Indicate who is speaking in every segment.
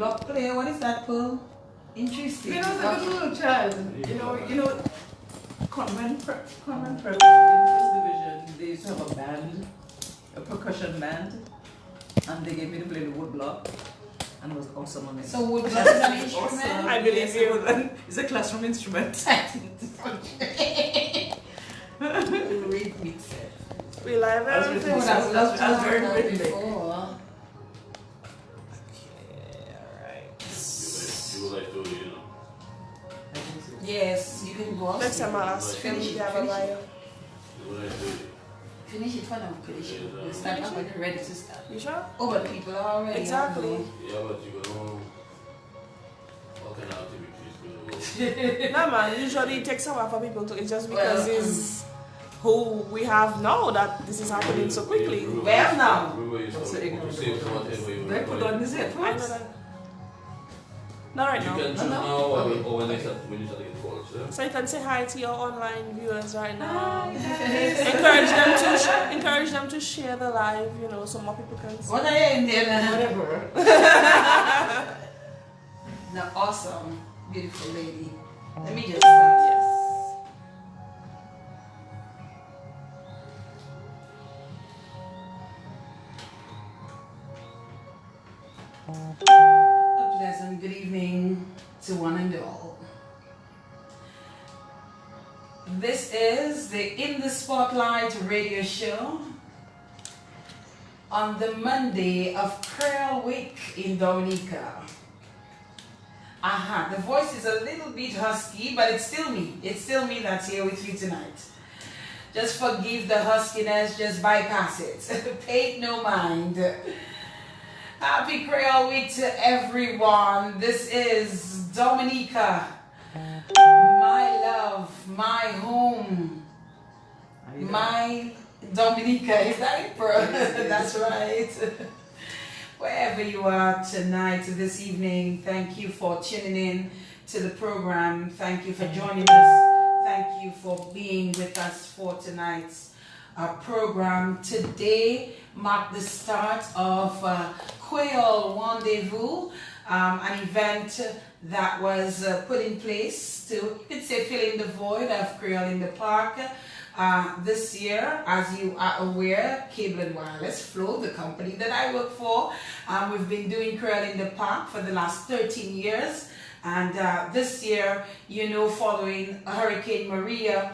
Speaker 1: woodblock player. What is that, Pearle? Interesting.
Speaker 2: You know, like a little child. You know, Convent Prep in first division, they used to have a band, a percussion band, and they gave me to play the woodblock, and it was awesome on it.
Speaker 1: So woodblock is an instrument?
Speaker 2: Awesome. I believe you. It's a classroom instrument. We live everything. That's very pretty.
Speaker 1: Yes, you can go.
Speaker 3: Next time I'll ask
Speaker 1: Finish
Speaker 3: you
Speaker 1: it.
Speaker 3: have a bio.
Speaker 1: Finish it for now, finish it. We'll start up when you're ready to start.
Speaker 3: You sure?
Speaker 1: Oh, but people are already.
Speaker 3: Exactly.
Speaker 4: Yeah, but you know, what kind of activities?
Speaker 3: No man, usually it takes a while for people to, it's just because it's who we have now that this is happening so quickly.
Speaker 1: Well now.
Speaker 2: They put on his head
Speaker 3: I know
Speaker 2: first.
Speaker 3: that. Not right
Speaker 4: You
Speaker 3: now.
Speaker 4: can choose now or when you start to get calls.
Speaker 3: So you can say hi to your online viewers right now.
Speaker 1: Hi.
Speaker 3: encourage them to share the live, you know, so more people can see.
Speaker 1: What are you in there?
Speaker 2: Whatever.
Speaker 1: No, awesome, beautiful lady. Let me just start. Yes. A pleasant good evening to one and all. This is the In the Spotlight radio show on the Monday of Pearle Week in Dominica. The voice is a little bit husky, but it's still me. It's still me that's here with you tonight. Just forgive the huskiness, just bypass it. Pay it no mind. Happy Pearle Week to everyone. This is Dominica, my love, my home, my Dominica. Is that it, Pearle? That's right. Wherever you are tonight, this evening, thank you for tuning in to the program. Thank you for joining us. Thank you for being with us for tonight's program. Today marked the start of Creole Rendezvous, an event that was put in place to, you could say, fill in the void of Creole in the Park. This year, as you are aware, Cable and Wireless Flow, the company that I work for, we've been doing Creole in the Park for the last 13 years. And this year, you know, following Hurricane Maria,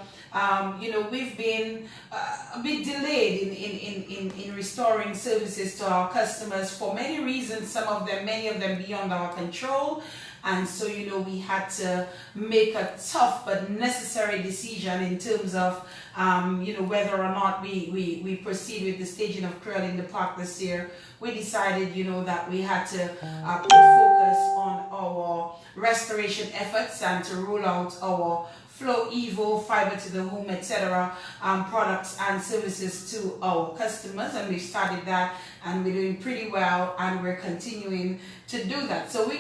Speaker 1: you know, we've been a bit delayed in restoring services to our customers for many reasons, many of them beyond our control. And so, you know, we had to make a tough but necessary decision in terms of, you know, whether or not we proceed with the staging of Pearle in the Park this year. We decided, you know, that we had to put focus on our restoration efforts and to roll out our Flow Evo, fiber to the home, etc. Products and services to our customers, and we started that, and we're doing pretty well, and we're continuing to do that. So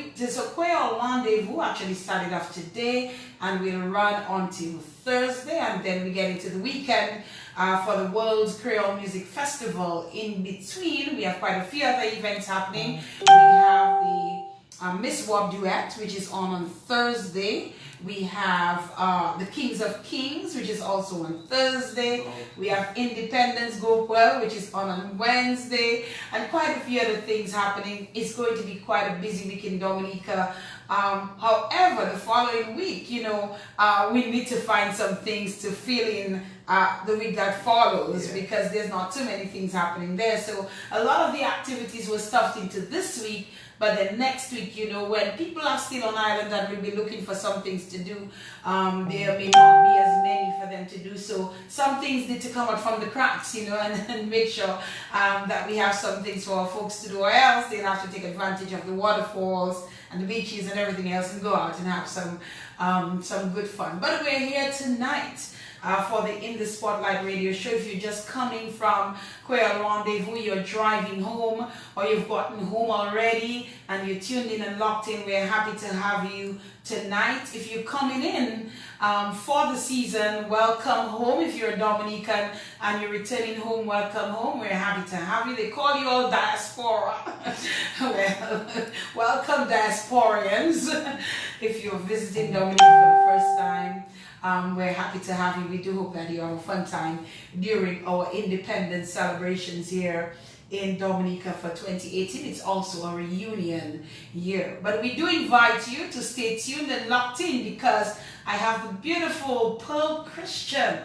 Speaker 1: Creole Rendezvous actually started off today, and will run until Thursday, and then we get into the weekend for the World Creole Music Festival. In between, we have quite a few other events happening. We have the Miss Wab Duet, which is on Thursday. We have the Kings of Kings, which is also on Thursday. We have Independence Go Well, which is on Wednesday, and quite a few other things happening. It's going to be quite a busy week in Dominica. However, the following week, you know, we need to find some things to fill in the week that follows, because there's not too many things happening there. So a lot of the activities were stuffed into this week. But then next week, you know, when people are still on island and will be looking for some things to do, there may not be as many for them to do. So some things need to come out from the cracks, you know, and make sure that we have some things for our folks to do, or else they'll have to take advantage of the waterfalls and the beaches and everything else and go out and have some good fun. But we're here tonight for the In the Spotlight radio show. If you're just coming from Quail Rendezvous, you're driving home, or you've gotten home already and you're tuned in and locked in, we're happy to have you tonight. If you're coming in for the season, welcome home. If you're a Dominican and you're returning home, welcome home. We're happy to have you. They call you all diaspora. Well, welcome diasporians. If you're visiting Dominica for the first time, we're happy to have you. We do hope that you have a fun time during our independence celebrations here in Dominica for 2018. It's also a reunion year. But we do invite you to stay tuned and locked in, because I have the beautiful Pearle Christian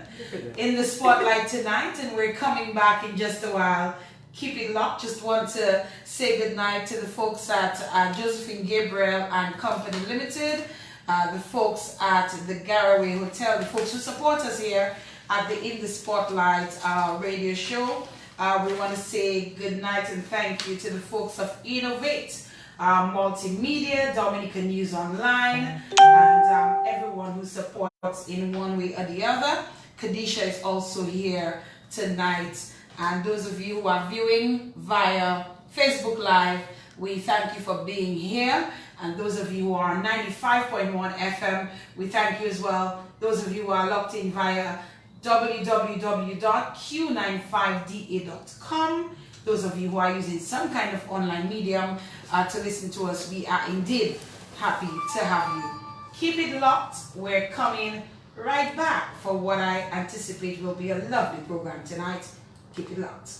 Speaker 1: in the spotlight tonight, and we're coming back in just a while. Keep it locked. Just want to say goodnight to the folks at Josephine Gabriel and Company Limited, the folks at the Garaway Hotel, the folks who support us here at the In the Spotlight radio show. We want to say good night and thank you to the folks of Innovate Multimedia, Dominica News Online, and everyone who supports in one way or the other. Kadisha is also here tonight. And those of you who are viewing via Facebook Live, we thank you for being here. And those of you who are on 95.1 FM, we thank you as well. Those of you who are locked in via www.q95da.com. Those of you who are using some kind of online medium to listen to us, we are indeed happy to have you. Keep it locked. We're coming right back for what I anticipate will be a lovely program tonight. Keep it locked.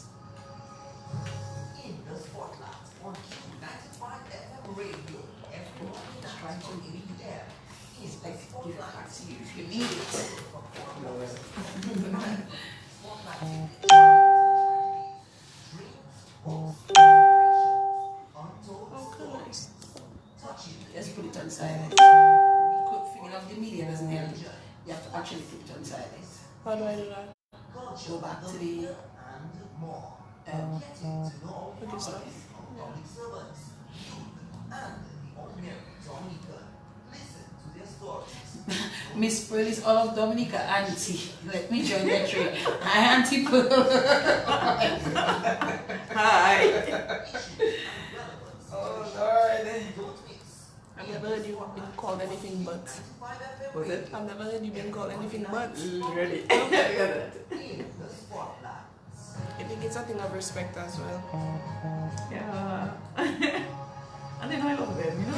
Speaker 5: In the spotlight on Q95 FM radio, everyone is trying to be there. It's like give it back to you if you need it.
Speaker 1: Let's put it on silent. Quick figure of the media doesn't help. You have to actually keep it on silent.
Speaker 3: How do I do that?
Speaker 1: Go back to the
Speaker 3: Okay, stop.
Speaker 1: Miss Pearle is all of Dominica auntie. Let me join the tree. Hi, Auntie Pearle.
Speaker 2: Hi.
Speaker 1: Oh Lord.
Speaker 3: I've never heard you been called anything but.
Speaker 2: Was it?
Speaker 3: I've never heard you been called anything but.
Speaker 2: Ready?
Speaker 3: I think it's a thing of respect as well.
Speaker 2: Yeah. And then I love them, you know?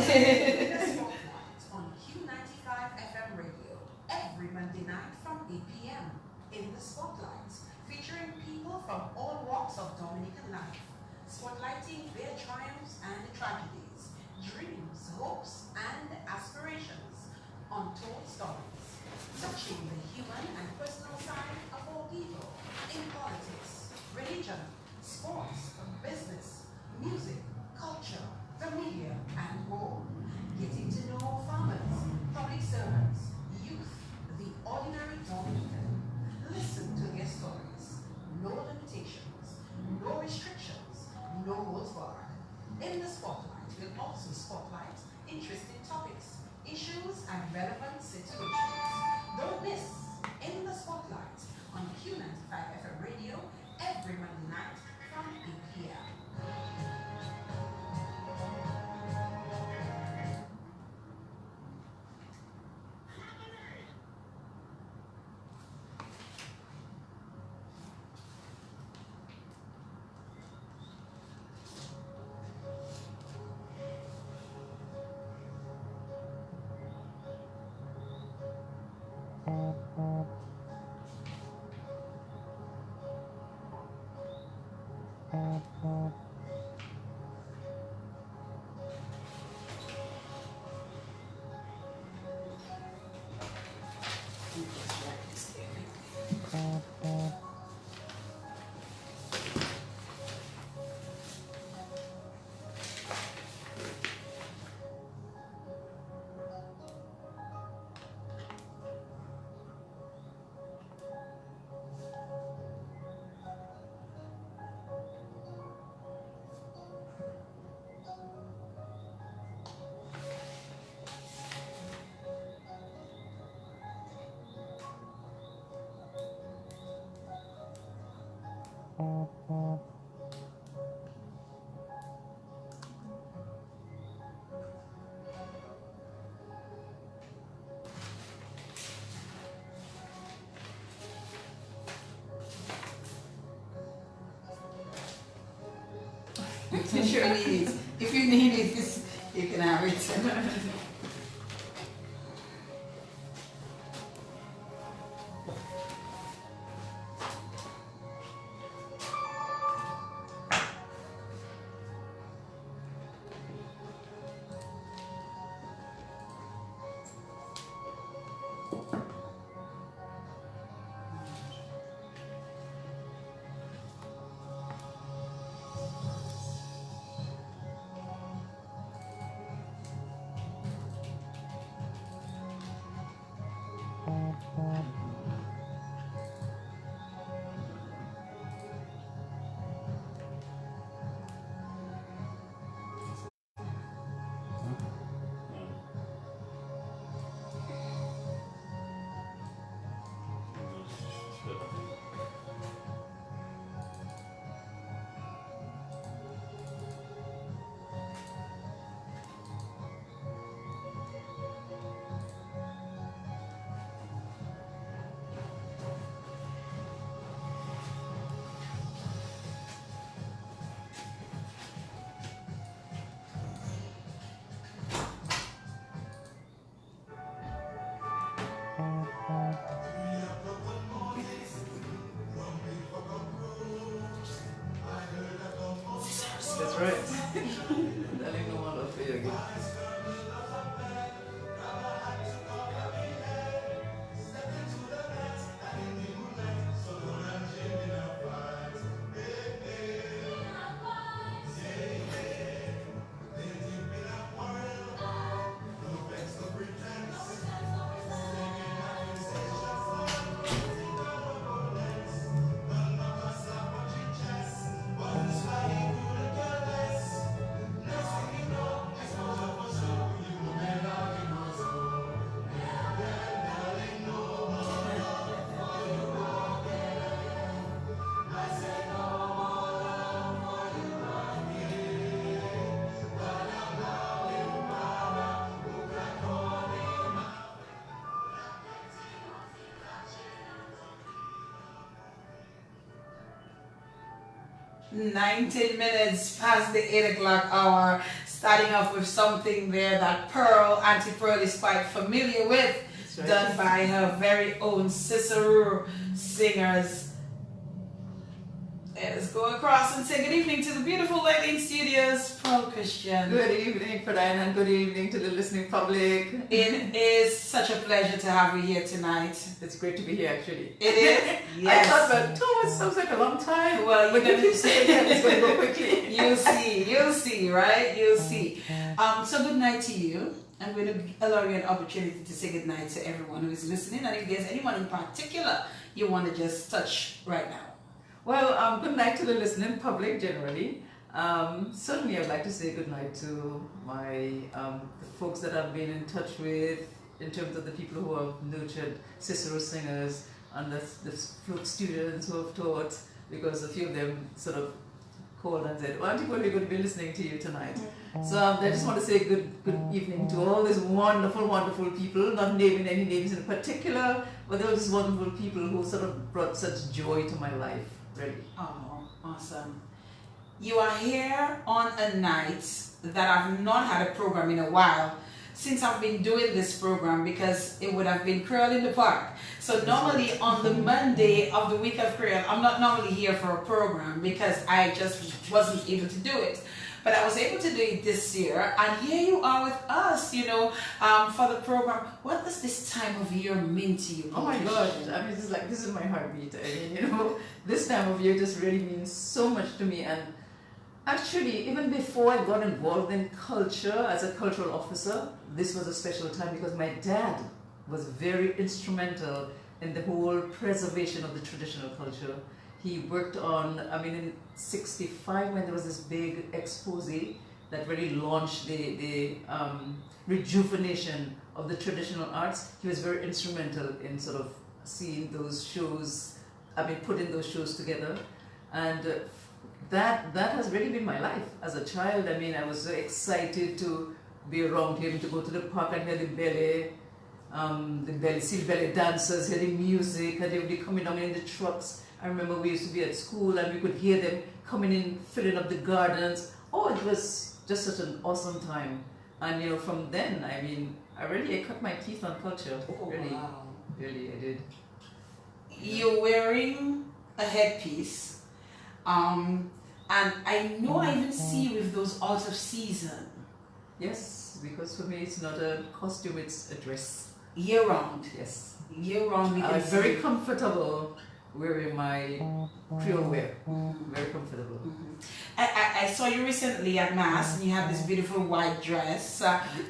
Speaker 5: On Q95 FM radio, every Monday night from 8 p.m. In the Spotlight, featuring people from all walks of Dominican life, spotlighting their triumphs and tragedies, dreams, hopes, and aspirations, untold stories, touching the human and personal side of all people in politics, religion, sports, business, music, culture, the media, and more. Getting to know farmers, public servants, youth, the ordinary Dominican. Listen to their stories. No limitations, no restrictions, no holds barred. In the Spotlight, we'll also spotlight interesting topics, issues, and relevant situations. Don't miss In the Spotlight on Q95 FM radio every Monday night from 8 p.m.
Speaker 1: If you need it, if you need it, you can have it.
Speaker 2: That's right. Darling, no one love for you again.
Speaker 1: Mm, 19 minutes past the 8 o'clock hour, starting off with something there that Pearle, Auntie Pearle is quite familiar with,
Speaker 2: Right.
Speaker 1: done by her very own Cicero singers. Let's go across and say good evening to the beautiful lady in studios, Pearle Christian.
Speaker 2: Good evening, Pearle, and good evening to the listening public.
Speaker 1: It is such a pleasure to have you here tonight.
Speaker 2: It's great to be here, actually.
Speaker 1: It is? Yes.
Speaker 2: I thought, but 2 months sounds like a long time.
Speaker 1: Well,
Speaker 2: but you keep saying that it's going to go quickly.
Speaker 1: You'll see, right? You'll see. So good night to you. I'm going to allow you an opportunity to say good night to everyone who is listening. And if there's anyone in particular you want to just touch right now.
Speaker 2: Well, good night to the listening public generally. Certainly I'd like to say good night to my the folks that I've been in touch with in terms of the people who have nurtured Cicero singers and the flute students who have taught, because a few of them sort of called and said, well, Auntie Pearle, we're going to be listening to you tonight. So I just want to say good evening to all these wonderful people, not naming any names in particular, but there were just wonderful people who sort of brought such joy to my life. Really.
Speaker 1: Oh, awesome. You are here on a night that I've not had a program in a while since I've been doing this program, because it would have been Pearle in the Park. So normally on the Monday of the week of Pearle, I'm not normally here for a program because I just wasn't able to do it. But I was able to do it this year, and here you are with us, for the program. What does this time of year mean to you?
Speaker 2: Oh my God, I mean, this is my heartbeat. I mean, this time of year just really means so much to me. And actually, even before I got involved in culture as a cultural officer, this was a special time because my dad was very instrumental in the whole preservation of the traditional culture. He worked on, in '65 when there was this big expose that really launched the rejuvenation of the traditional arts. He was very instrumental in sort of seeing those shows, putting those shows together. And that has really been my life. As a child, I mean, I was so excited to be around him, to go to the park and hear the belly dancers, hear the music, and they would be coming down in the trucks. I remember we used to be at school and we could hear them coming in, filling up the gardens. Oh, it was just such an awesome time. And you know, from then, I mean, I cut my teeth on culture.
Speaker 1: Oh,
Speaker 2: really,
Speaker 1: wow.
Speaker 2: really, I did.
Speaker 1: You're wearing a headpiece, and I know I even see you with those out of season.
Speaker 2: Yes, because for me it's not a costume, it's a dress.
Speaker 1: Year round.
Speaker 2: Yes.
Speaker 1: Year round we
Speaker 2: I
Speaker 1: can
Speaker 2: was very
Speaker 1: see.
Speaker 2: comfortable wearing my Pearle wear. Very comfortable.
Speaker 1: I saw you recently at Mass and you had this beautiful white dress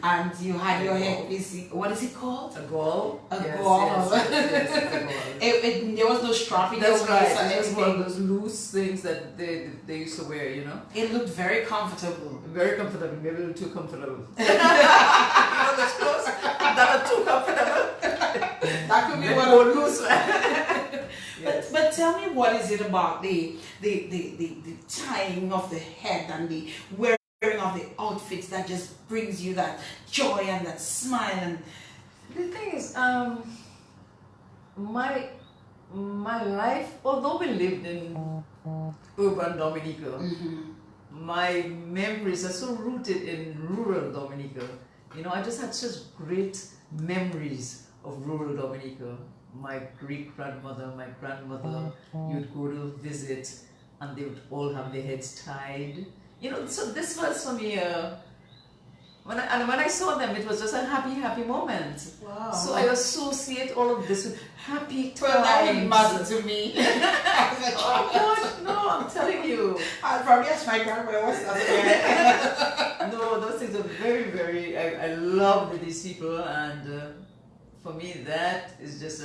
Speaker 1: and you had your headpiece. What is it called?
Speaker 2: A gall.
Speaker 1: A
Speaker 2: Yes,
Speaker 1: gall.
Speaker 2: yes, a gall.
Speaker 1: There was no strap in your
Speaker 2: That's
Speaker 1: waist
Speaker 2: right.
Speaker 1: and
Speaker 2: It was one of
Speaker 1: everything.
Speaker 2: those loose things that they used to wear, you know.
Speaker 1: It looked very comfortable.
Speaker 2: Very comfortable, maybe a little too comfortable. You know those clothes that are too comfortable.
Speaker 1: That could be
Speaker 2: They
Speaker 1: what
Speaker 2: go
Speaker 1: I'm
Speaker 2: loose. Yes.
Speaker 1: But tell me, what is it about the tying of the head and the wearing of the outfits that just brings you that joy and that smile? And
Speaker 2: The thing is, my life, although we lived in urban Dominica, my memories are so rooted in rural Dominica. You know, I just had such great memories of rural Dominica. My great-grandmother, my grandmother, you'd go to visit and they would all have their heads tied. You know, so this was for me, when I saw them, it was just a happy moment.
Speaker 1: wow.
Speaker 2: So I associate all of this with happy times.
Speaker 1: Well, that wouldn't matter to me.
Speaker 2: Oh gosh, no, I'm telling you.
Speaker 1: I'll probably ask my grandmother what's that.
Speaker 2: No, those things are very, I love these people, and for me that is just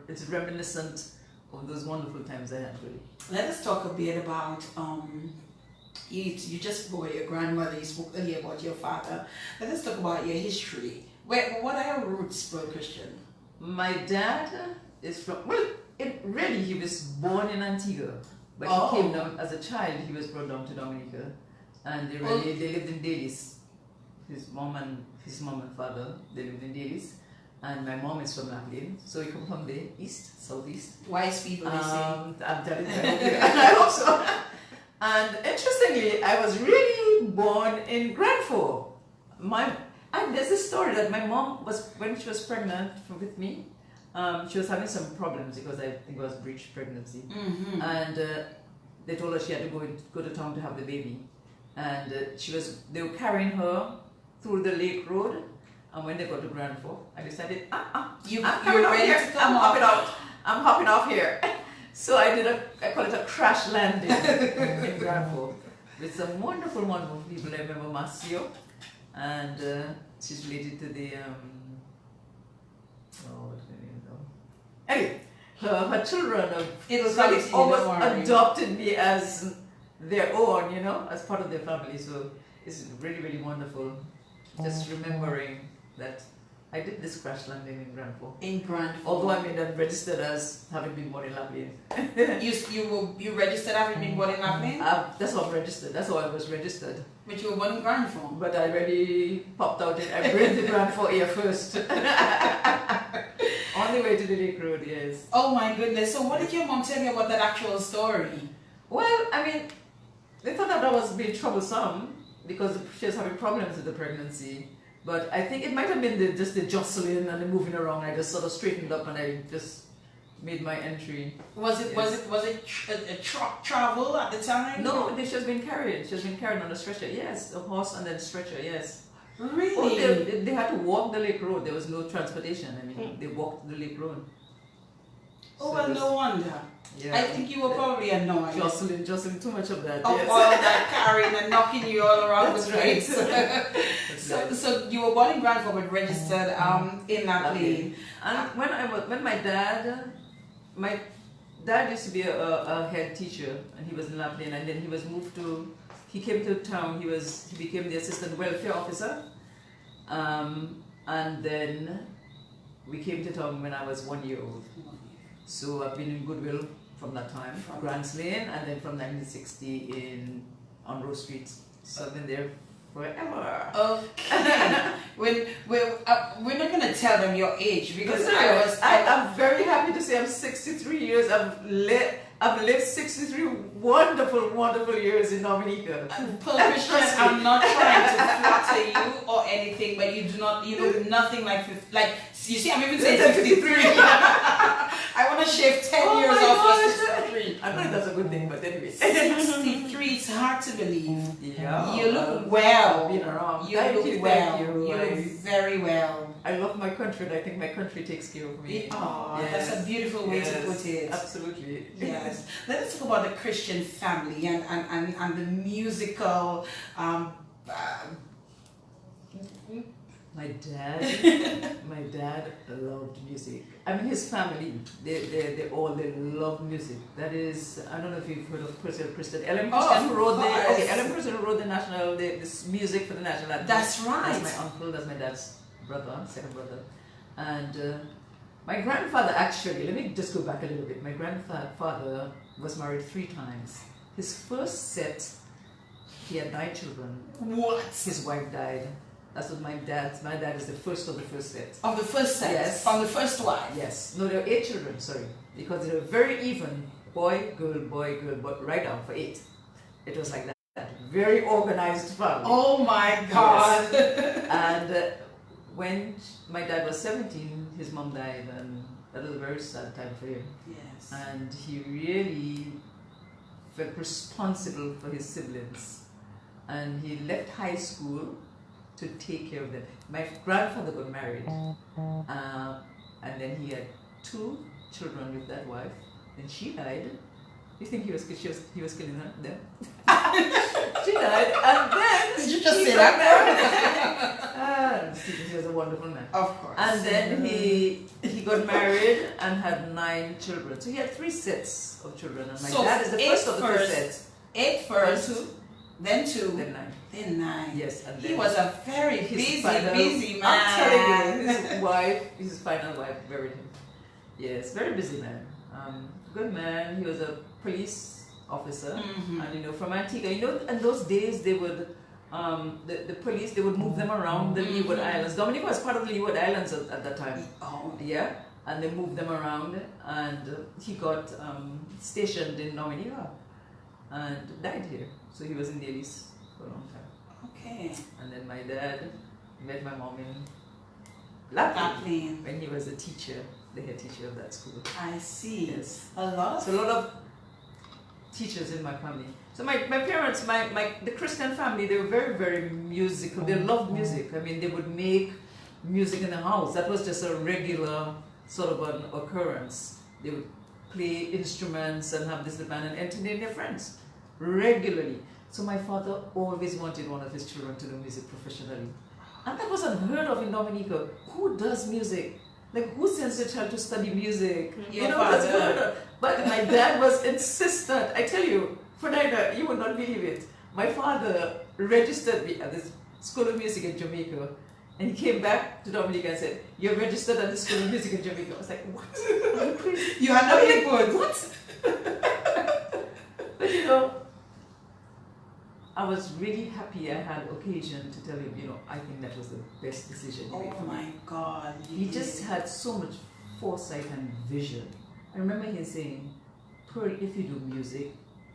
Speaker 2: it's reminiscent of those wonderful times I had, really.
Speaker 1: Let us talk a bit about you just spoke your grandmother, you spoke earlier about your father. Let us talk about your history. What are your roots, Pearle Christian?
Speaker 2: My dad is from, he was born in Antigua, but
Speaker 1: Oh.
Speaker 2: he came down as a child. He was brought down to Dominica, and they lived in Dailies. His mom and father, they lived in Dailies, and my mom is from Laplane, so we come from the east, southeast.
Speaker 1: Wise people, they say.
Speaker 2: I'm telling you, I hope so. And interestingly, I was really born in Granford. And there's this story that my mom was, when she was pregnant with me, she was having some problems because I think it was breech pregnancy. And they told her she had to go to town to have the baby. And they were carrying her through the Lake Road. And when they got to Granford, I decided,
Speaker 1: You're
Speaker 2: coming off
Speaker 1: ready
Speaker 2: here.
Speaker 1: to come
Speaker 2: I'm hopping out. I'm hopping off here. So I call it a crash landing in Granford with some wonderful people. I remember Marcio, and she's related to the what's her name now? Anyway, her children
Speaker 1: It was really easy,
Speaker 2: almost
Speaker 1: don't worry.
Speaker 2: adopted me as their own, you know, as part of their family. So it's really wonderful. Just remembering that I did this crash landing in Granford.
Speaker 1: In Granford.
Speaker 2: Although I mean, I'm registered as having been born in Laplane.
Speaker 1: You registered having been born in Laplane?
Speaker 2: That's how I'm registered. That's how I was registered.
Speaker 1: But you were born in Granford.
Speaker 2: But I really popped out I bred the Granford here first. On the way to the Lake Road, yes.
Speaker 1: Oh my goodness. So what did your mom tell you about that actual story?
Speaker 2: Well, I mean, they thought that I was being troublesome because she was having problems with the pregnancy. But I think it might have been just the jostling and the moving around. I just sort of straightened up and I just made my entry.
Speaker 1: Was it a truck travel at the time?
Speaker 2: No, she has been carried. She has been carried on a stretcher. Yes, a horse and then stretcher. Yes.
Speaker 1: Really?
Speaker 2: Oh, they had to walk the Lake Road. There was no transportation. I mean, they walked the Lake Road.
Speaker 1: Oh, well, no wonder.
Speaker 2: Yeah.
Speaker 1: I think you were probably annoyed.
Speaker 2: Jostling too much of that.
Speaker 1: Of
Speaker 2: Yes.
Speaker 1: all that carrying and knocking you all around
Speaker 2: That's
Speaker 1: the
Speaker 2: right.
Speaker 1: place. So you were born in Granford but registered in Laplane.
Speaker 2: And when my dad used to be a head teacher, and he was in Laplane, and then he came to town. He became the assistant welfare officer, and then we came to town when I was 1 year old. So I've been in Goodwill from that time, Grants Lane, and then from 1960 on Rose Street. So I've been there forever.
Speaker 1: Okay. We're not gonna tell them your age because
Speaker 2: I'm very happy to say I'm 63 years. I've lived 63 wonderful years in Dominica.
Speaker 1: Pearle Christian, I'm not trying to flatter you or anything, but you look nothing like you see, I'm even saying 63. I want to shave 10 years off your 63.
Speaker 2: I know that's a good thing, but anyway.
Speaker 1: 63, it's hard to believe.
Speaker 2: Yeah.
Speaker 1: You look well.
Speaker 2: Been around.
Speaker 1: You
Speaker 2: Thank
Speaker 1: look
Speaker 2: you,
Speaker 1: well.
Speaker 2: thank you.
Speaker 1: You look very well.
Speaker 2: I love my country, and I think my country takes care of me.
Speaker 1: Oh,
Speaker 2: Yes.
Speaker 1: that's a beautiful way to put it.
Speaker 2: Absolutely.
Speaker 1: Yes. Let us talk about the Christian family and the musical.
Speaker 2: My dad loved music. I mean, his family, they love music. That is, I don't know if you've heard of Pearle Christian. Ellen Christian who wrote Ellen Christian wrote the national, this music for the national anthem.
Speaker 1: That's right.
Speaker 2: That's my uncle. That's my dad's brother, second brother. And my grandfather, actually, let me just go back a little bit. My grandfather was married 3 times. His first set, he had 9 children.
Speaker 1: What?
Speaker 2: His wife died. That's what my dad is the first of the first set.
Speaker 1: Of the first set?
Speaker 2: Yes.
Speaker 1: From the first wife?
Speaker 2: Yes. No, there were 8 children, sorry. Because they were very even. Boy, girl, but right down for 8. It was like that. Very organized family.
Speaker 1: Oh my God.
Speaker 2: Yes. And when my dad was 17, his mom died, and that was a very sad time for him.
Speaker 1: Yes.
Speaker 2: And he really felt responsible for his siblings. And he left high school to take care of them. My grandfather got married, and then he had 2 children with that wife. Then she died. You think he was killing them? She died, and then
Speaker 1: did you just say that?
Speaker 2: He was a wonderful man.
Speaker 1: Of course.
Speaker 2: And then he got married and had 9 children. So he had 3 sets of children, and my dad is the first of the first set.
Speaker 1: 8 first, then 2,
Speaker 2: then 9.
Speaker 1: Then 9.
Speaker 2: Yes, and
Speaker 1: He
Speaker 2: then
Speaker 1: was a very busy man.
Speaker 2: I'm telling you, his final wife buried him. Yes, very busy man. Good man. He was a police officer, and from Antigua. In those days they would, the police, they would move them around the Leeward Islands. Dominica was part of the Leeward Islands at that time.
Speaker 1: Oh.
Speaker 2: Yeah, and they moved them around, and he got stationed in Dominica, and died here. So he was in the Elise for a long time.
Speaker 1: Okay.
Speaker 2: And then my dad met my mom in Lapland when he was a teacher, the head teacher of that school.
Speaker 1: I see.
Speaker 2: Yes.
Speaker 1: A lot
Speaker 2: of teachers in my family. So my parents, the Christian family, they were very, very musical. They loved music. I mean, they would make music in the house. That was just a regular sort of an occurrence. They would play instruments and have this band and entertain their friends regularly. So my father always wanted one of his children to do music professionally. And that was unheard of in Dominica. Who does music? Like, who sends their child to study music?
Speaker 1: Your
Speaker 2: that's
Speaker 1: father.
Speaker 2: unheard of. But my dad was insistent. I tell you, Fernanda, you would not believe it. My father registered me at this School of Music in Jamaica. And he came back to Dominica and said, "You're registered at the School of Music in Jamaica." I was like, "What? Are you crazy?"
Speaker 1: You had no input.
Speaker 2: What? But I was really happy I had occasion to tell him, I think that was the best decision he made for me.
Speaker 1: Oh my God.
Speaker 2: He just had so much foresight and vision. I remember him saying, "Pearle, if you do music,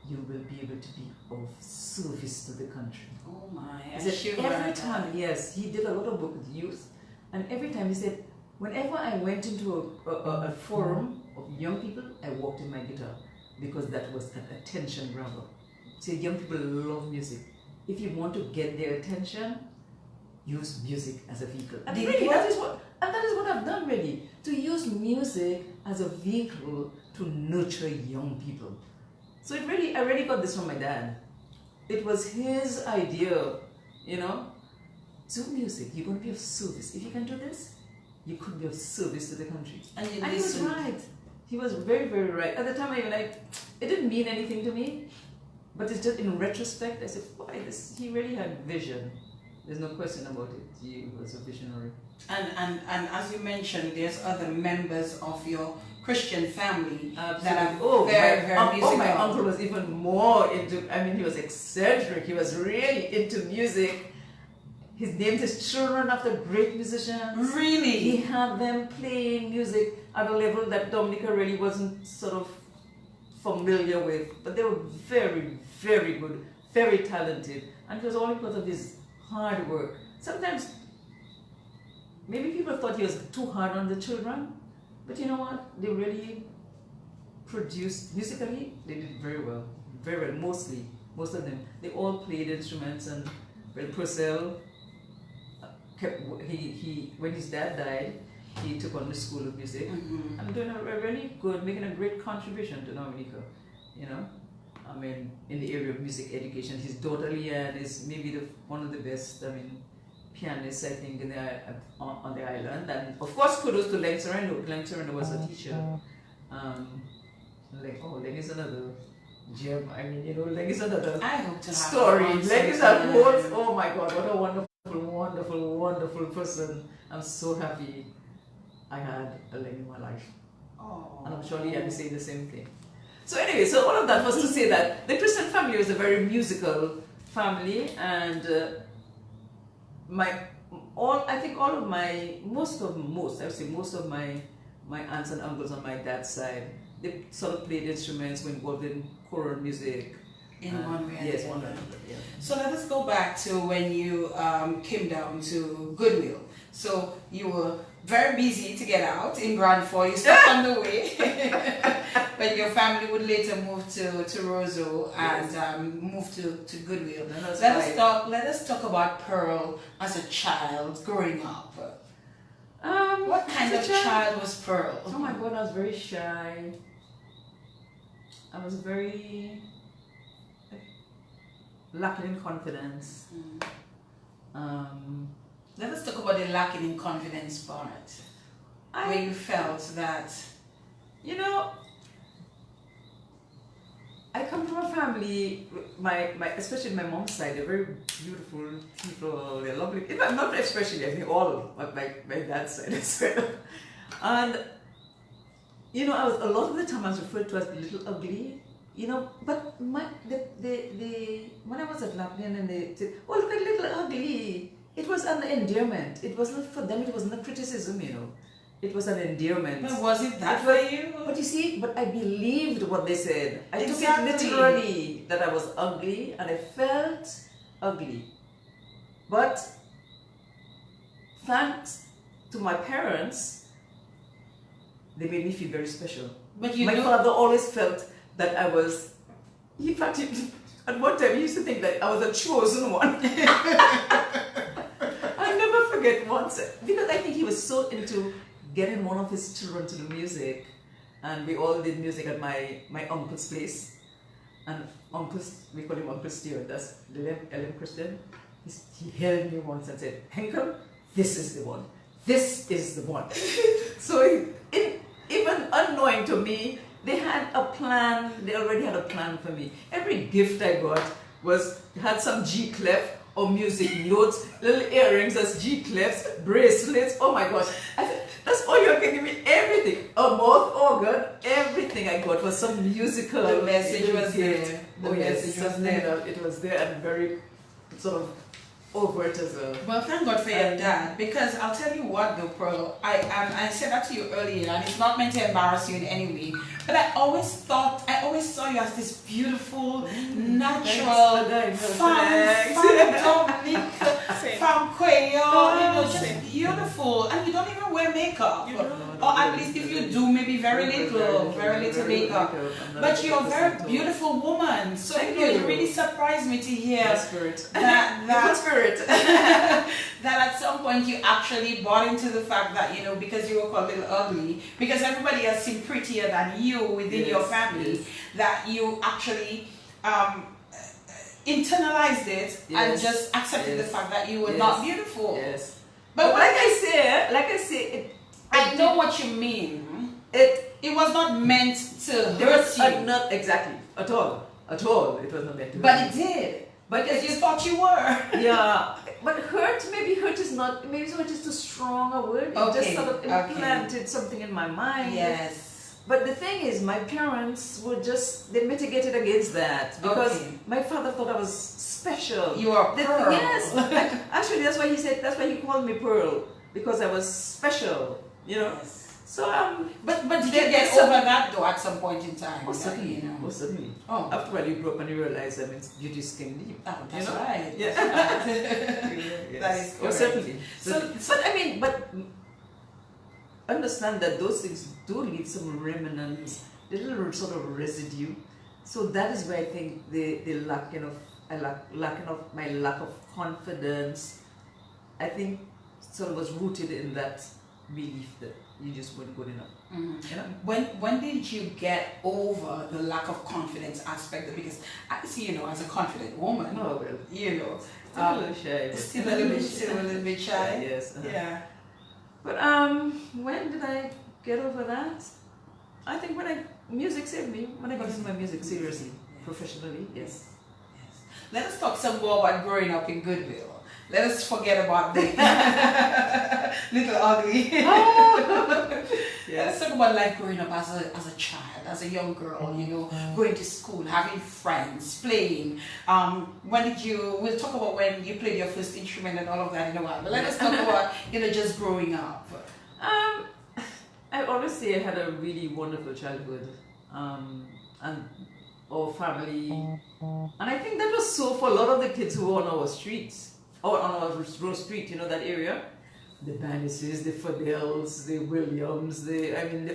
Speaker 2: you will be able to be of service to the country."
Speaker 1: Oh my.
Speaker 2: He said every time, yes, he did a lot of work with youth, and every time he said, whenever I went into a forum of young people, I walked in my guitar, because that was an attention grabber. So young people love music. If you want to get their attention, use music as a vehicle. And really, that is what I've done really, to use music as a vehicle to nurture young people. So I really got this from my dad. It was his idea, do music, you're going to be of service. If you can do this, you could be of service to the country. And he was right. He was very, very right. At the time, it didn't mean anything to me, but it's just in retrospect, I said, boy, he really had vision. There's no question about it. He was a visionary.
Speaker 1: And as you mentioned, there's other members of your Christian family that
Speaker 2: Absolutely.
Speaker 1: are very musical.
Speaker 2: My uncle was even more into, he was eccentric. He was really into music. He named his children after great musicians.
Speaker 1: Really?
Speaker 2: He had them playing music at a level that Dominica really wasn't sort of familiar with. But they were very, very good, very talented. And it was all because of his hard work. Sometimes, maybe people thought he was too hard on the children. But you know what? They really produced, musically, they did very well. Very well, mostly. Most of them. They all played instruments, and Pearle, when his dad died, he took on the school of music. And doing a really good, making a great contribution to Dominica, you know. In the area of music education. His daughter Leanne is maybe one of the best, pianists, I think, on the island. And of course, kudos to Len Sereno. Len Sereno was a teacher. Len is another gem. Len is another story. Len is a whole, oh my God, what a wonderful, wonderful, wonderful person. I'm so happy I had a Len in my life. And I'm sure Leanne is saying the same thing. So anyway, so all of that was to say that the Christian family was a very musical family, and most of my aunts and uncles on my dad's side, they sort of played instruments, were involved in choral music.
Speaker 1: In one way.
Speaker 2: Yes, one way. Yeah.
Speaker 1: So let us go back to when you came down to Goodwill. So you were very busy to get out in Brantford. You stopped on the way. But your family would later move to Roseau and move to Goodwill. Let us talk about Pearle as a child growing up. What kind of child was Pearle?
Speaker 2: Oh my God, I was very shy. I was very lacking in confidence.
Speaker 1: Let us talk about the lacking in confidence part. Where you felt that,
Speaker 2: I come from a family, especially my mom's side, they're very beautiful people, they're lovely. Not especially, all of my dad's side as well. And, a lot of the time I was referred to as the little ugly, but when I was at Lapland and they said, oh, look at little ugly, it was an endearment. It wasn't for them, it wasn't a criticism, It was an endearment.
Speaker 1: But was it that for you?
Speaker 2: But you see, I believed what they said. I took
Speaker 1: Exactly.
Speaker 2: it literally that I was ugly, and I felt ugly. But thanks to my parents, they made me feel very special.
Speaker 1: But
Speaker 2: my father always felt that I was, in fact, at one time he used to think that I was a chosen one. I'll never forget once, because I think he was so into getting one of his children to do music, and we all did music at my uncle's place. And we call him Uncle Stewart, that's Ellen Christian. He held me once and said, Henkel, this is the one. This is the one. So even unknowing to me, they had a plan, they already had a plan for me. Every gift I got had some G clef or music notes, little earrings as G clefs, bracelets, oh my gosh. I said, that's all you're giving me, everything. A mouth organ, everything I got was some musical.
Speaker 1: The message was there.
Speaker 2: It was there and very sort of overt as well.
Speaker 1: Well, thank God for your dad, because I'll tell you what though, Pearle, I said that to you earlier, and it's not meant to embarrass you in any way, but I always saw you as this beautiful, natural, from Quayo, just beautiful, and you don't even wear makeup, or at least if you do, maybe very little makeup, but you're a very beautiful woman, so it really surprised me to hear that at some point you actually bought into the fact that, because you were called little ugly, because everybody else seemed prettier than you within your family, that you actually internalized it and just accepted the fact that you were not beautiful.
Speaker 2: Yes.
Speaker 1: But
Speaker 2: like I say,
Speaker 1: I know what you mean. It was not meant to hurt you.
Speaker 2: Not exactly. At all. It was not meant to hurt.
Speaker 1: But it did. Because you thought you were.
Speaker 2: Yeah. But maybe hurt is too strong a word. It just sort of implanted something in my mind.
Speaker 1: Yes.
Speaker 2: But the thing is, my parents were they mitigated against that because my father thought I was special.
Speaker 1: You are Pearle.
Speaker 2: Yes, actually, that's why he called me Pearle, because I was special. You know.
Speaker 1: Yes.
Speaker 2: So
Speaker 1: But did you get over that though at some point in time?
Speaker 2: Most certainly,
Speaker 1: You know?
Speaker 2: most certainly.
Speaker 1: Oh.
Speaker 2: After a while, you grow up and you realize that beauty is skin deep.
Speaker 1: Oh, that's
Speaker 2: you know?
Speaker 1: right.
Speaker 2: Yeah.
Speaker 1: That's right.
Speaker 2: Yes.
Speaker 1: That is
Speaker 2: Oh,
Speaker 1: correct.
Speaker 2: certainly.
Speaker 1: So,
Speaker 2: But understand that those things do leave some remnants, a little sort of residue. So that is where I think the lacking of my lack of confidence, I think, sort of was rooted in that belief that you just weren't good enough. You know?
Speaker 1: when did you get over the lack of confidence aspect? Because I see, you know, as a confident woman,
Speaker 2: Oh, well.
Speaker 1: you know,
Speaker 2: Still a little shy. But
Speaker 1: still a little bit shy.
Speaker 2: Yes.
Speaker 1: Yeah.
Speaker 2: But when did I get over that? I think music saved me. When I got into my music seriously, professionally, yes.
Speaker 1: Let us talk some more about growing up in Goodwill. Let us forget about the little ugly. Let's talk about life growing up as a child, as a young girl, you know, going to school, having friends, playing. We'll talk about when you played your first instrument and all of that in a while, but let us talk about, you know, just growing up.
Speaker 2: I always say I had a really wonderful childhood, and our family, and I think that was so for a lot of the kids who were on our streets, or on our Rose Street, you know, that area. The Bannises, the Fadels, the Williams, the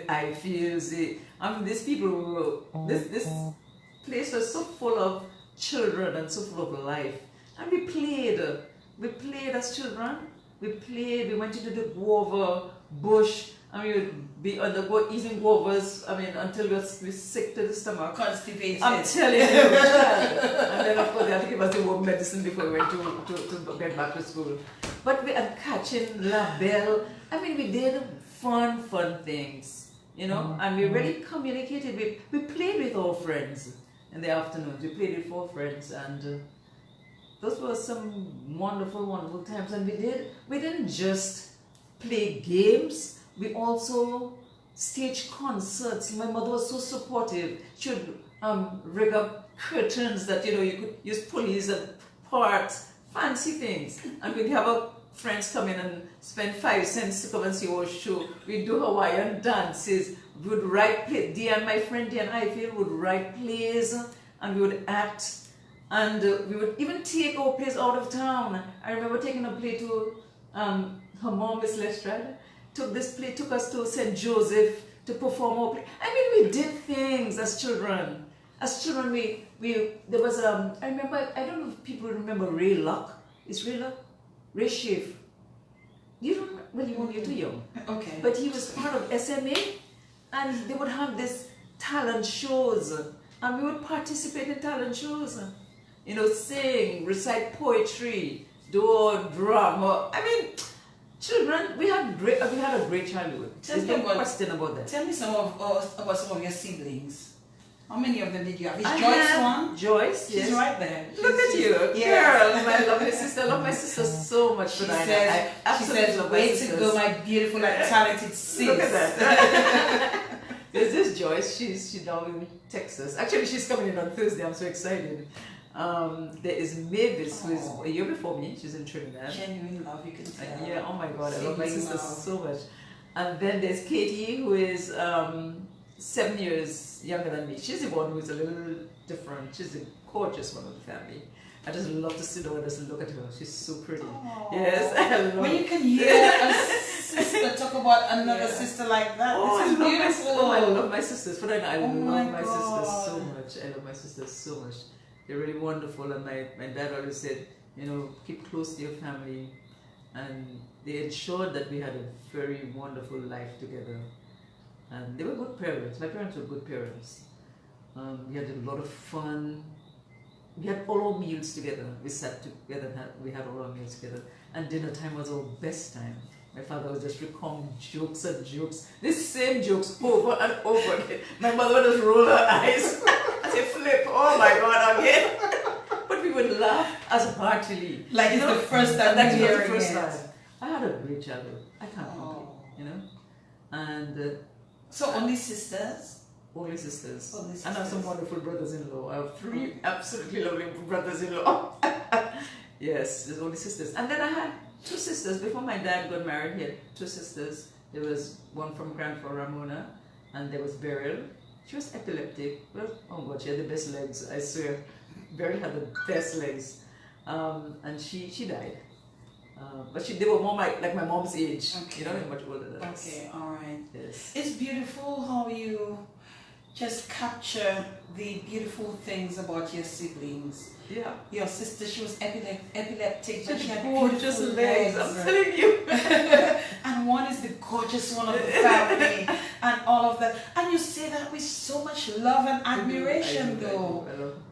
Speaker 2: Ifields, these people, this place was so full of children and so full of life. And we played as children. We went into the guava bush, and we would be on the eating guavas, until we were sick to the stomach.
Speaker 1: Constipated.
Speaker 2: I'm telling you, and then of course they had to give us the warm medicine before we went to get back to school. But we are catching La Belle. We did fun things, you know, and we really communicated. We played with our friends in the afternoons. We played with our friends, and those were some wonderful times. And we didn't just play games. We also staged concerts. My mother was so supportive. She would rig up curtains that, you know, you could use pulleys and parts, fancy things. And we'd have our friends come in and spend 5 cents to come and see our show. We'd do Hawaiian dances. We would write plays. My friend Diane Ifield would write plays, and we would act. And we would even take our plays out of town. I remember taking a play to her mom, Miss Lestrade. Took us to St. Joseph to perform our play. We did things as children. As children, there was I remember, I don't know if people remember Ray Luck. Is Ray Luck? Ray Schiff. You don't remember? Well, you're too young.
Speaker 1: Okay.
Speaker 2: But he was part of SMA, and they would have this talent shows, and we would participate in talent shows. You know, sing, recite poetry, do drama. Children, we had a great childhood. There's no question about that.
Speaker 1: Tell me about some of your siblings. How many of them did you have? Is
Speaker 2: I
Speaker 1: Joyce
Speaker 2: had
Speaker 1: one?
Speaker 2: Joyce,
Speaker 1: She's
Speaker 2: yes.
Speaker 1: right there.
Speaker 2: Look at you,
Speaker 1: Yeah.
Speaker 2: girl, my lovely sister. I love my sister so much.
Speaker 1: She
Speaker 2: Tonight.
Speaker 1: says,
Speaker 2: I absolutely love my
Speaker 1: way to
Speaker 2: sisters.
Speaker 1: go, my beautiful and talented sis.
Speaker 2: Look at that. There's this Joyce. She's now in Texas. Actually, she's coming in on Thursday. I'm so excited. There is Mavis, who is a year before me. She's in Trinidad.
Speaker 1: Genuine love, you can tell.
Speaker 2: Yeah. Oh my God, I love my
Speaker 1: Sibling
Speaker 2: sister
Speaker 1: love.
Speaker 2: so much. And then there's Katie, who is 7 years younger than me. She's the one who's a little different. She's the gorgeous one of the family. I just love to sit down and just look at her. She's so pretty.
Speaker 1: Aww.
Speaker 2: Yes, I love
Speaker 1: When you can hear a sister talk about another sister like that,
Speaker 2: Oh,
Speaker 1: this is
Speaker 2: I love
Speaker 1: beautiful.
Speaker 2: I love my sisters. But I
Speaker 1: Oh
Speaker 2: love
Speaker 1: my
Speaker 2: my sisters so
Speaker 1: God.
Speaker 2: much. I love my sisters so much. They're really wonderful. And my dad always said, you know, keep close to your family. And they ensured that we had a very wonderful life together. And they were good parents. My parents were good parents. We had a lot of fun. We had all our meals together. We sat together and we had all our meals together. And dinner time was our best time. My father would just recount jokes and jokes. The same jokes over and over again. My mother would just roll her eyes as a flip. Oh my God, again. But we would laugh as heartily.
Speaker 1: Like it's the first time
Speaker 2: Like
Speaker 1: you're
Speaker 2: it was the
Speaker 1: hearing
Speaker 2: first
Speaker 1: it.
Speaker 2: time. I had a great childhood. I can't complain, you know. And
Speaker 1: So only sisters?
Speaker 2: Only sisters.
Speaker 1: Only
Speaker 2: And I have some
Speaker 1: sisters.
Speaker 2: wonderful brothers-in-law. I have 3 absolutely lovely brothers-in-law. Yes, there's only sisters. And then I had 2 sisters. Before my dad got married, he had 2 sisters. There was one from Grandpa Ramona, and there was Pearle. She was epileptic. Well, oh God, she had the best legs, I swear. Pearle had the best legs. And she died. But they were more like my mom's age.
Speaker 1: Okay.
Speaker 2: You know, much older than us.
Speaker 1: Okay, all right.
Speaker 2: Yes.
Speaker 1: It's beautiful how you just capture the beautiful things about your siblings.
Speaker 2: Yeah.
Speaker 1: Your sister, she was epileptic, but
Speaker 2: She
Speaker 1: she had
Speaker 2: had gorgeous
Speaker 1: beautiful
Speaker 2: legs, I'm telling you.
Speaker 1: And one is the gorgeous one of the family, and all of that. And you say that with so much love and admiration, though.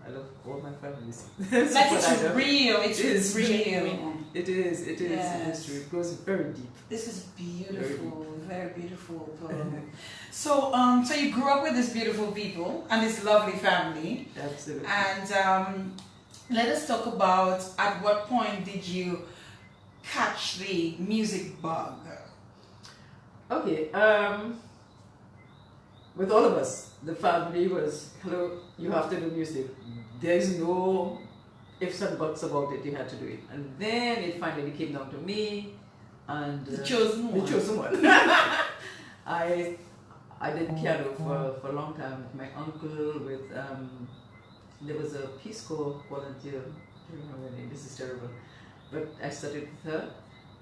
Speaker 2: I love all my families.
Speaker 1: Like it's real. It's real.
Speaker 2: It is.
Speaker 1: Yes.
Speaker 2: True. It goes very deep.
Speaker 1: This is beautiful, very beautiful. So, so you grew up with these beautiful people and this lovely family.
Speaker 2: Absolutely.
Speaker 1: And let us talk about at what point did you catch the music bug?
Speaker 2: Okay. With all of us, the family was, hello, you have to do music. There's no ifs and buts about it, you had to do it. And then it finally came down to me, and
Speaker 1: The chosen one.
Speaker 2: The chosen one. I did piano for a long time with my uncle, with there was a Peace Corps volunteer, I don't remember her name, this is terrible, but I studied with her,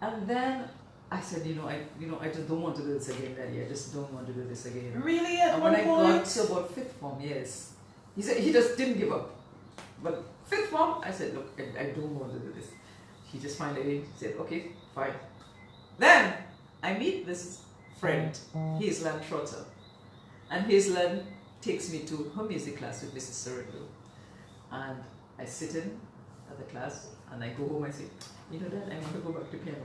Speaker 2: and then I said, I just don't want to do this again, Daddy. I just don't want to do this again.
Speaker 1: Really, at
Speaker 2: And
Speaker 1: one
Speaker 2: when I
Speaker 1: point?
Speaker 2: got to about 5th form, yes, he said he just didn't give up. But 5th form, I said, look, I don't want to do this. He just finally said, okay, fine. Then I meet this friend, Hazeland Trotter, and Hazeland takes me to her music class with Mrs. Sorrento. And I sit in at the class, and I go home and say, Dad, I want to go back to piano.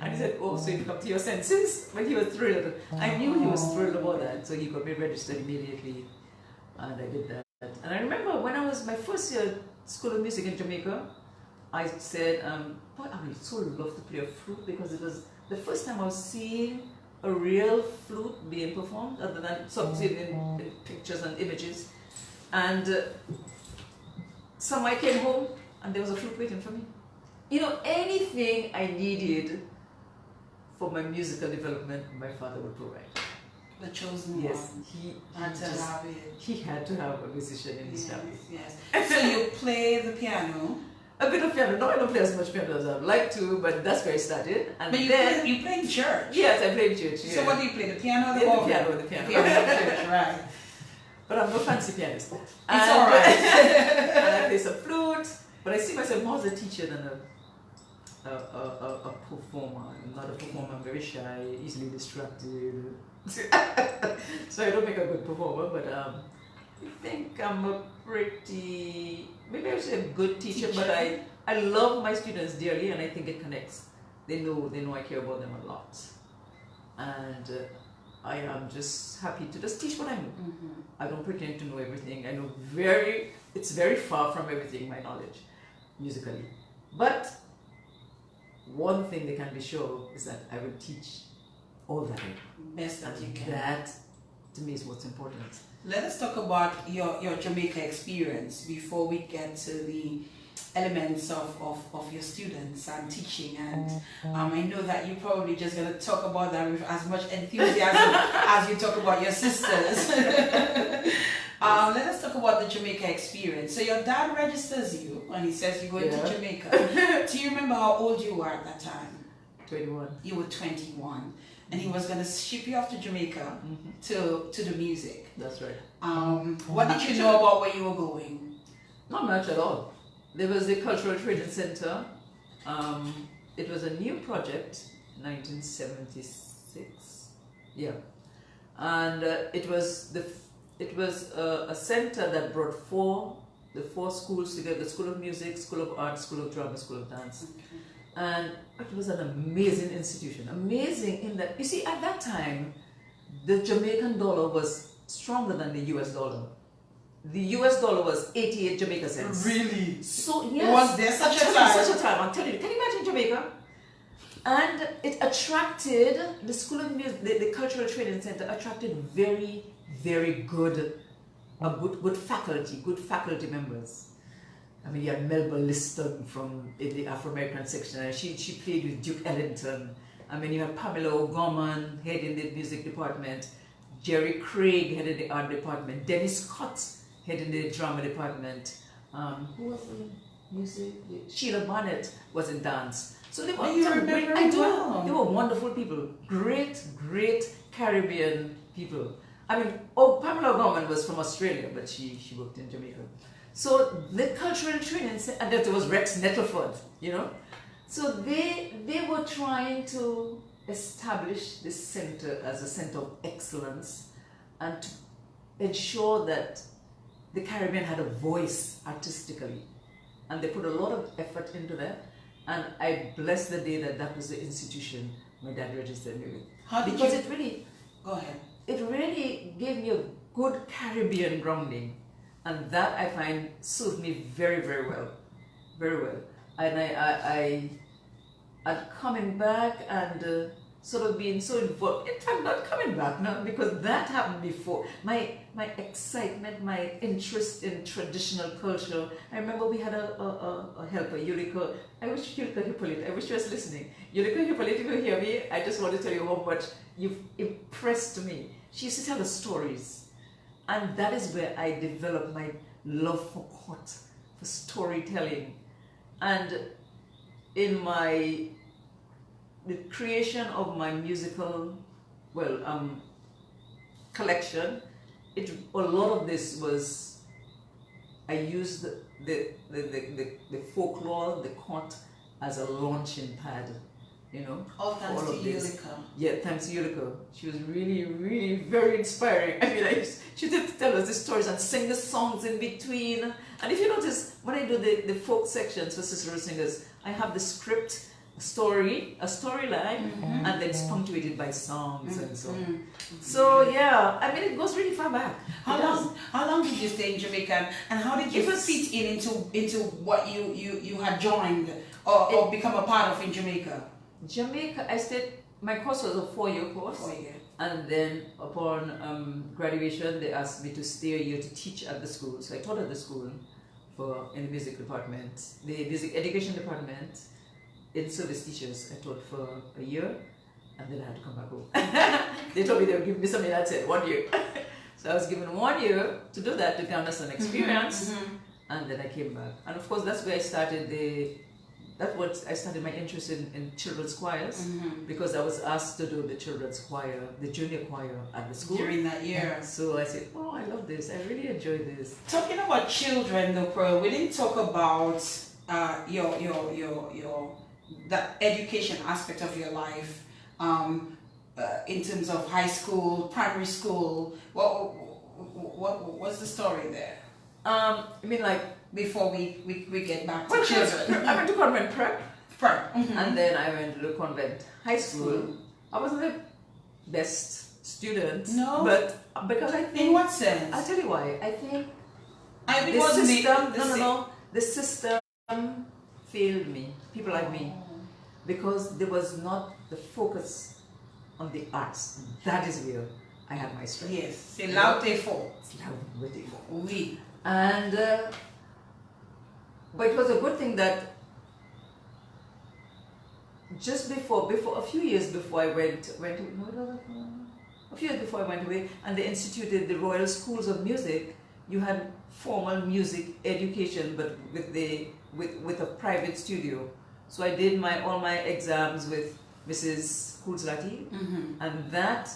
Speaker 2: And he said, oh, so you've come to your senses? But he was thrilled. I knew he was thrilled about that, so he got me registered immediately, and I did that. And I remember when I was my first year at School of Music in Jamaica, I said, boy, I would so love to play a flute, because it was the first time I was seeing a real flute being performed, other than something in pictures and images. And so I came home, and there was a flute waiting for me. Anything I needed for my musical development, my father would provide.
Speaker 1: The chosen
Speaker 2: Yes,
Speaker 1: one.
Speaker 2: he
Speaker 1: Had to have it.
Speaker 2: He had to have a musician in his family.
Speaker 1: Yes. So you play the piano.
Speaker 2: A bit of piano. No, I don't play as much piano as I'd like to, but that's where I started. And
Speaker 1: But
Speaker 2: then
Speaker 1: you play in church.
Speaker 2: yes, I play in church. Yeah.
Speaker 1: So what do you play? The piano or the
Speaker 2: Yeah, the
Speaker 1: organ?
Speaker 2: piano, the piano.
Speaker 1: in church, right.
Speaker 2: But I'm no fancy pianist.
Speaker 1: It's alright.
Speaker 2: And I play some flute, but I see myself more as a teacher than a performer. I'm not a performer. I'm very shy, easily distracted. So I don't make a good performer, but I think I'm a pretty, maybe I would say a good teacher, but I love my students dearly, and I think it connects. They know I care about them a lot, and I am just happy to just teach what I know.
Speaker 1: Mm-hmm.
Speaker 2: I don't pretend to know everything. I know it's very far from everything, my knowledge, musically. But one thing they can be sure of is that I will teach all that I know.
Speaker 1: Best that you can.
Speaker 2: That, to me, is what's important.
Speaker 1: Let us talk about your Jamaica experience before we get to the elements of your students and teaching. And I know that you're probably just going to talk about that with as much enthusiasm as you talk about your sisters. Let us talk about the Jamaica experience. So your dad registers you and he says you're going to Jamaica. Do you remember how old you were at that time?
Speaker 2: 21.
Speaker 1: You were 21. And he was going to ship you off to Jamaica to do music.
Speaker 2: That's right.
Speaker 1: What did you know about where you were going?
Speaker 2: Not much at all. There was the Cultural Training Center. It was a new project, 1976. Yeah, and it was a center that brought the four schools together: School of Music, School of Art, School of Drama, School of Dance.
Speaker 1: Okay.
Speaker 2: And it was an amazing institution. Amazing in that, you see, at that time, the Jamaican dollar was stronger than the US dollar. The US dollar was 88 Jamaica cents.
Speaker 1: Really?
Speaker 2: So, yes.
Speaker 1: Was there such a time?
Speaker 2: Such a time, I'm telling you. Can you imagine Jamaica? And it attracted, the School of Music, the Cultural Training Center attracted very, very good faculty members. I mean, you had Melba Liston from the Afro-American section, and she played with Duke Ellington. I mean, you had Pamela O'Gorman heading the music department, Jerry Craig heading the art department, Dennis Scott heading the drama department. Who was in music? Sheila Barnett was in dance. So they were, they were wonderful people, great Caribbean people. I mean, Pamela O'Gorman was from Australia, but she worked in Jamaica. So the cultural training, and there was Rex Nettleford, you know. So they were trying to establish this center as a center of excellence and to ensure that the Caribbean had a voice artistically. And they put a lot of effort into that. And I bless the day that was the institution my dad registered me with.
Speaker 1: How did
Speaker 2: because
Speaker 1: you...
Speaker 2: it really...
Speaker 1: Go ahead.
Speaker 2: It really gave me a good Caribbean grounding. And that I find suited me very, very well. Very well. And I'm coming back and sort of being so involved. In fact, not coming back now because that happened before. My excitement, my interest in traditional culture. I remember we had a helper, Yulika. I wish Yulika Hippolyte, I wish you was listening. Yulika Hippolyte, if you hear me, I just want to tell you how much you've impressed me. She used to tell us stories. And that is where I developed my love for court, for storytelling. And in the creation of my musical, collection, a lot of this was, I used the folklore, the court, as a launching pad, you know.
Speaker 1: All thanks to Yulika.
Speaker 2: Yeah, thanks to Yulika. She was really, really very inspiring. I mean, she did tell us the stories and sing the songs in between. And if you notice, when I do the folk sections for Sister Singers, I have the script, a storyline, and then it's punctuated by songs and so on. So yeah, I mean, it goes really far back.
Speaker 1: How long did you stay in Jamaica, and how did you fit into what you had joined or become a part of in Jamaica?
Speaker 2: Jamaica, I stayed. My course was a 4-year course. 4 years. And then upon graduation, they asked me to stay a year to teach at the school. So I taught at the school in the music department, the music education department. In service teachers, I taught for a year, and then I had to come back home. They told me they would give me something, I said 1 year. So I was given 1 year to do that, to garner some experience, and then I came back. And of course, that's where I started I started my interest in children's choirs, because I was asked to do the children's choir, the junior choir at the school.
Speaker 1: During that year.
Speaker 2: So I said, oh, I love this, I really enjoy this.
Speaker 1: Talking about children though, Pearle, we didn't talk about that education aspect of your life, in terms of high school, primary school. What's the story there?
Speaker 2: I mean, like,
Speaker 1: before we get back to children.
Speaker 2: I went to convent prep.
Speaker 1: And
Speaker 2: then I went to the convent high school. I wasn't the best student.
Speaker 1: No.
Speaker 2: But because I think...
Speaker 1: In what sense?
Speaker 2: I'll tell you why. I think the system failed me, people like me, because there was not the focus on the arts. That is where I had my strength.
Speaker 1: Yes, c'est là où t'es fort.
Speaker 2: Oui. And but it was a good thing that just before a few years before I went away, and they instituted the Royal Schools of Music. You had formal music education, but with a private studio. So I did all my exams with Mrs. Kulzlati, and that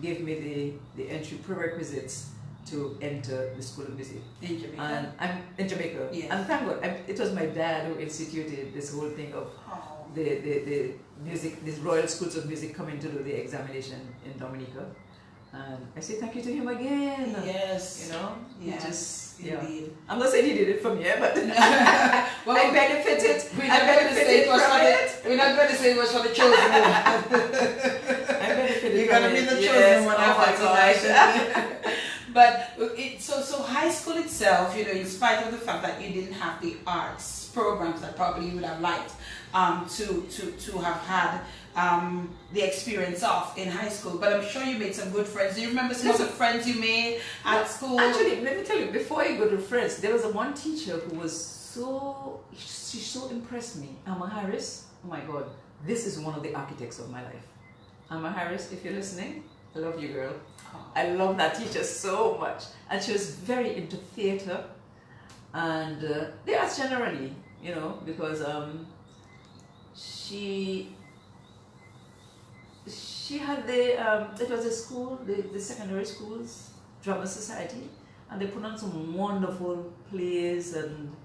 Speaker 2: gave me the entry prerequisites to enter the School of Music.
Speaker 1: In Jamaica?
Speaker 2: And I'm in Jamaica.
Speaker 1: Yes.
Speaker 2: And thank God, it was my dad who instituted this whole thing of the music, these Royal Schools of Music coming to do the examination in Dominica. And I say thank you to him again.
Speaker 1: Yes.
Speaker 2: You know?
Speaker 1: Yes, indeed.
Speaker 2: I'm not saying he did it for me, but
Speaker 1: well,
Speaker 2: I benefited.
Speaker 1: We're not going to say it was for the chosen one.
Speaker 2: I benefited.
Speaker 1: You're going to be the chosen one after tonight. But so high school itself, in spite of the fact that you didn't have the arts programs that probably you would have liked, to have had the experience of in high school. But I'm sure you made some good friends. Do you remember some of the friends you made at school?
Speaker 2: Actually, let me tell you, before I go to friends, there was one teacher who was she so impressed me. Amma Harris, oh my God, this is one of the architects of my life. Amma Harris, if you're listening, I love you, girl. I love that teacher so much. And she was very into theater and the arts generally, you know, because she had it was a school, the secondary schools, drama society, and they put on some wonderful plays, and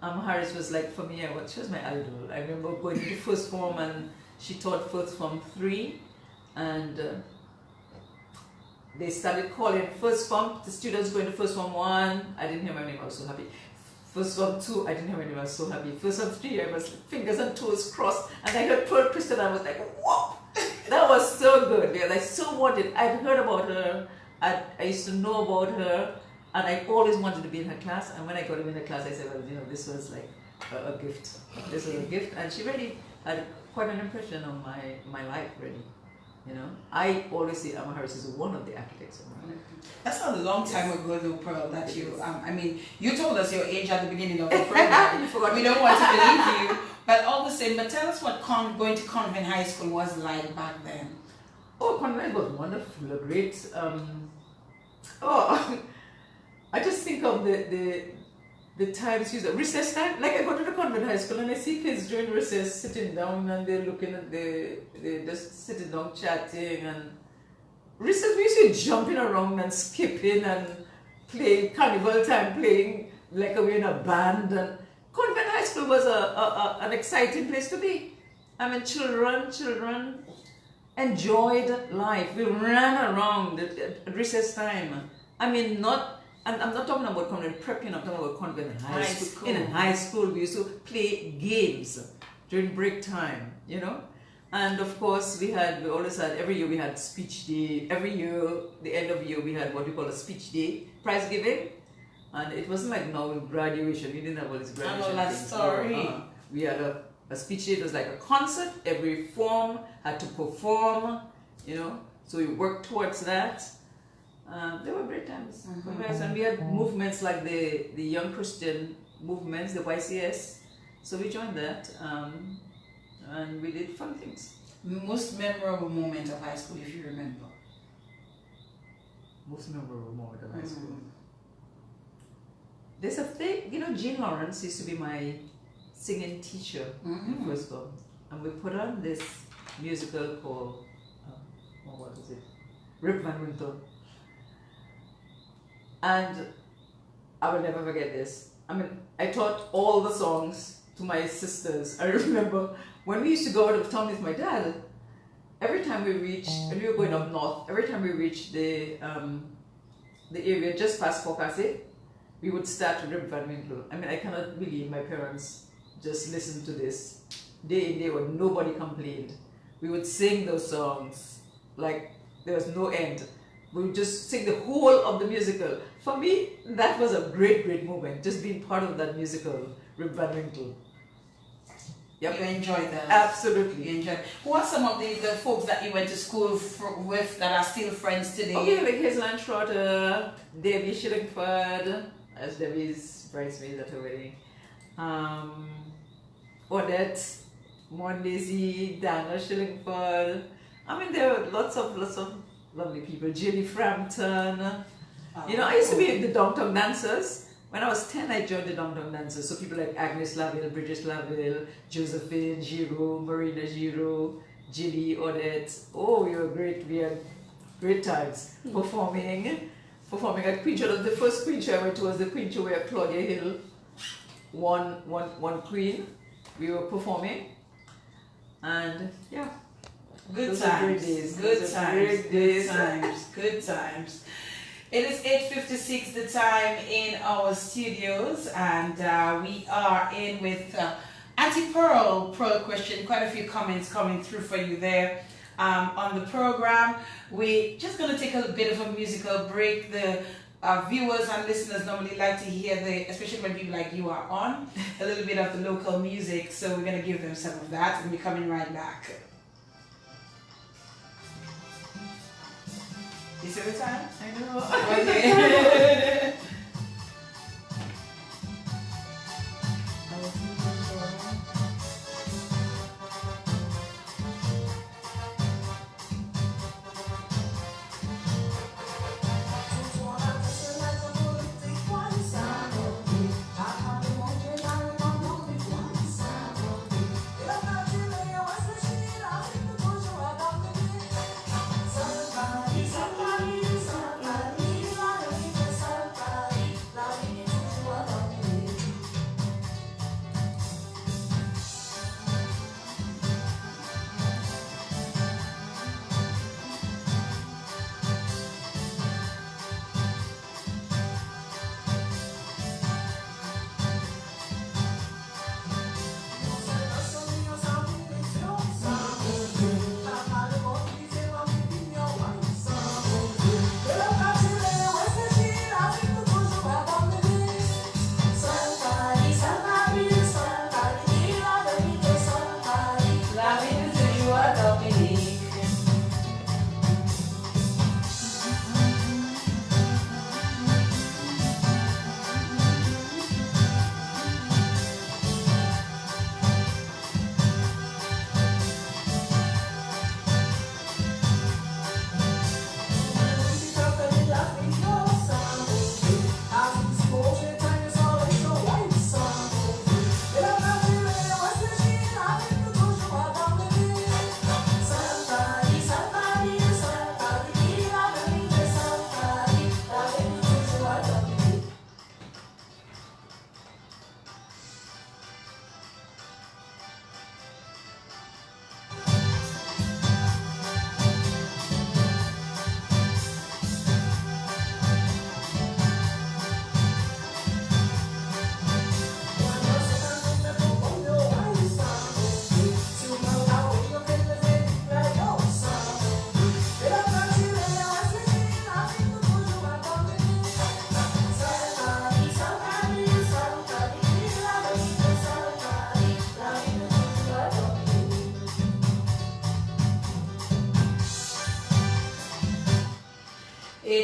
Speaker 2: Harris was like, for me, she was my idol. I remember going to first form, and she taught first form 3, and they started calling first form, the students going to first form 1, I didn't hear my name, I was so happy. First form 2, I didn't hear my name, I was so happy. First form 3, I was fingers and toes crossed, and I heard Pearle Kristen, I was like, whoa! That was so good, because I so wanted, I'd heard about her, I used to know about her, and I always wanted to be in her class, and when I got to be in her class, I said, well, you know, this was like a gift. This was a gift, and she really had quite an impression on my life, really. You know, I always say Amma Harris is one of the architects of my life.
Speaker 1: That's not a long time ago, though, Pearle, that you, I mean, you told us your age at the beginning of the program. We don't want to believe you, but all the same, but tell us what going to Convent High School was like back then.
Speaker 2: Oh, Convent was wonderful, a great, I just think of the times, recess time, like I go to the Convent High School and I see kids during recess sitting down and they're looking at they're just sitting down chatting, and recess we used to jumping around and skipping and playing carnival time, playing like we're in a band, and Convent High School was an exciting place to be. I mean, children enjoyed life. We ran around at recess time. I mean, I'm not talking about Convent Prepping, I'm talking about Convent High School. In high school, we used to play games during break time, you know. And of course, we always had, every year we had speech day. Every year, the end of the year, we had what we call a speech day, prize giving. And it wasn't like now with graduation, we didn't have all this graduation.
Speaker 1: I know that story.
Speaker 2: We had a speech day, it was like a concert. Every form had to perform, you know. So we worked towards that. They were great times. And we had movements like the Young Christian movements, the YCS. So we joined that, and we did fun things.
Speaker 1: Most memorable moment of high school, if you remember.
Speaker 2: Most memorable moment of high school. There's a thing, you know, Jean Lawrence used to be my singing teacher in first form, and we put on this musical called, what was it? Rip Van Winkle. And I will never forget this. I mean, I taught all the songs to my sisters. I remember when we used to go out of town with my dad, every time we reached, when we were going up north, every time we reached the area just past Focase, we would start to Rip Van Winkle. I mean, I cannot believe my parents just listened to this day in, day out. Nobody complained. We would sing those songs like there was no end. We would just sing the whole of the musical. For me, that was a great, great moment, just being part of that musical, Rip Van Winkle. Yep.
Speaker 1: You enjoyed that?
Speaker 2: Absolutely.
Speaker 1: You enjoyed. Who are some of the folks that you went to school with that are still friends today?
Speaker 2: Okay, like Hazelland Trotter, Debbie Shillingford, as Debbie's bridesmaid at her wedding. Odette, Mondaisy, Dana Shillingford. I mean, there were lots of lovely people. Jilly Frampton. You know, I used to be the Downtown Dancers. When I was 10, I joined the Downtown Dancers. So people like Agnes Laville, Bridget Laville, Josephine Giraud, Marina Giraud, Jilly, Odette. Oh, we were great. We had great times performing at Queen Show. The first Queen Show I went to was the Queen Show where Claudia Hill won Queen. We were performing. And yeah.
Speaker 1: Good times. Good times. It is 8:56 the time in our studios, and we are in with Auntie Pearle. Pearle question, quite a few comments coming through for you there on the program. We're just going to take a bit of a musical break. The our viewers and listeners normally like to hear especially when people like you are on, a little bit of the local music. So we're going to give them some of that and we're coming right back. You see the time?
Speaker 2: I know.
Speaker 1: Okay.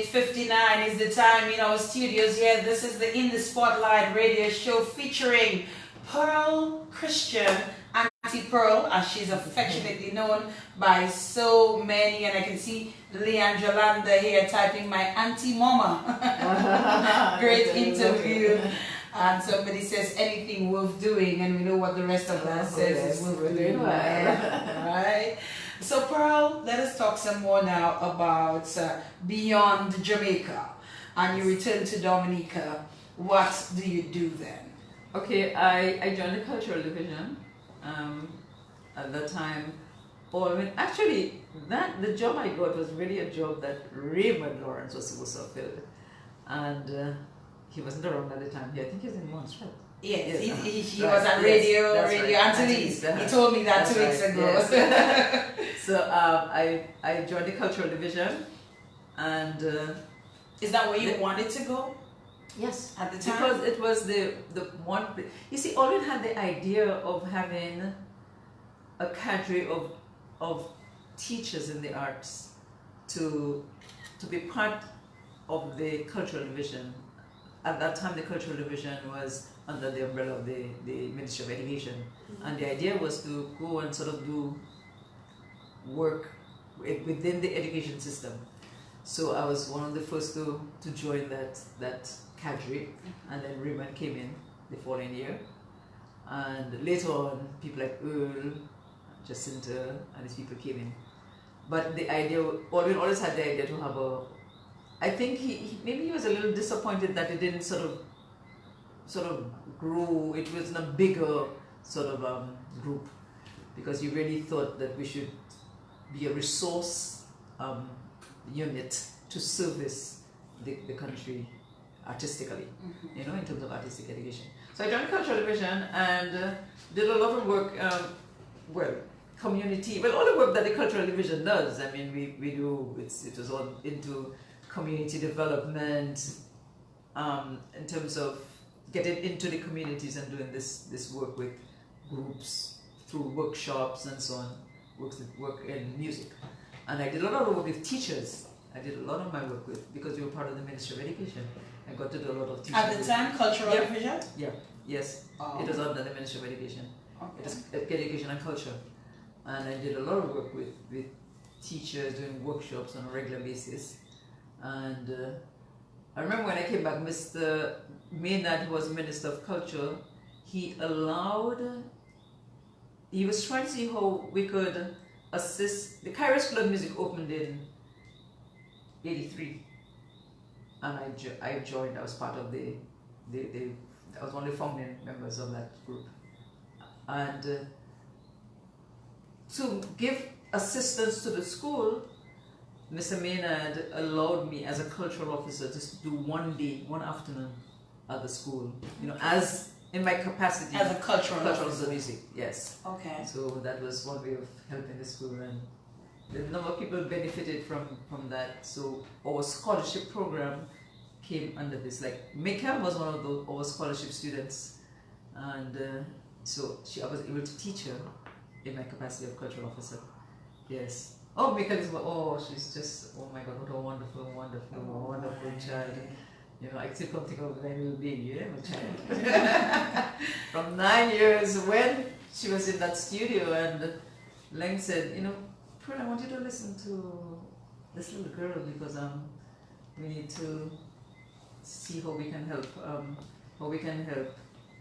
Speaker 1: .59 is the time in our studios here. This is the In the Spotlight radio show featuring Pearle Christian, Auntie Pearle, as she's affectionately known by so many. And I can see Leanne Jolanda here typing my Auntie Mama. Great interview. And somebody says anything worth doing, and we know what the rest of us says is worth doing. Right? So Pearle, let us talk some more now about beyond Jamaica, and you return to Dominica. What do you do then?
Speaker 2: Okay, I joined the cultural division at that time. Actually, the job I got was really a job that Raymond Lawrence was supposed to have filled, and he wasn't around at the time. I think he was in Montreal.
Speaker 1: Yes, he was at Radio Antilles. He told me that 2 weeks ago.
Speaker 2: Yes. So I joined the cultural division, and
Speaker 1: is that where you wanted to go?
Speaker 2: Yes,
Speaker 1: at the time,
Speaker 2: because it was the one. You see, Alwyn had the idea of having a cadre of teachers in the arts to be part of the cultural division. At that time, the cultural division was under the umbrella of the Ministry of Education, and the idea was to go and sort of do work within the education system. So I was one of the first to join that cadre, and then Raymond came in the following year, and later on people like Pearle, Jacinta, and these people came in. But the idea, Alwyn always had the idea to have I think maybe he was a little disappointed that it didn't sort of grow. It was in a bigger sort of group, because he really thought that we should be a resource unit to service the country artistically, in terms of artistic education. So I joined the cultural division and did a lot of work, community, all the work that the cultural division does. I mean, we do, it was all into community development, in terms of getting into the communities and doing this work with groups through workshops and so on, work in music. And I did a lot of work with teachers. I did a lot of my work with, because we were part of the Ministry of Education. I got to do a lot of teaching.
Speaker 1: At the time, cultural division?
Speaker 2: Yeah, yes.
Speaker 1: Oh.
Speaker 2: It was under the Ministry of Education.
Speaker 1: Okay.
Speaker 2: It was Education and Culture. And I did a lot of work with teachers, doing workshops on a regular basis. And I remember when I came back, Mr. Maynard, who was Minister of Culture, he was trying to see how we could assist. The Cairo School of Music opened in 83. And I joined, I was part of I was one of the founding members of that group. And to give assistance to the school, Mr. Maynard allowed me as a cultural officer to do one afternoon at the school, as in my capacity
Speaker 1: as a cultural
Speaker 2: officer, music, yes.
Speaker 1: Okay.
Speaker 2: So that was one way of helping the school, and a number of people benefited from that. So our scholarship program came under this. Like Mika was one of our scholarship students, and so I was able to teach her in my capacity of cultural officer. Yes. Oh, Mika is she's just, oh my God, what a wonderful child. I still can't think of when we were baby, my child. From 9 years, when she was in that studio, and Leng said, Pearle, I want you to listen to this little girl, because we need to see how we can help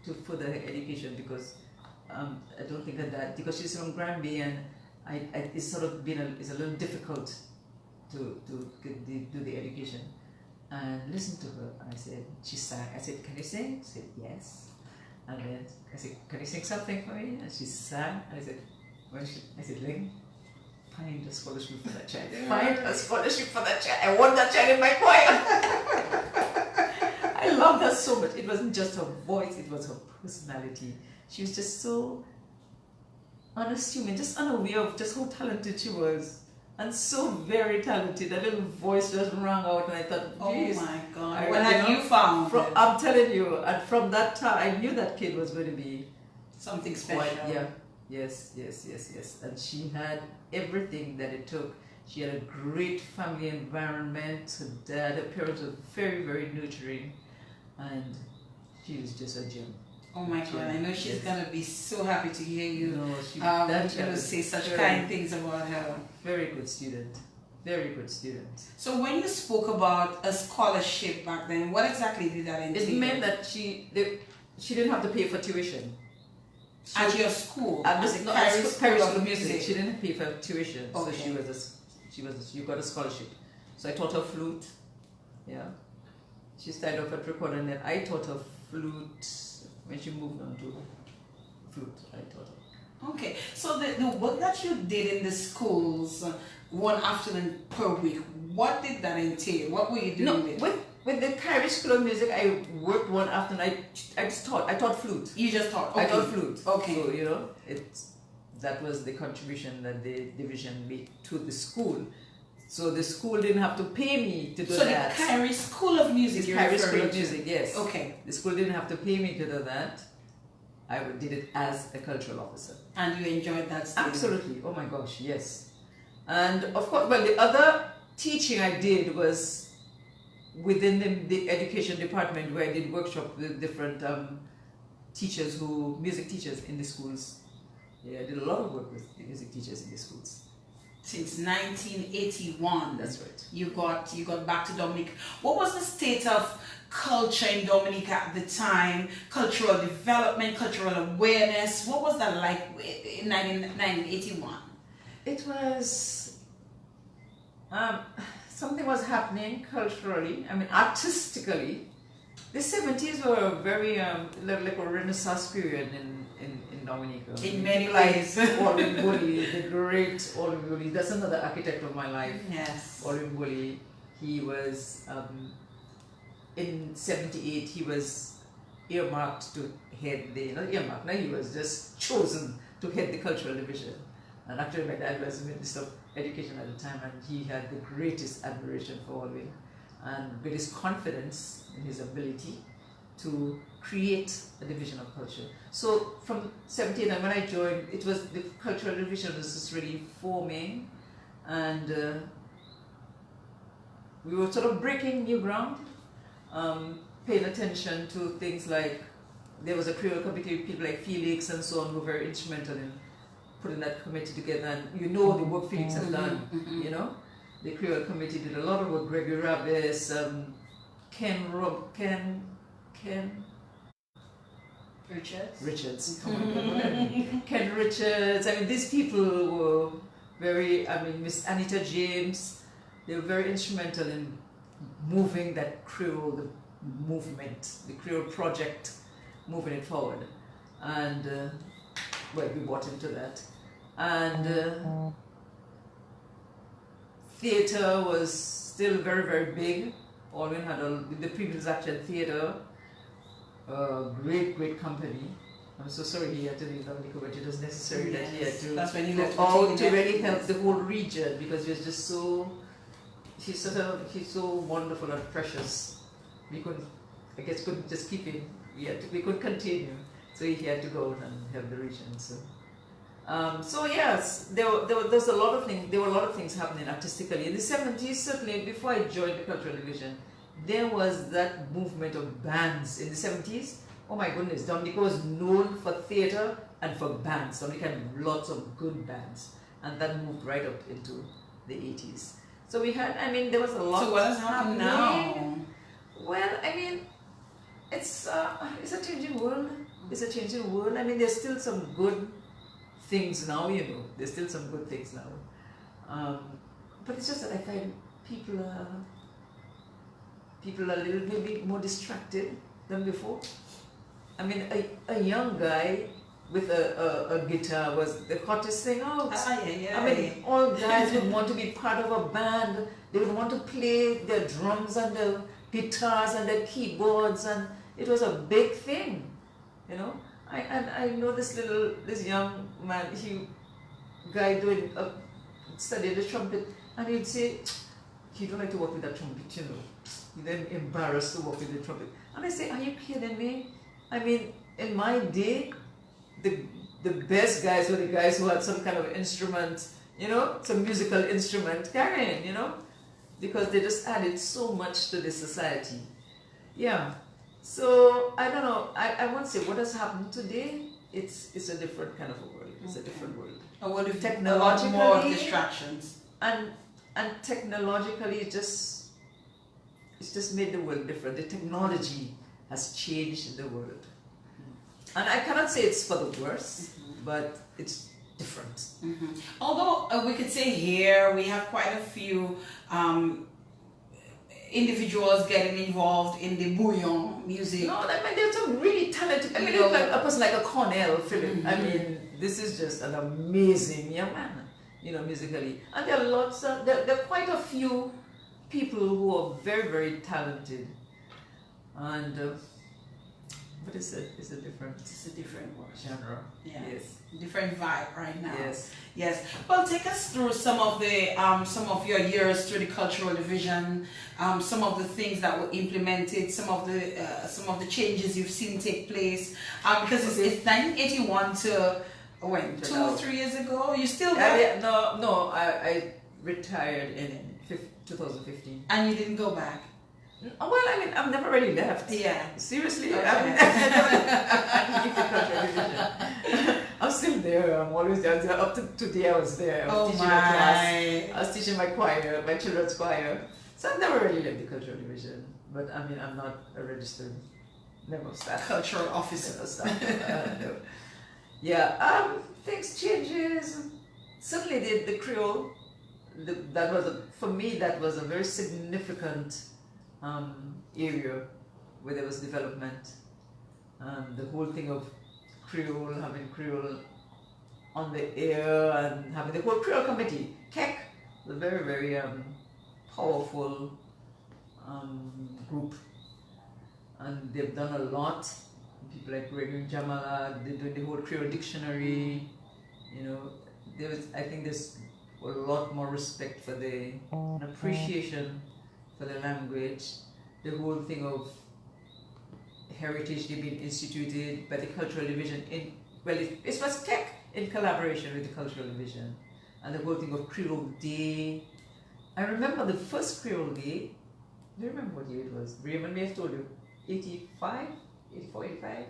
Speaker 2: to further her education, because I don't think that because she's from Granby, and it's sort of it's a little difficult to do the education. And listen to her. And she sang. I said, can you sing? She said, yes. And then I said, can you sing something for me? And she sang. And I said, Ling, find a scholarship for that child. Find a scholarship for that child. I want that child in my choir. I loved her so much. It wasn't just her voice, it was her personality. She was just so unassuming, just unaware of just how talented she was. And so very talented. That little voice just rang out, and I thought,
Speaker 1: oh my God,
Speaker 2: what
Speaker 1: have you found?
Speaker 2: I'm telling you, and from that time, I knew that kid was going to be
Speaker 1: something special.
Speaker 2: Yes. And she had everything that it took. She had a great family environment. Her dad, her parents were very, very nurturing, and she was just a gem.
Speaker 1: Oh my God, I know she's going to be so happy to hear you say such kind things about her.
Speaker 2: Very good student. Very good student.
Speaker 1: So when you spoke about a scholarship back then, what exactly did that entail?
Speaker 2: It meant that she didn't have to pay for tuition.
Speaker 1: At your school?
Speaker 2: At the Paris School of Music. She didn't pay for tuition,
Speaker 1: okay.
Speaker 2: So she got a scholarship. So I taught her flute. Yeah. She started off at recording, and I taught her flute. When she moved on to flute, I taught her.
Speaker 1: Okay, so the work that you did in the schools, one afternoon per week, what did that entail? What were you doing
Speaker 2: with the Cairo School of Music? I worked one afternoon. I taught flute.
Speaker 1: You just taught? Okay.
Speaker 2: I taught flute.
Speaker 1: Okay.
Speaker 2: So that was the contribution that the division made to the school. So the school didn't have to pay me to do that.
Speaker 1: So the Cairo School of Music,
Speaker 2: the Cairo School of Music, yes.
Speaker 1: Okay.
Speaker 2: The school didn't have to pay me to do that. I did it as a cultural officer.
Speaker 1: And you enjoyed that still?
Speaker 2: Absolutely. Oh my gosh, yes. And of course, well, the other teaching I did was within the education department, where I did workshops with different music teachers in the schools. Yeah, I did a lot of work with the music teachers in the schools.
Speaker 1: Since 1981.
Speaker 2: That's right.
Speaker 1: You got back to Dominica. What was the state of culture in Dominica at the time? Cultural development, cultural awareness. What was that like in 1981?
Speaker 2: It was something was happening culturally. I mean, artistically. The 70s were very like a Renaissance period in Dominica.
Speaker 1: In many ways.
Speaker 2: Olin Bully, the great Olin Bully. That's another architect of my life.
Speaker 1: Yes.
Speaker 2: Olin Bully. He was in 78. He was earmarked to head he was just chosen to head the cultural division. And actually, my dad was Minister of Education at the time, and he had the greatest admiration for Olin. and with his confidence in his ability to create a division of culture. So from 17, and when I joined, it was the cultural division was just really forming, and we were sort of breaking new ground, paying attention to things like, there was a Creole committee with people like Felix and so on who were very instrumental in putting that committee together, and you know the work Felix has done, you know. The Creole committee did a lot of work, Gregory Rabbis, Ken Richards. Oh my God. Ken Richards. I mean, these people were very, I mean, Miss Anita James, they were very instrumental in moving that Creole, the movement, the Creole project, moving it forward. And, well, we bought into that. And theatre was still very, very big. Alwyn had the People's Action Theatre, great company. I'm so sorry he had to leave Dominica, but it was necessary that he had to
Speaker 1: That's when you left
Speaker 2: to really help the whole region, because he was just so, he's so wonderful and precious. We couldn't just keep him. We couldn't continue, so he had to go and help the region. So yes, there were a lot of things happening artistically in the 70s. Certainly, before I joined the cultural division, there was that movement of bands in the 70s. Oh my goodness, Dominica was known for theatre and for bands. Dominica had lots of good bands, and that moved right up into the 80s. So we had, I mean, there was a lot.
Speaker 1: So what has happened now?
Speaker 2: Well, I mean, it's a changing world. It's a changing world. I mean, there's still some good things now, you know. There's still some good things now. But it's just that I find people are a little maybe more distracted than before. I mean, a young guy with a guitar was the hottest thing out. I mean, all guys would want to be part of a band. They would want to play their drums and their guitars and their keyboards, and it was a big thing, you know. I know this young man, guy doing studying the trumpet, and he'd say he don't like to work with that trumpet, you know. He then embarrassed to work with the trumpet, and I say, are you kidding me? I mean, in my day, the best guys were the guys who had some kind of instrument, you know, some musical instrument carrying, you know, because they just added so much to the society. Yeah. So I don't know. I won't say what has happened today. It's a different kind of a world. It's a different world.
Speaker 1: A world of
Speaker 2: technologically,
Speaker 1: a lot more distractions.
Speaker 2: And technologically, it's just made the world different. The technology has changed the world, and I cannot say it's for the worse, but it's different.
Speaker 1: Although we could say here we have quite a few individuals getting involved in the bouillon music.
Speaker 2: No, I mean, there's some really talented. I mean, like a person like a Cornell Philip. I mean, this is just an amazing young man, you know, musically. And there are there are quite a few people who are very, very talented. And but it's a different genre.
Speaker 1: Yeah.
Speaker 2: Yes.
Speaker 1: Different vibe right now.
Speaker 2: Yes.
Speaker 1: Yes. Well, take us through some of your years through the cultural division, some of the things that were implemented, some of the changes you've seen take place. Because it's 1981 to when 2-3 years ago. You still there?
Speaker 2: No. I retired in 2015.
Speaker 1: And you didn't go back.
Speaker 2: Well, I mean, I've never really left.
Speaker 1: Yeah.
Speaker 2: Seriously,
Speaker 1: Okay.
Speaker 2: I'm still there. I'm always there. Up to today, I was there. I was teaching a class. I was teaching my choir, my children's choir. So I've never really left the cultural division. But I mean, I'm not a registered member of staff.
Speaker 1: Cultural officer.
Speaker 2: No. Yeah. Things changes. Certainly, the Creole. For me, that was a very significant area where there was development. The whole thing of Creole, having Creole on the air, and having the whole Creole committee, KEC, a very, very powerful group. And they've done a lot. People like Gregory Jamala, they're doing the whole Creole dictionary. You know, I think there's a lot more respect for and appreciation for the language, the whole thing of heritage day being instituted by the cultural division it was kept in collaboration with the cultural division, and the whole thing of Creole Day. I remember the first Creole Day. Do you remember what year it was? Raymond may have told you. 85, 84, 85.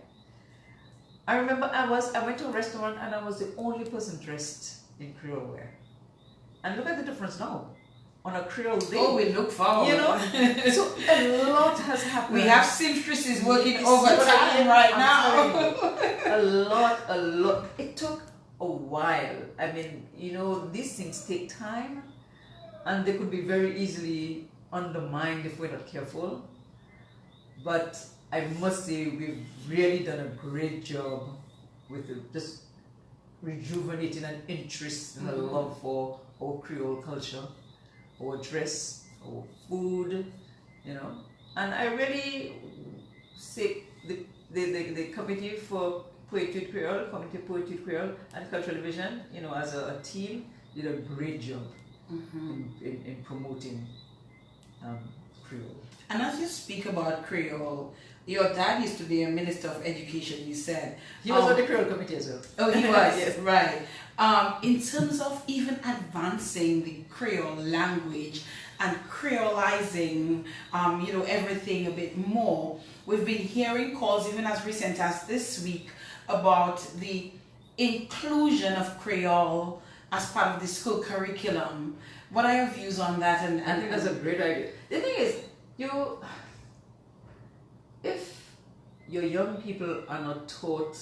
Speaker 2: I remember I went to a restaurant and I was the only person dressed in Creole wear. And look at the difference now. On a Creole Day.
Speaker 1: Oh, we look forward.
Speaker 2: You know? So a lot has happened.
Speaker 1: We have seamstresses working overtime right now.
Speaker 2: A lot. It took a while. I mean, you know, these things take time and they could be very easily undermined if we're not careful. But I must say we've really done a great job with just rejuvenating an interest and a love for our Creole culture, our dress, our food, you know. And I really say the Committee for Poetry Creole, Committee Poetry Creole and Cultural Division, you know, as a team, did a great job in promoting Creole.
Speaker 1: And as you speak about Creole, your dad used to be a Minister of Education, you said.
Speaker 2: He was on the Creole Committee as well.
Speaker 1: Oh, he was?
Speaker 2: Yes.
Speaker 1: Right. In terms of even advancing the Creole language and Creolizing, you know, everything a bit more, we've been hearing calls even as recent as this week about the inclusion of Creole as part of the school curriculum. What are your views on that? And
Speaker 2: I think that's a great idea. The thing is, if your young people are not taught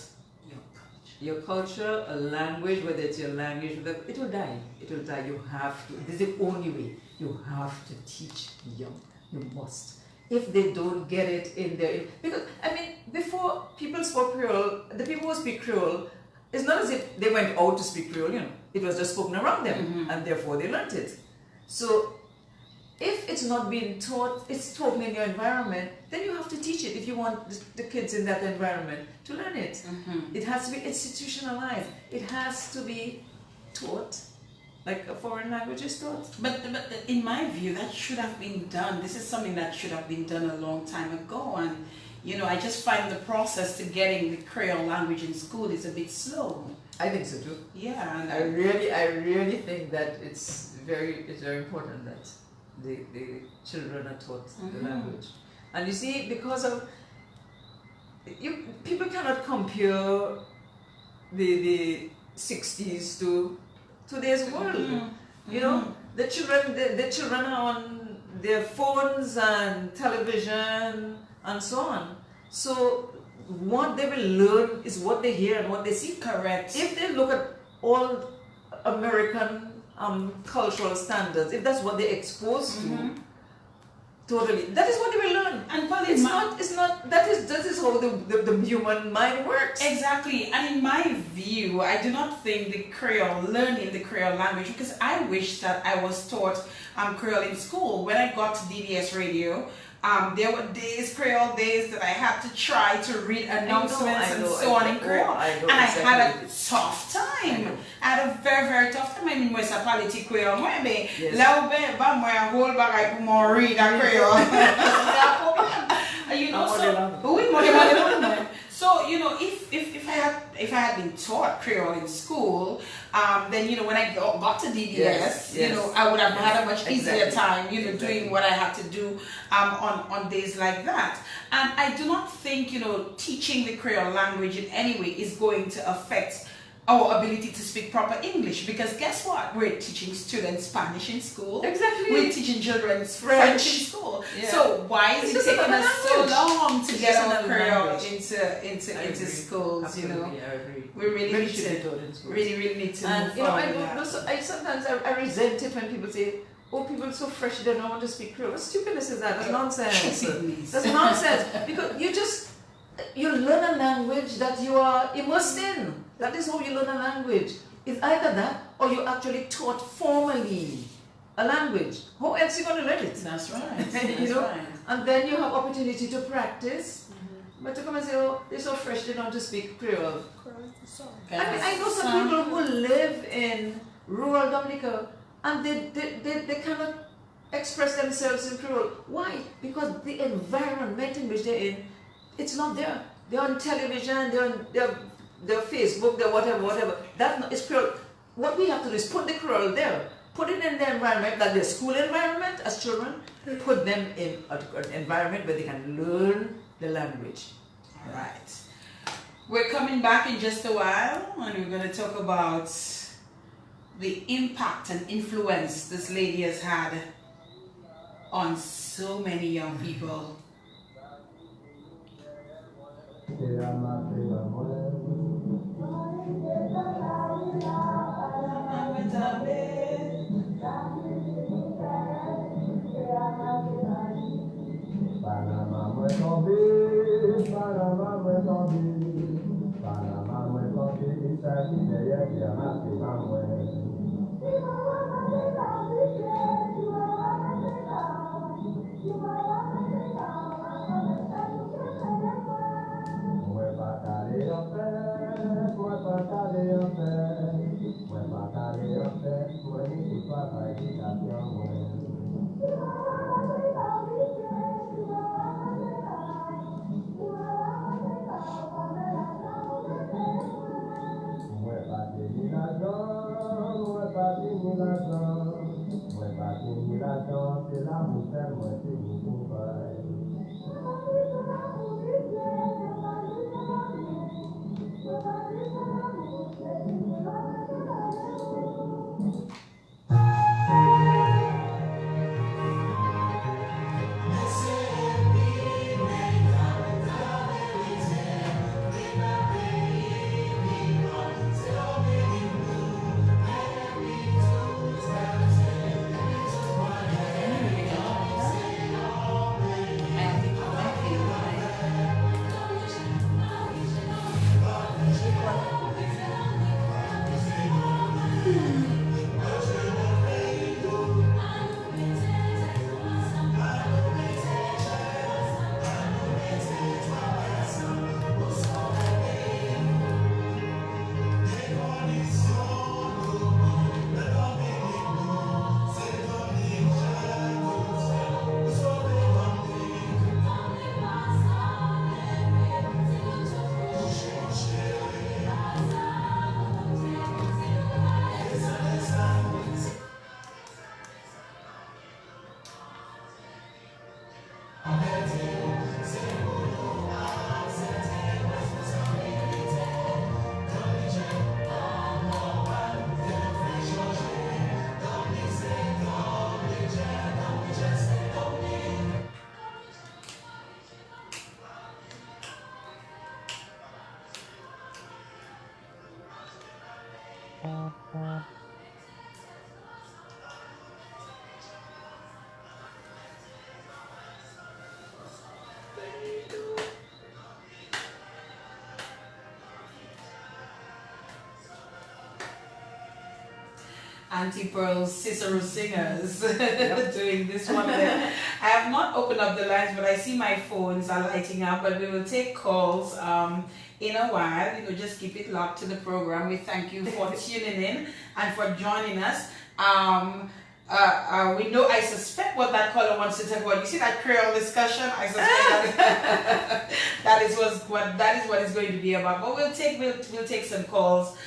Speaker 2: your culture, a language, whether it's your language, it will die. It will die. You have to. This is the only way. You have to teach young. You must. If they don't get it in their... Because, I mean, before people spoke Creole, the people who speak Creole, it's not as if they went out to speak Creole, you know. It was just spoken around them, and therefore they learnt it. So, if it's not being taught, it's taught in your environment, then you have to teach it if you want the kids in that environment to learn it. It has to be institutionalized. It has to be taught like a foreign language is taught.
Speaker 1: But in my view, that should have been done. This is something that should have been done a long time ago. And, you know, I just find the process to getting the Creole language in school is a bit slow.
Speaker 2: I think so too.
Speaker 1: Yeah. And
Speaker 2: I really think that it's very important that the children are taught the language. And you see, because of people cannot compare the 60s to today's world. You know, the children are on their phones and television and so on. So what they will learn is what they hear and what they see.
Speaker 1: Correct.
Speaker 2: If they look at all American cultural standards, if that's what they're exposed to, totally, that is what they will learn. And that is how the human mind works.
Speaker 1: Exactly. And in my view, I do not think learning the Creole language, because I wish that I was taught Creole in school. When I got to DBS radio, there were Creole days that I had to try to read announcements and so on in Creole. And I had a tough time. I had a very, very tough time in municipality Creole. You know, so you know, if I had been taught Creole in school, then you know, when I got to DBS, you know, I would have had a much easier time, you know, doing what I had to do on days like that. And I do not think, you know, teaching the Creole language in any way is going to affect our ability to speak proper English, because guess what? We're teaching students Spanish in school.
Speaker 2: Exactly.
Speaker 1: We're teaching children French in school. Yeah. So why is it taking us so long to get our Creole into schools?
Speaker 2: Absolutely,
Speaker 1: you know,
Speaker 2: I agree.
Speaker 1: we really need to move forward.
Speaker 2: I sometimes resent it when people say, "Oh, people are so fresh, they don't want to speak Creole." What stupidness is that? That's nonsense. That's nonsense. Because you learn a language that you are immersed in. That is how you learn a language. It's either that or you actually taught formally a language. How else are you going to learn it?
Speaker 1: That's right.
Speaker 2: You know? Right. And then you have opportunity to practice. But to come and say, "Oh, they're so fresh, they don't want to speak Creole." I mean, I know some people who live in rural Dominica and they cannot express themselves in Creole. Why? Because the environment in which they're in, it's not there. They're on television, they're Facebook, they're whatever. That is Creole. What we have to do is put the Creole there. Put it in the environment, like their school environment as children. Put them in an environment where they can learn the language.
Speaker 1: All right. We're coming back in just a while, and we're going to talk about the impact and influence this lady has had on so many young people. Auntie Pearle's Cicero Singers doing this one there. I have not opened up the lines, but I see my phones are lighting up, but we will take calls in a while. Just keep it locked to the program. We thank you for tuning in and for joining us. We know, I suspect what that caller wants to talk about. You see that Pearle discussion? I suspect that is what it's going to be about. But we'll take some calls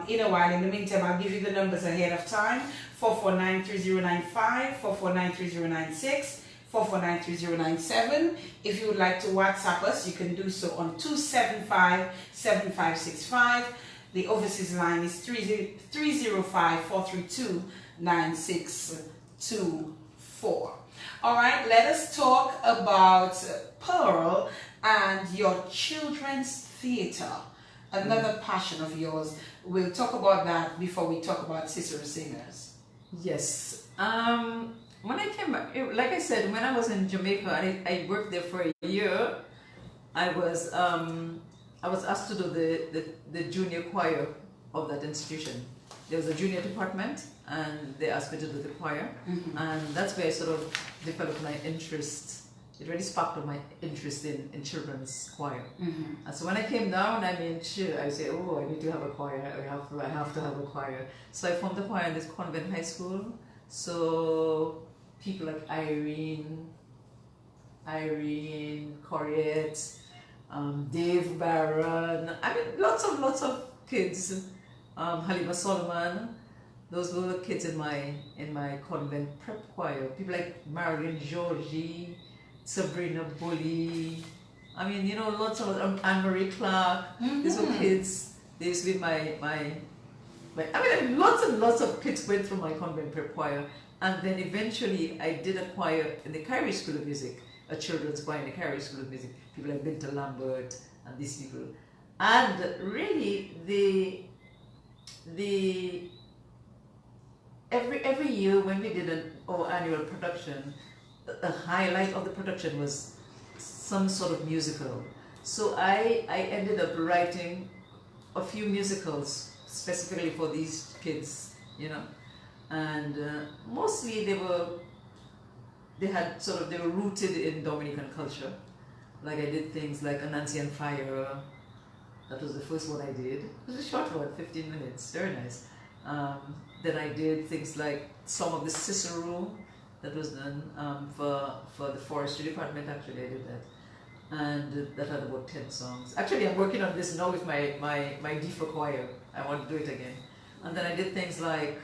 Speaker 1: in a while. In the meantime, I'll give you the numbers ahead of time: 449-3095, 449-3096, 449-3097. If you would like to WhatsApp us, you can do so on 275-7565. The overseas line is 305-432-9624. All right, let us talk about Pearle and your children's theater, another passion of yours. We'll talk about that before we talk about Cicero Singers.
Speaker 2: Yes. When I came back, like I said, when I was in Jamaica, I worked there for a year. I was asked to do the junior choir of that institution. There was a junior department, and they asked me to do the choir, and that's where I sort of developed my interest. It really sparked my interest in children's choir. And so when I came down, I said, oh, I need to have a choir. I have to have a choir. So I formed the choir in this convent high school. So people like Irene Corriette, Dave Barron. I mean, lots of kids. Halima Solomon. Those were the kids in my convent prep choir. People like Marilyn Georgie, Sabrina Bully. I mean, you know, lots of Anne-Marie Clark. These were kids. They used to be my I mean, lots and lots of kids went through my convent prep choir, and then eventually I did a choir in the Kyrie School of Music, a children's choir in the Kyrie School of Music. People like Binta Lambert and these people, and really every year when we did our annual production, the highlight of the production was some sort of musical. So I ended up writing a few musicals specifically for these kids, you know, and mostly they were rooted in Dominican culture. Like I did things like Anansi and Fire. That was the first one I did. It was a short one, 15 minutes, very nice. Then I did things like Song of the Cicero, that was done for the forestry department. Actually, I did that. And that had about 10 songs. Actually, I'm working on this now with my D for choir. I want to do it again. And then I did things like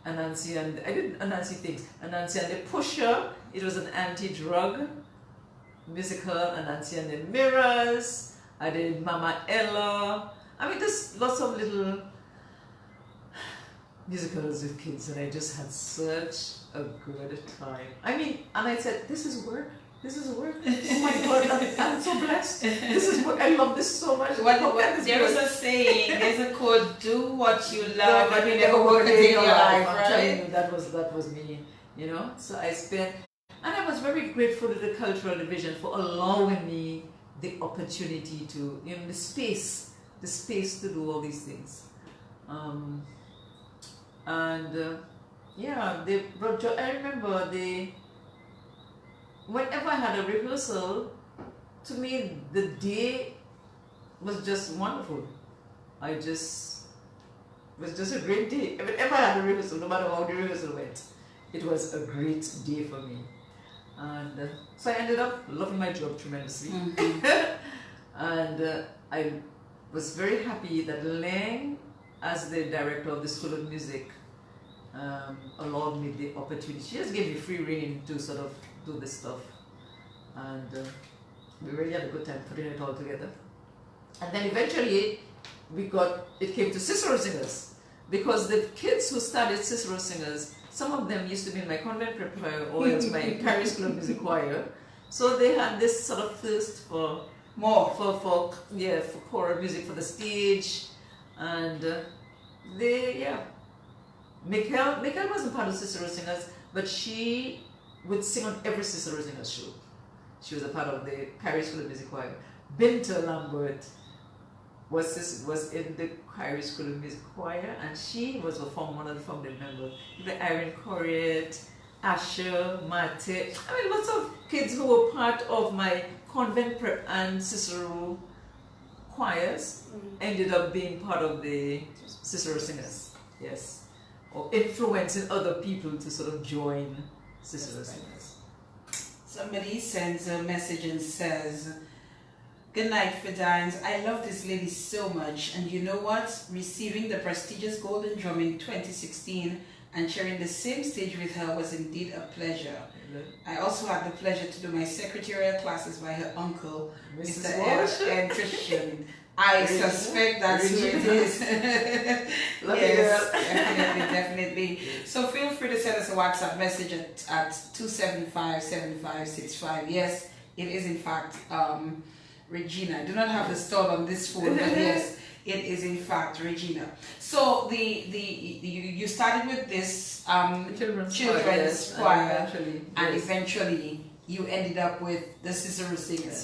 Speaker 2: Anansi and the Pusher. It was an anti-drug musical. Anansi and the Mirrors. I did Mama Ella. I mean, there's lots of little musicals with kids, and I just had such a good time. I mean, and I said, this is work. This is work. Oh my God, I'm so blessed. This is work. I love this so much.
Speaker 1: There is a saying, there's a quote, do what you love and you never work a day in your life,
Speaker 2: I'm
Speaker 1: right?
Speaker 2: telling you, that was me, you know. So I spent, and I was very grateful to the cultural division for allowing me the opportunity to, you know, the space to do all these things. Yeah, I remember whenever I had a rehearsal, to me the day was just wonderful. It was just a great day. Whenever I had a rehearsal, no matter how the rehearsal went, it was a great day for me. And so I ended up loving my job tremendously. And I was very happy that Lang, as the director of the School of Music, allowed me the opportunity. She just gave me free rein to sort of do this stuff. And we really had a good time putting it all together. And then eventually it came to Cicero Singers, because the kids who started Cicero Singers, some of them used to be in my convent prep choir or else my Kyrie School of Music choir. So they had this sort of thirst for more, for choral music for the stage. And Michael wasn't part of Cicero Singers, but she would sing on every Cicero Singers show. She was a part of the Kyrie School of Music choir. Binta Lambert was in the Kyrie School of Music choir, and she was one of the founding members. The Irene Corriette, Asher, Mate. I mean, lots of kids who were part of my convent prep and Cicero choirs ended up being part of the Cicero Singers. Yes. Or influencing other people to sort of join Cicero Singers.
Speaker 1: Somebody sends a message and says, "Good night, Fidines. I love this lady so much, and you know what? Receiving the prestigious Golden Drum in 2016 and sharing the same stage with her was indeed a pleasure. I also had the pleasure to do my secretarial classes by her uncle, Mr. N. Christian. I suspect that's who it is." Yes, definitely. So feel free to send us a WhatsApp message at 275-7565. Yes, it is in fact Regina. I do not have the stall on this phone, but yes, it is in fact Regina. So you started with this children's choir, and eventually you ended up with the Cicero Singers.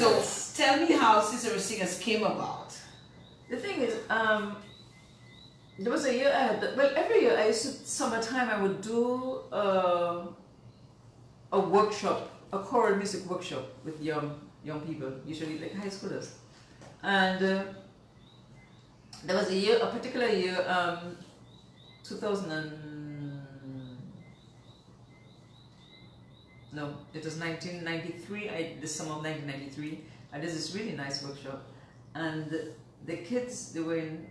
Speaker 1: So tell me how Cicero Singers came about.
Speaker 2: The thing is, there was a year I had, every year I used to, summertime I would do a workshop, a choral music workshop with young people, usually like high schoolers. And there was a particular year, 2000 no, it was 1993, the summer of 1993. I did this really nice workshop. And the kids, they were in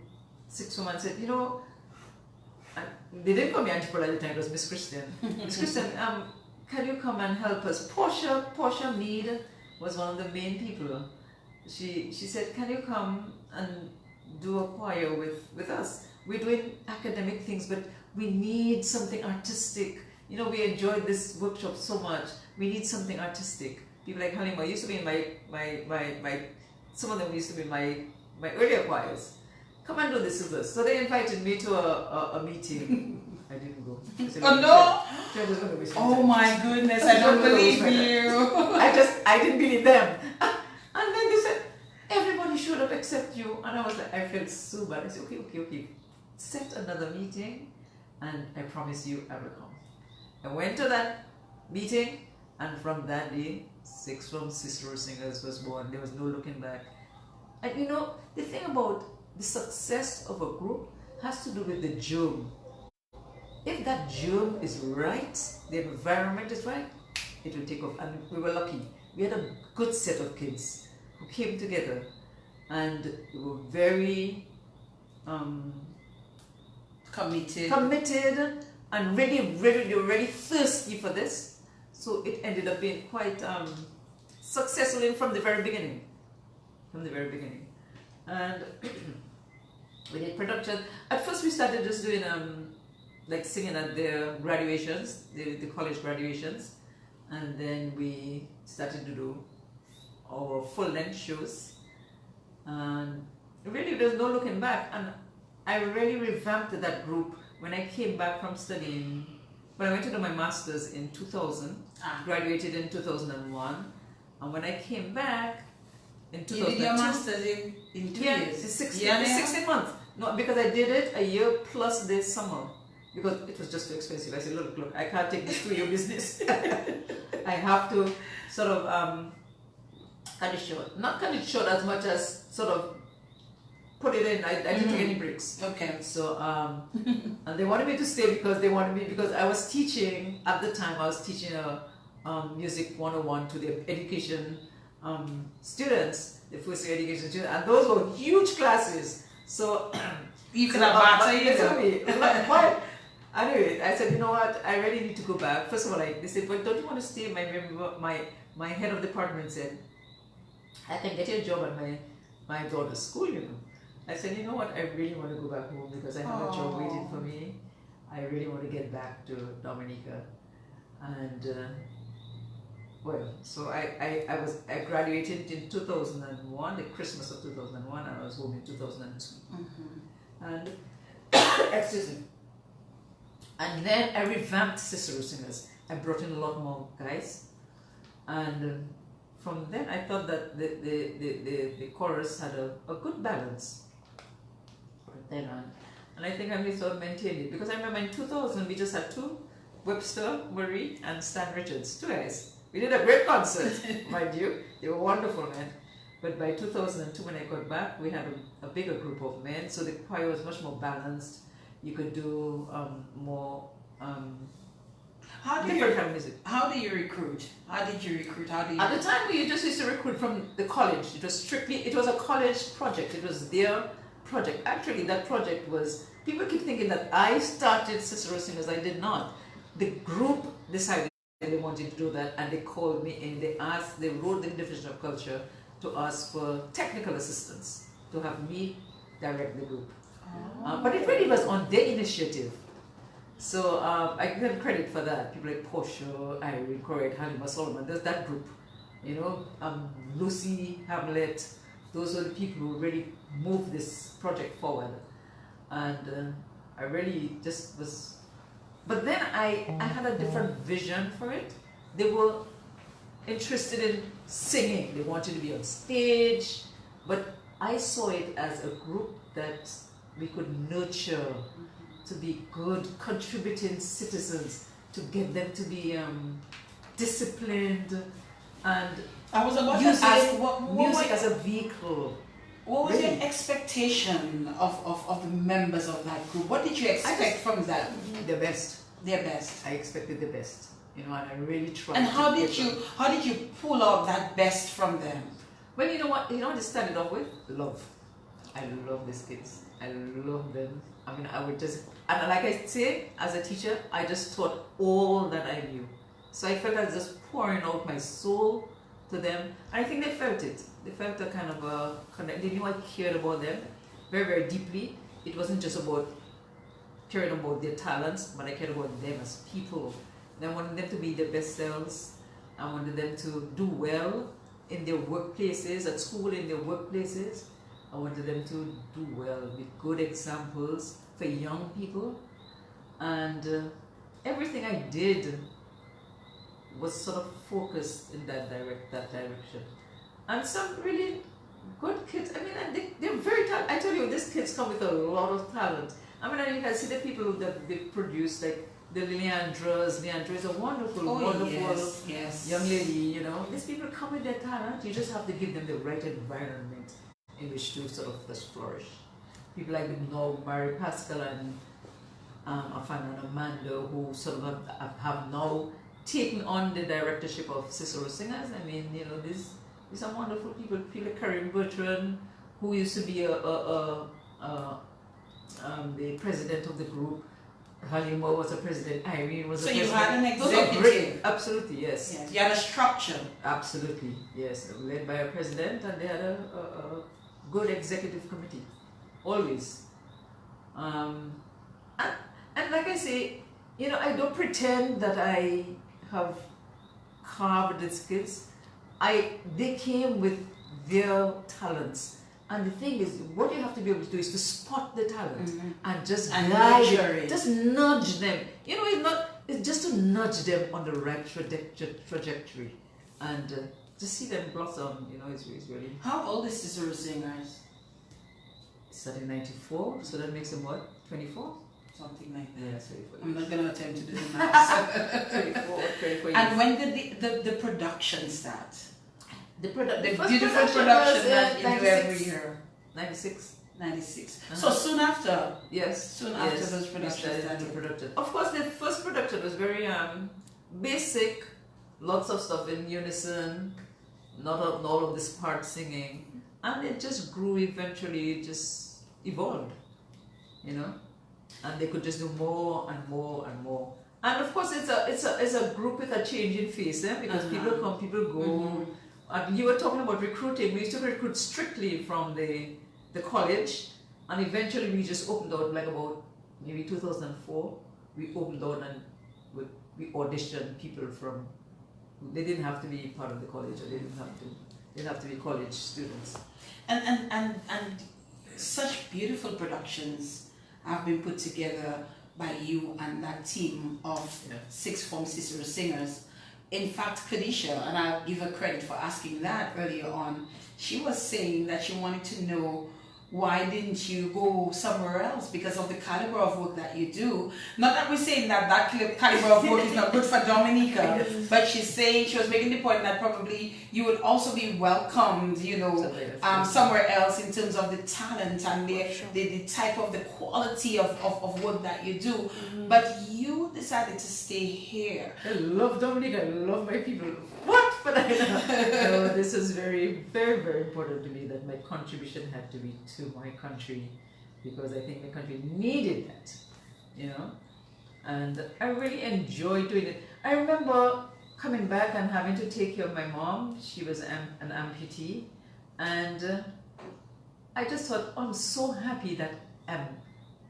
Speaker 2: sixth form and said, you know, they didn't call me Auntie Pearle at the time, it was Miss Christian. Miss Christian, can you come and help us? Portia Mead was one of the main people. She said, can you come and do a choir with us? We're doing academic things, but we need something artistic. You know, we enjoyed this workshop so much. We need something artistic. People like Halima used to be in my some of them used to be in my earlier choirs. Come and do this with us. So they invited me to a meeting. I didn't go. Said,
Speaker 1: Oh no!
Speaker 2: Oh
Speaker 1: my goodness, I don't believe you.
Speaker 2: I didn't believe them. And then they said, everybody showed up except you. And I was like, I felt so bad. I said, okay. Set another meeting and I promise you I will come. I went to that meeting and from that day, 6 from Sister Singers was born. There was no looking back. And you know, the thing about the success of a group has to do with the germ. If that germ is right, the environment is right, it will take off. And we were lucky. We had a good set of kids who came together and they were very committed and they were really thirsty for this. So it ended up being quite successful from the very beginning. And we did production. At first we started just doing like singing at their graduations, the college graduations. And then we started to do our full-length shows. And really there's no looking back. And I really revamped that group when I came back from studying. When I went to do my master's in 2000, graduated in 2001. And when I came back in 2002.
Speaker 1: You did your master's in 2 years?
Speaker 2: 16 months. No, because I did it a year plus this summer. Because it was just too expensive. I said, look, I can't take this to your business. I have to sort of cut it short. Not cut it short as much as sort of put it in. I didn't take any breaks.
Speaker 1: Okay.
Speaker 2: So, and they wanted me to stay because I was teaching, at the time I was teaching a music 101 to the education students, the first year education students, and those were huge classes. So,
Speaker 1: you could have
Speaker 2: Why? Anyway, I said, you know what, I really need to go back. First of all, they said, well, don't you want to stay? My head of department said, I can get you a job at my daughter's school, you know. I said, you know what, I really want to go back home because I have a job waiting for me. I really want to get back to Dominica. And, well, so I graduated in 2001, the Christmas of 2001, and I was home in 2002. And, excuse me. And then I revamped Sister Singers. I brought in a lot more guys. And from then I thought that the chorus had a good balance. Then on. And I think I may sort of maintain it. Because I remember in 2000 we just had 2, Webster, Marie, and Stan Richards, 2 guys. We did a great concert, mind you. They were wonderful men. But by 2002 when I got back, we had a bigger group of men. So the choir was much more balanced. You could do more different kind of music.
Speaker 1: How do you recruit? At
Speaker 2: the time we just used to recruit from the college. It was a college project. It was their project. Actually, that project was, people keep thinking that I started Sister Singers. I did not. The group decided they wanted to do that and they called me in. They wrote the Division of Culture to ask for technical assistance to have me direct the group. But it really was on their initiative. So I give them credit for that. People like Portia, Irene, Corette, Halima Solomon, there's that group. You know, Lucy, Hamlet, those were the people who really moved this project forward. And I really just was... But then I had a different vision for it. They were interested in singing. They wanted to be on stage. But I saw it as a group that we could nurture to be good, contributing citizens, to get them to be disciplined, and
Speaker 1: I was about to ask,
Speaker 2: music as a vehicle.
Speaker 1: What was your expectation of the members of that group? What did you expect from them?
Speaker 2: The best.
Speaker 1: Their best.
Speaker 2: I expected the best. you know, and I really tried.
Speaker 1: And
Speaker 2: to
Speaker 1: how
Speaker 2: give
Speaker 1: did
Speaker 2: them-
Speaker 1: you pull out that best from them?
Speaker 2: Well, you know what they started off with? Love. I love these kids. I love them. I mean, I would just, and like I say, as a teacher, I just taught all that I knew. So I felt I was just pouring out my soul to them. And I think they felt it. They felt a kind of a connect. They knew I cared about them very, very deeply. It wasn't just about caring about their talents, but I cared about them as people. And I wanted them to be their best selves. I wanted them to do well in their workplaces, at school, in their workplaces. I wanted them to do well with good examples for young people. And everything I did was sort of focused in that direction. And some really good kids, I mean, and they're very talented. I tell you, these kids come with a lot of talent. I mean, you can see the people that they produce, like the Leandra is a wonderful, wonderful
Speaker 1: yes.
Speaker 2: young lady, you know. These people come with their talent. You just have to give them the right environment in which to sort of just flourish. People like Mary Pascal and Afana and Amanda, who sort of have now taken on the directorship of Cicero Singers. I mean, you know, these are wonderful people. People like Karim Bertrand, who used to be the president of the group. Halima was a president. Irene was a president.
Speaker 1: So you had an
Speaker 2: Those are
Speaker 1: executive.
Speaker 2: great. Absolutely, yes.
Speaker 1: Yes. You had a structure.
Speaker 2: Absolutely, yes. Led by a president, and they had a good executive committee, always. And like I say, you know, I don't pretend that I have carved these kids. They came with their talents. And the thing is, what you have to be able to do is to spot the talent and just
Speaker 1: nurture it.
Speaker 2: Just nudge them. You know, it's just to nudge them on the right trajectory, and to see them blossom. You know, it's really.
Speaker 1: How old is Cicero Singers?
Speaker 2: Started in '94, so that makes them what? 24.
Speaker 1: Something like that.
Speaker 2: Yeah, 24.
Speaker 1: I'm not going to attempt to do the math.
Speaker 2: 24 years.
Speaker 1: And when did the production start?
Speaker 2: The
Speaker 1: The
Speaker 2: first
Speaker 1: beautiful
Speaker 2: production
Speaker 1: production
Speaker 2: was,
Speaker 1: that you do
Speaker 2: 96.
Speaker 1: every year.
Speaker 2: 96.
Speaker 1: 96.
Speaker 2: Uh-huh.
Speaker 1: So soon after.
Speaker 2: Yes.
Speaker 1: Soon after those productions
Speaker 2: started the
Speaker 1: started.
Speaker 2: production. Of course, the first production was very basic, lots of stuff in unison, not all of this part singing, and it just grew eventually. It just evolved, you know, and they could just do more and more and more. And of course, it's a group with a changing face, because people come, people go. And you were talking about recruiting. We used to recruit strictly from the college, and eventually we just opened out, like about maybe 2004. We opened out and we auditioned people from. They didn't have to be part of the college, or they didn't have to be college students.
Speaker 1: And such beautiful productions have been put together by you and that team of sixth form Cicero Singers. In fact, Khadisha, and I'll give her credit for asking that earlier on, she was saying that she wanted to know, why didn't you go somewhere else because of the caliber of work that you do? Not that we're saying that caliber of work is not good for Dominica, but she's saying, she was making the point that probably you would also be welcomed, you know, somewhere else in terms of the talent and the type of the quality of work that you do. But you decided to stay here.
Speaker 2: I love Dominica, I love my people. What? But no, this is very, very, very important to me, that my contribution had to be to my country, because I think my country needed that, you know. And I really enjoyed doing it. I remember coming back and having to take care of my mom. She was an amputee, and I just thought, I'm so happy that I'm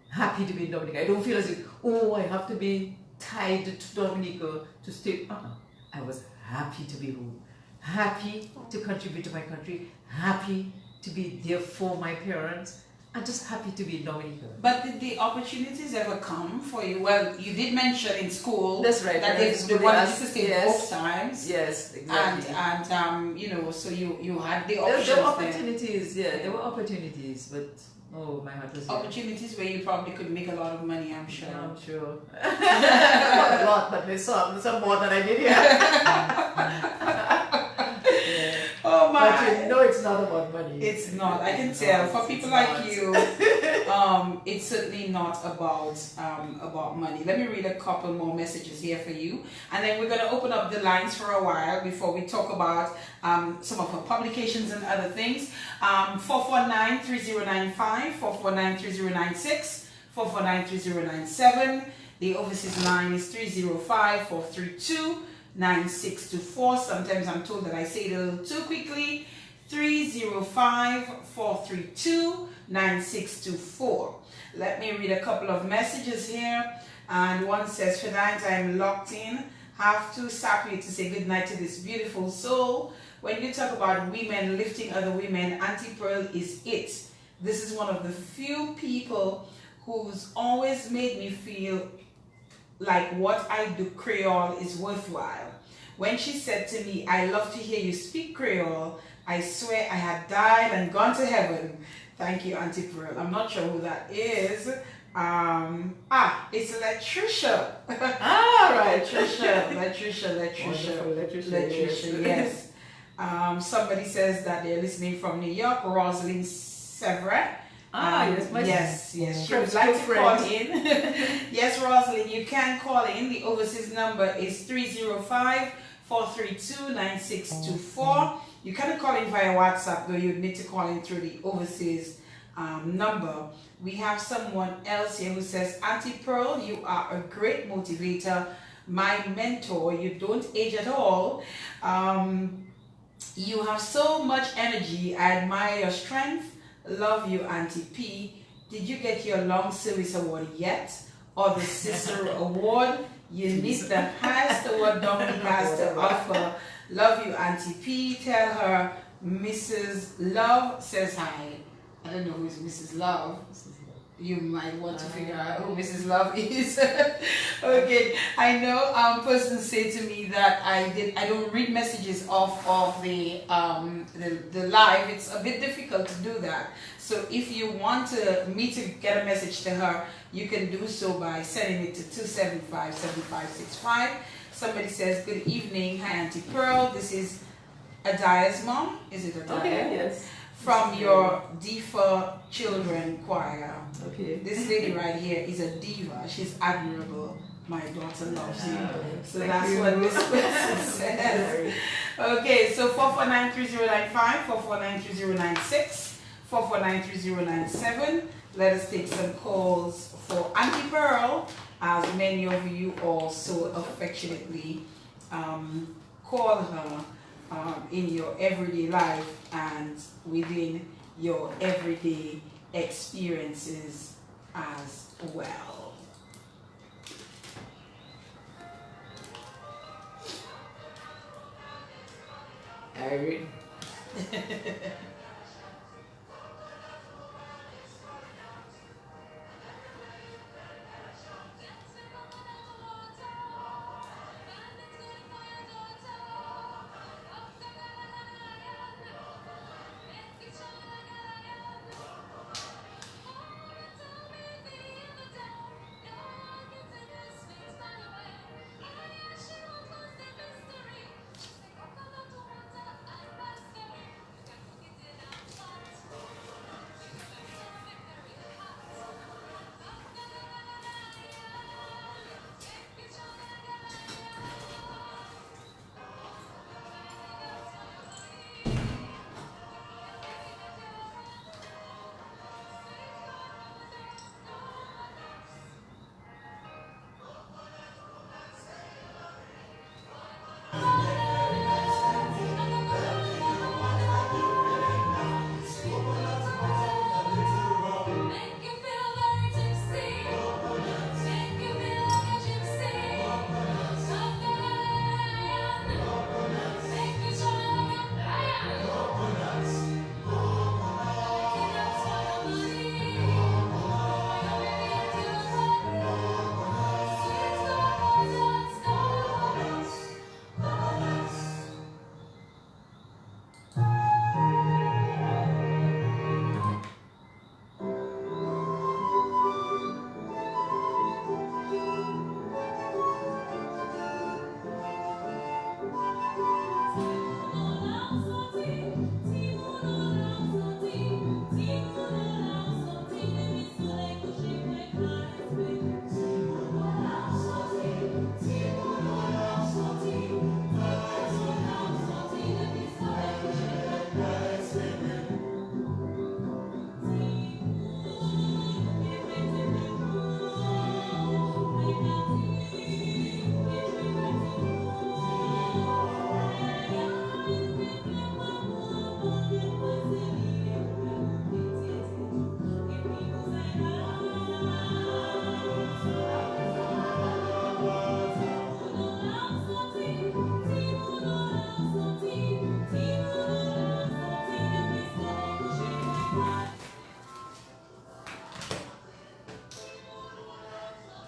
Speaker 2: happy to be in Dominica. I don't feel as if, I have to be tied to Dominica to stay. I was happy to be home, happy to contribute to my country, happy to be there for my parents, and just happy to be in Dominica.
Speaker 1: But did the opportunities ever come for you? Well, you did mention in school.
Speaker 2: That's right.
Speaker 1: That they wanted you to stay both times.
Speaker 2: Yes, exactly.
Speaker 1: And you know, so you had the options
Speaker 2: there were opportunities, there were opportunities, but my heart was here.
Speaker 1: Opportunities where you probably could make a lot of money, I'm sure.
Speaker 2: Yeah, I'm sure. Not a lot, but there's some more than I did here.
Speaker 1: Oh
Speaker 2: But you know it's not about money.
Speaker 1: It's not. I can tell. For people like you, it's certainly not about money. Let me read a couple more messages here for you, and then we're gonna open up the lines for a while before we talk about some of her publications and other things. 449-3095, 449-3096, 449-3097. The overseas line is 305-432-9624. Sometimes I'm told that I say it a little too quickly. 305-432-9624. Let me read a couple of messages here. And one says, Finance, I'm locked in. Have to stop you to say good night to this beautiful soul. When you talk about women lifting other women, Auntie Pearle is it. This is one of the few people who's always made me feel like what I do Creole is worthwhile. When she said to me, I love to hear you speak Creole, I swear I had died and gone to heaven. Thank you, Auntie Pearle. I'm not sure who that is. It's Latricia. Right, Latricia, yes. Somebody says that they're listening from New York, Rosalind Severa. Yes. She would like to call in. Yes, Rosalind, you can call in. The overseas number is 305-432-9624. You can call in via WhatsApp, though you need to call in through the overseas number. We have someone else here who says, Auntie Pearle, you are a great motivator, my mentor. You don't age at all. You have so much energy. I admire your strength. Love you, Auntie P. Did you get your long service award yet? Or the sister award? You need the highest award Dominica has to offer. Love you, Auntie P. Tell her Mrs. Love says hi. I don't know who is Mrs. Love. You might want to figure out who Mrs. Love is. Okay, I know person said to me that I don't read messages off of the live. It's a bit difficult to do that. So if you want me to get a message to her, you can do so by sending it to 275-7565. Somebody says, good evening, hi Auntie Pearle. This is Adia's mom. Is it Adia?
Speaker 2: Okay, yes.
Speaker 1: From your Diva Children Choir.
Speaker 2: Okay.
Speaker 1: This lady right here is a diva. She's admirable. My daughter loves you. So that's what this person says. Okay, so 449-3095, 449-3096, 449-3097. Let us take some calls for Auntie Pearle, as many of you also affectionately call her in your everyday life and within your everyday experiences as well.
Speaker 2: Irene.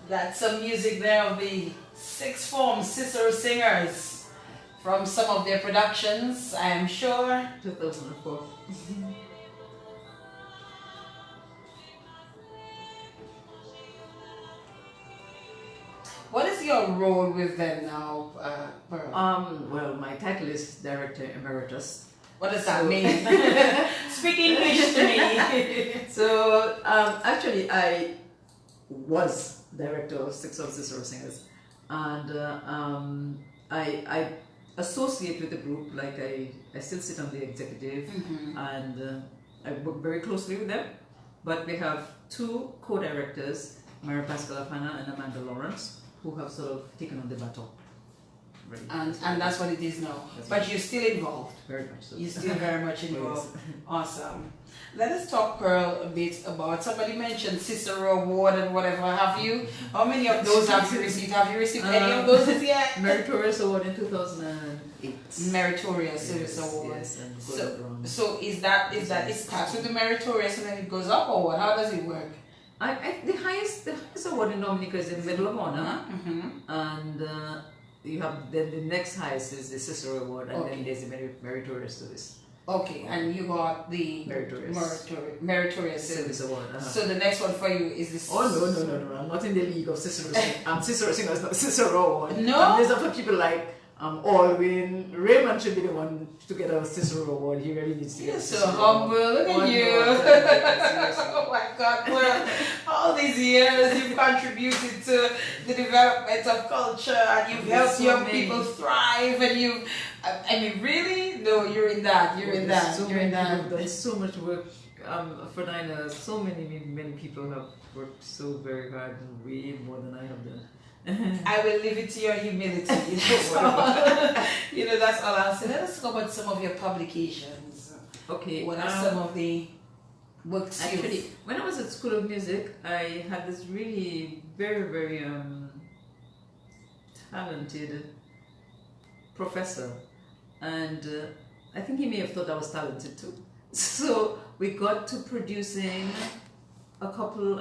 Speaker 1: That's some music there of the sixth form Cicero singers from some of their productions, I am sure.
Speaker 2: 2004.
Speaker 1: What is your role with them now, Pearle?
Speaker 2: Well, my title is Director Emeritus.
Speaker 1: What does that mean? Speak English to me.
Speaker 2: So, actually, I was director of Six of Cicero Singers, and I associate with the group. Like I still sit on the executive, and I work very closely with them. But we have two co-directors, Mary Pascal Afana and Amanda Lawrence, who have sort of taken on the baton. Really.
Speaker 1: And that's what it is now. But you're still involved.
Speaker 2: Very much so.
Speaker 1: You're still very much involved. Awesome. Let us talk, Pearle, a bit about, somebody mentioned Cicero Award and whatever have you. How many of those have you received? Have you received any of those yet?
Speaker 2: Meritorious Award in 2008.
Speaker 1: Meritorious Service Award.
Speaker 2: Yes, and
Speaker 1: So is that it starts with the meritorious and then it goes up, or what? How does it work?
Speaker 2: The highest award in Dominica is the Medal of Honor, and you have then the next highest is the Cicero Award, and then there's the Meritorious Service.
Speaker 1: Okay, and you got the Meritorious Service
Speaker 2: Award.
Speaker 1: So the next one for you is this.
Speaker 2: Oh no! I'm not in the league of Cicero. I'm Cicero Singers, not Cicero Award.
Speaker 1: No.
Speaker 2: There's other people like Alwyn. Raymond should be the one to get a Cicero Award. He really needs to get a
Speaker 1: so
Speaker 2: Cicero
Speaker 1: humble.
Speaker 2: Award.
Speaker 1: Look at you. Oh my God! Well, all these years you've contributed to the development of culture, and you've helped young people thrive, and you've. I mean, really? No, you're in that. You're in that. You're in that.
Speaker 2: There's so much work for Nina. So many people have worked so very hard and way more than I have done.
Speaker 1: I will leave it to your humility. That's all I'll say. Let us talk about some of your publications.
Speaker 2: Okay.
Speaker 1: What are some of the books?
Speaker 2: Actually, when I was at School of Music, I had this really very, very talented professor, and I think he may have thought I was talented too. So we got to producing a couple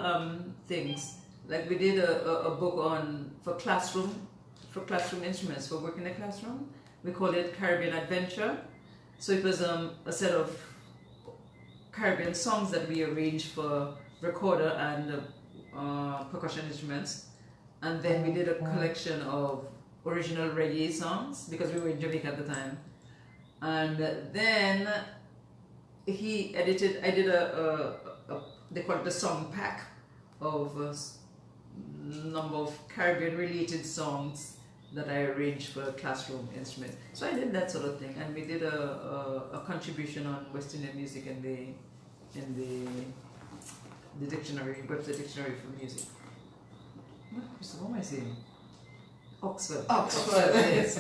Speaker 2: things. Like we did a book for classroom instruments for work in the classroom. We called it Caribbean Adventure. So it was a set of Caribbean songs that we arranged for recorder and percussion instruments. And then we did a collection of original reggae songs because we were in Jamaica at the time. And then I did they call it a song pack of number of Caribbean related songs that I arranged for classroom instruments. So I did that sort of thing, and we did a contribution on West Indian music in the dictionary, Webster Dictionary for Music. What am I saying? Oxford.
Speaker 1: Yes.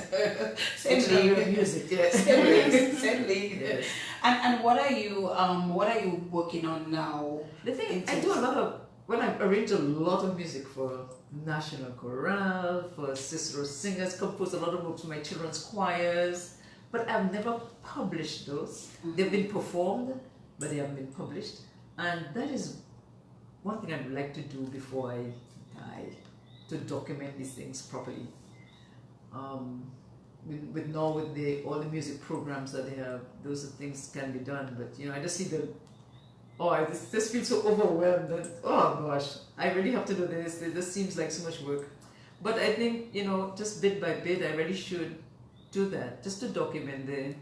Speaker 1: Same
Speaker 2: Dictionary
Speaker 1: league.
Speaker 2: of Music. Yes.
Speaker 1: Same league.
Speaker 2: Yes.
Speaker 1: And what are you working on now?
Speaker 2: The thing I do a lot of. Well, I've arranged a lot of music for National Chorale, for Cicero Singers, composed a lot of books for my children's choirs, but I've never published those. They've been performed, but they haven't been published. And that is one thing I'd like to do before I die, to document these things properly. With all the music programs that they have, those things can be done, but I just see I just feel so overwhelmed that, oh gosh, I really have to do this. It just seems like so much work. But I think, just bit by bit, I really should do that, just to document the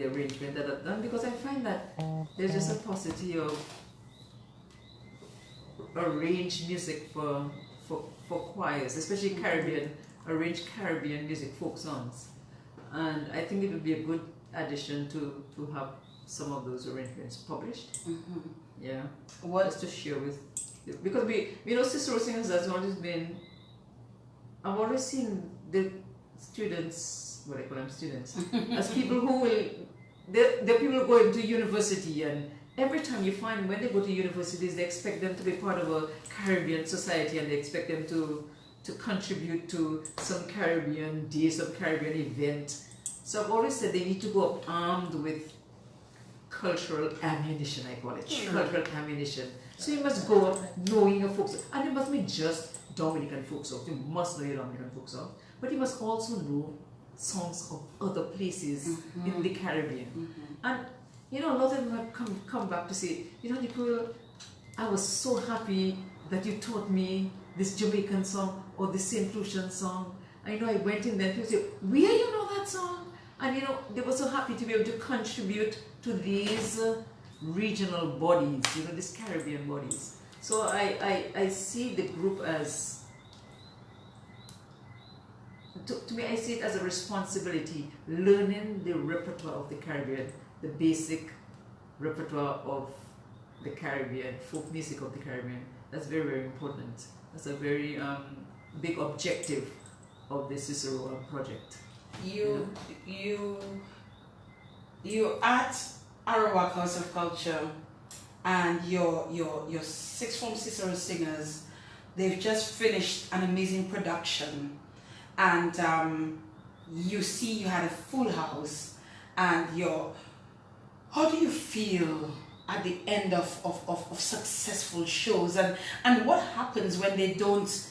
Speaker 2: arrangement that I've done, because I find that there's just a paucity of arranged music for choirs, especially arranged Caribbean music, folk songs. And I think it would be a good addition to have some of those arrangements published. Yeah. Just to share with, because Cicero Singers has always been, I've always seen the students, what I call them students, as people who will, they're people who go into university, and every time you find when they go to universities, they expect them to be part of a Caribbean society, and they expect them to contribute to some Caribbean day, some Caribbean event. So I've always said they need to go up armed with cultural ammunition, I call it. Cultural ammunition. So you must go up knowing your folks, and it must be just Dominican folk songs. You must know your Dominican folk songs, but you must also know songs of other places in the Caribbean. And you know, a lot of them have come back to say, you know, Pearle, I was so happy that you taught me this Jamaican song or this St. Lucian song. I know I went in there and people say, where you know that song? And you know, they were so happy to be able to contribute to these regional bodies, you know, these Caribbean bodies. So I see the group as, to me, I see it as a responsibility, learning the repertoire of the Caribbean, the basic repertoire of the Caribbean, folk music of the Caribbean. That's very, very important. That's a very big objective of the Cicero project.
Speaker 1: You at Arawak House of Culture, and your sixth form Cicero singers, they've just finished an amazing production, and you see you had a full house, and how do you feel at the end of successful shows, and what happens when they don't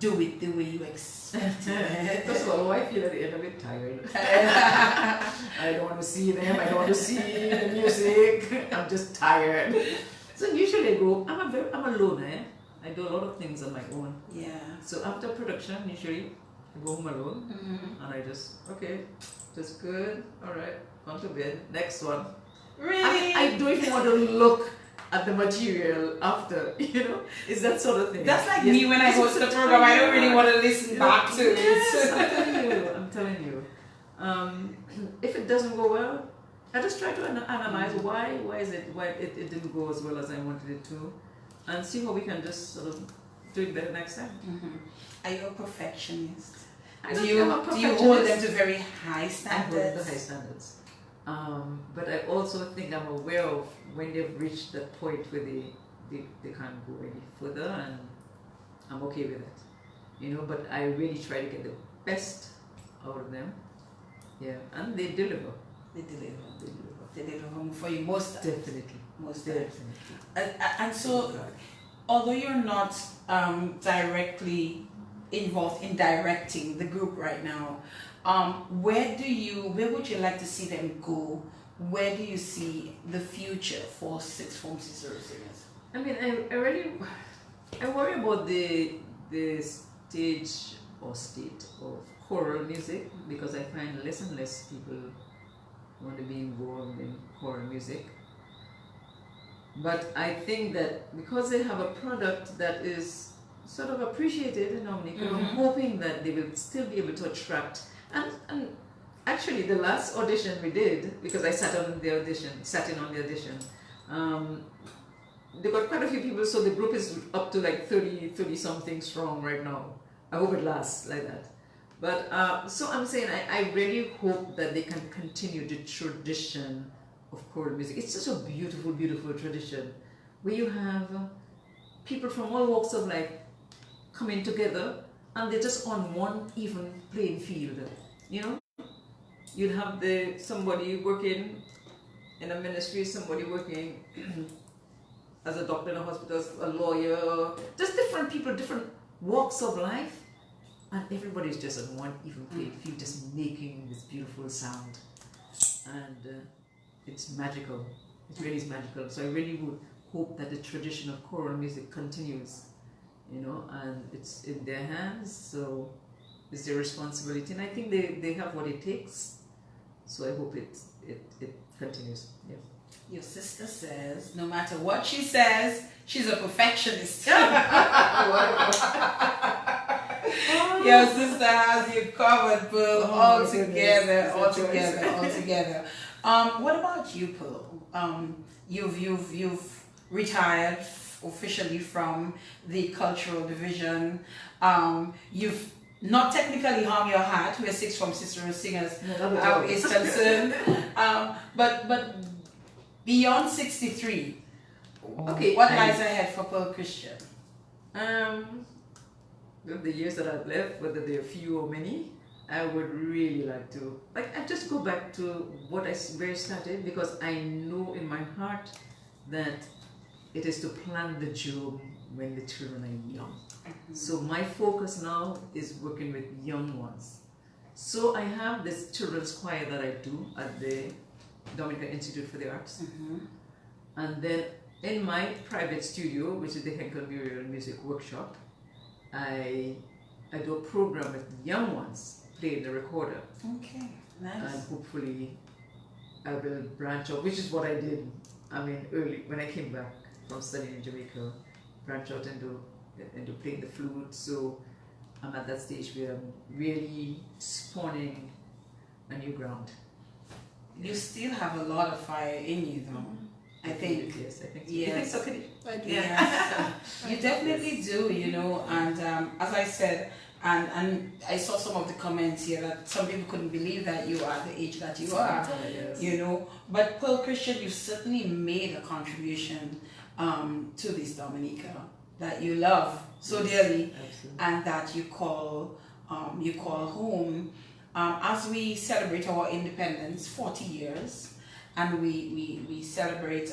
Speaker 1: do it the way you expected?
Speaker 2: First of all, I feel at the end of it tired. I don't want to see them, I don't want to see the music, I'm just tired. So usually I go, I'm a loner, I do a lot of things on my own.
Speaker 1: Yeah.
Speaker 2: So after production, usually I go home alone, and I just, okay, just good, alright, gone to bed, next one.
Speaker 1: Really?
Speaker 2: I don't even want to look at the material after, you know, it's that sort of thing.
Speaker 1: That's like me when I go to the program, I don't really want to listen back to it.
Speaker 2: Yes, I'm telling you. If it doesn't go well, I just try to analyze why it didn't go as well as I wanted it to, and see how we can just sort of do it better next time.
Speaker 1: Are you a perfectionist?
Speaker 2: I
Speaker 1: Do
Speaker 2: don't
Speaker 1: you
Speaker 2: think I'm a
Speaker 1: hold them
Speaker 2: perfectionist.
Speaker 1: to very high
Speaker 2: I hold
Speaker 1: standards?
Speaker 2: the high standards. But I also think I'm aware of when they've reached that point where they can't go any further, and I'm okay with it. You know, but I really try to get the best out of them. Yeah, and they deliver.
Speaker 1: They deliver.
Speaker 2: They deliver.
Speaker 1: They deliver for you most times.
Speaker 2: Definitely.
Speaker 1: Most times.
Speaker 2: Definitely.
Speaker 1: And so, although you're not directly involved in directing the group right now, where would you like to see them go? Where do you see the future for sixth form Cicero singers?
Speaker 2: I mean, I worry about the stage or state of choral music, because I find less and less people want to be involved in choral music. But I think that because they have a product that is sort of appreciated in Dominica, I'm hoping that they will still be able to attract. And actually, the last audition we did, because I sat in on the audition, they got quite a few people, so the group is up to like 30 something strong right now. I hope it lasts like that. But so I'm saying I really hope that they can continue the tradition of choral music. It's such a beautiful, beautiful tradition where you have people from all walks of life coming together, and they're just on one even playing field. You know, you'd have somebody working in a ministry, somebody working as a doctor in a hospital, a lawyer, just different people, different walks of life, and everybody's just on one even playing field, just making this beautiful sound, and it's magical. It really is magical. So I really would hope that the tradition of choral music continues, you know, and it's in their hands, so it's their responsibility, and I think they have what it takes, so I hope it continues. Yeah.
Speaker 1: Your sister says, no matter what she says, she's a perfectionist. Your sister has you covered, Pearle, all together. What about you, Pearle? You've retired officially from the cultural division. You've not technically hung your hat where sixth form Cicero singers is concerned, but beyond 63,
Speaker 2: okay,
Speaker 1: what lies ahead for Pearle Christian?
Speaker 2: With the years that I've left, whether they're few or many, I would really like to, I just go back to where I started, because I know in my heart that it is to plant the job when the children are young. So my focus now is working with young ones. So I have this children's choir that I do at the Dominica Institute for the Arts. And then in my private studio, which is the Henkel Muriel Music Workshop, I do a program with young ones playing the recorder.
Speaker 1: Okay, nice.
Speaker 2: And hopefully I will branch out, which is what I did. I mean, early when I came back from studying in Jamaica, branch out into playing the flute. So I'm at that stage where I'm really spawning a new ground.
Speaker 1: You still have a lot of fire in you, though. I think.
Speaker 2: Yes, I think so.
Speaker 1: Yes.
Speaker 2: You think so, Kitty?
Speaker 3: I do.
Speaker 1: Yeah, you definitely do, you know, and as I said, and I saw some of the comments here that some people couldn't believe that you are the age that you are,
Speaker 2: Yes.
Speaker 1: you know, but Pearle Christian, you certainly made a contribution to this Dominica that you love so dearly.
Speaker 2: Absolutely.
Speaker 1: And that you call home. As we celebrate our independence, 40 years, and we celebrate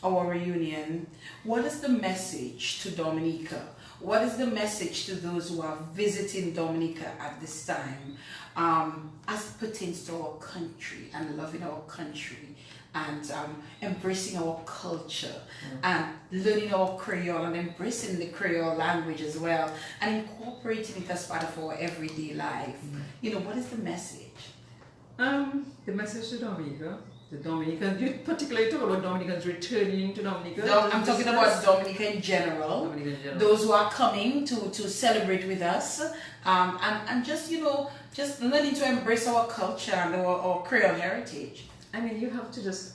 Speaker 1: our reunion, what is the message to Dominica? What is the message to those who are visiting Dominica at this time, as it pertains to our country and loving our country and embracing our culture and learning our Creole and embracing the Creole language as well and incorporating it as part of our everyday life? You know, what is the message?
Speaker 2: The message to Dominica, the Dominicans, you particularly talk about Dominicans returning to Dominica.
Speaker 1: I'm talking about Dominica in general.
Speaker 2: Dominica in general.
Speaker 1: Those who are coming to celebrate with us, and just, you know, just learning to embrace our culture and our Creole heritage.
Speaker 2: I mean, you have to just,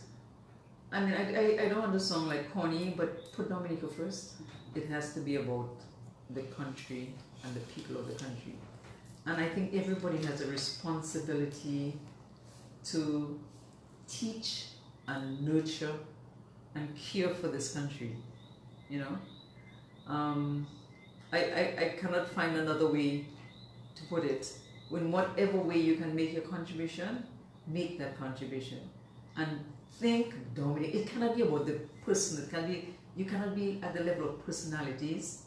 Speaker 2: I mean, I don't want to sound like corny, but put Dominica first. It has to be about the country and the people of the country. And I think everybody has a responsibility to teach and nurture and care for this country, you know. I cannot find another way to put it. In whatever way you can make your contribution, make that contribution. And think Dominic, it cannot be about the person, it can be, you cannot be at the level of personalities.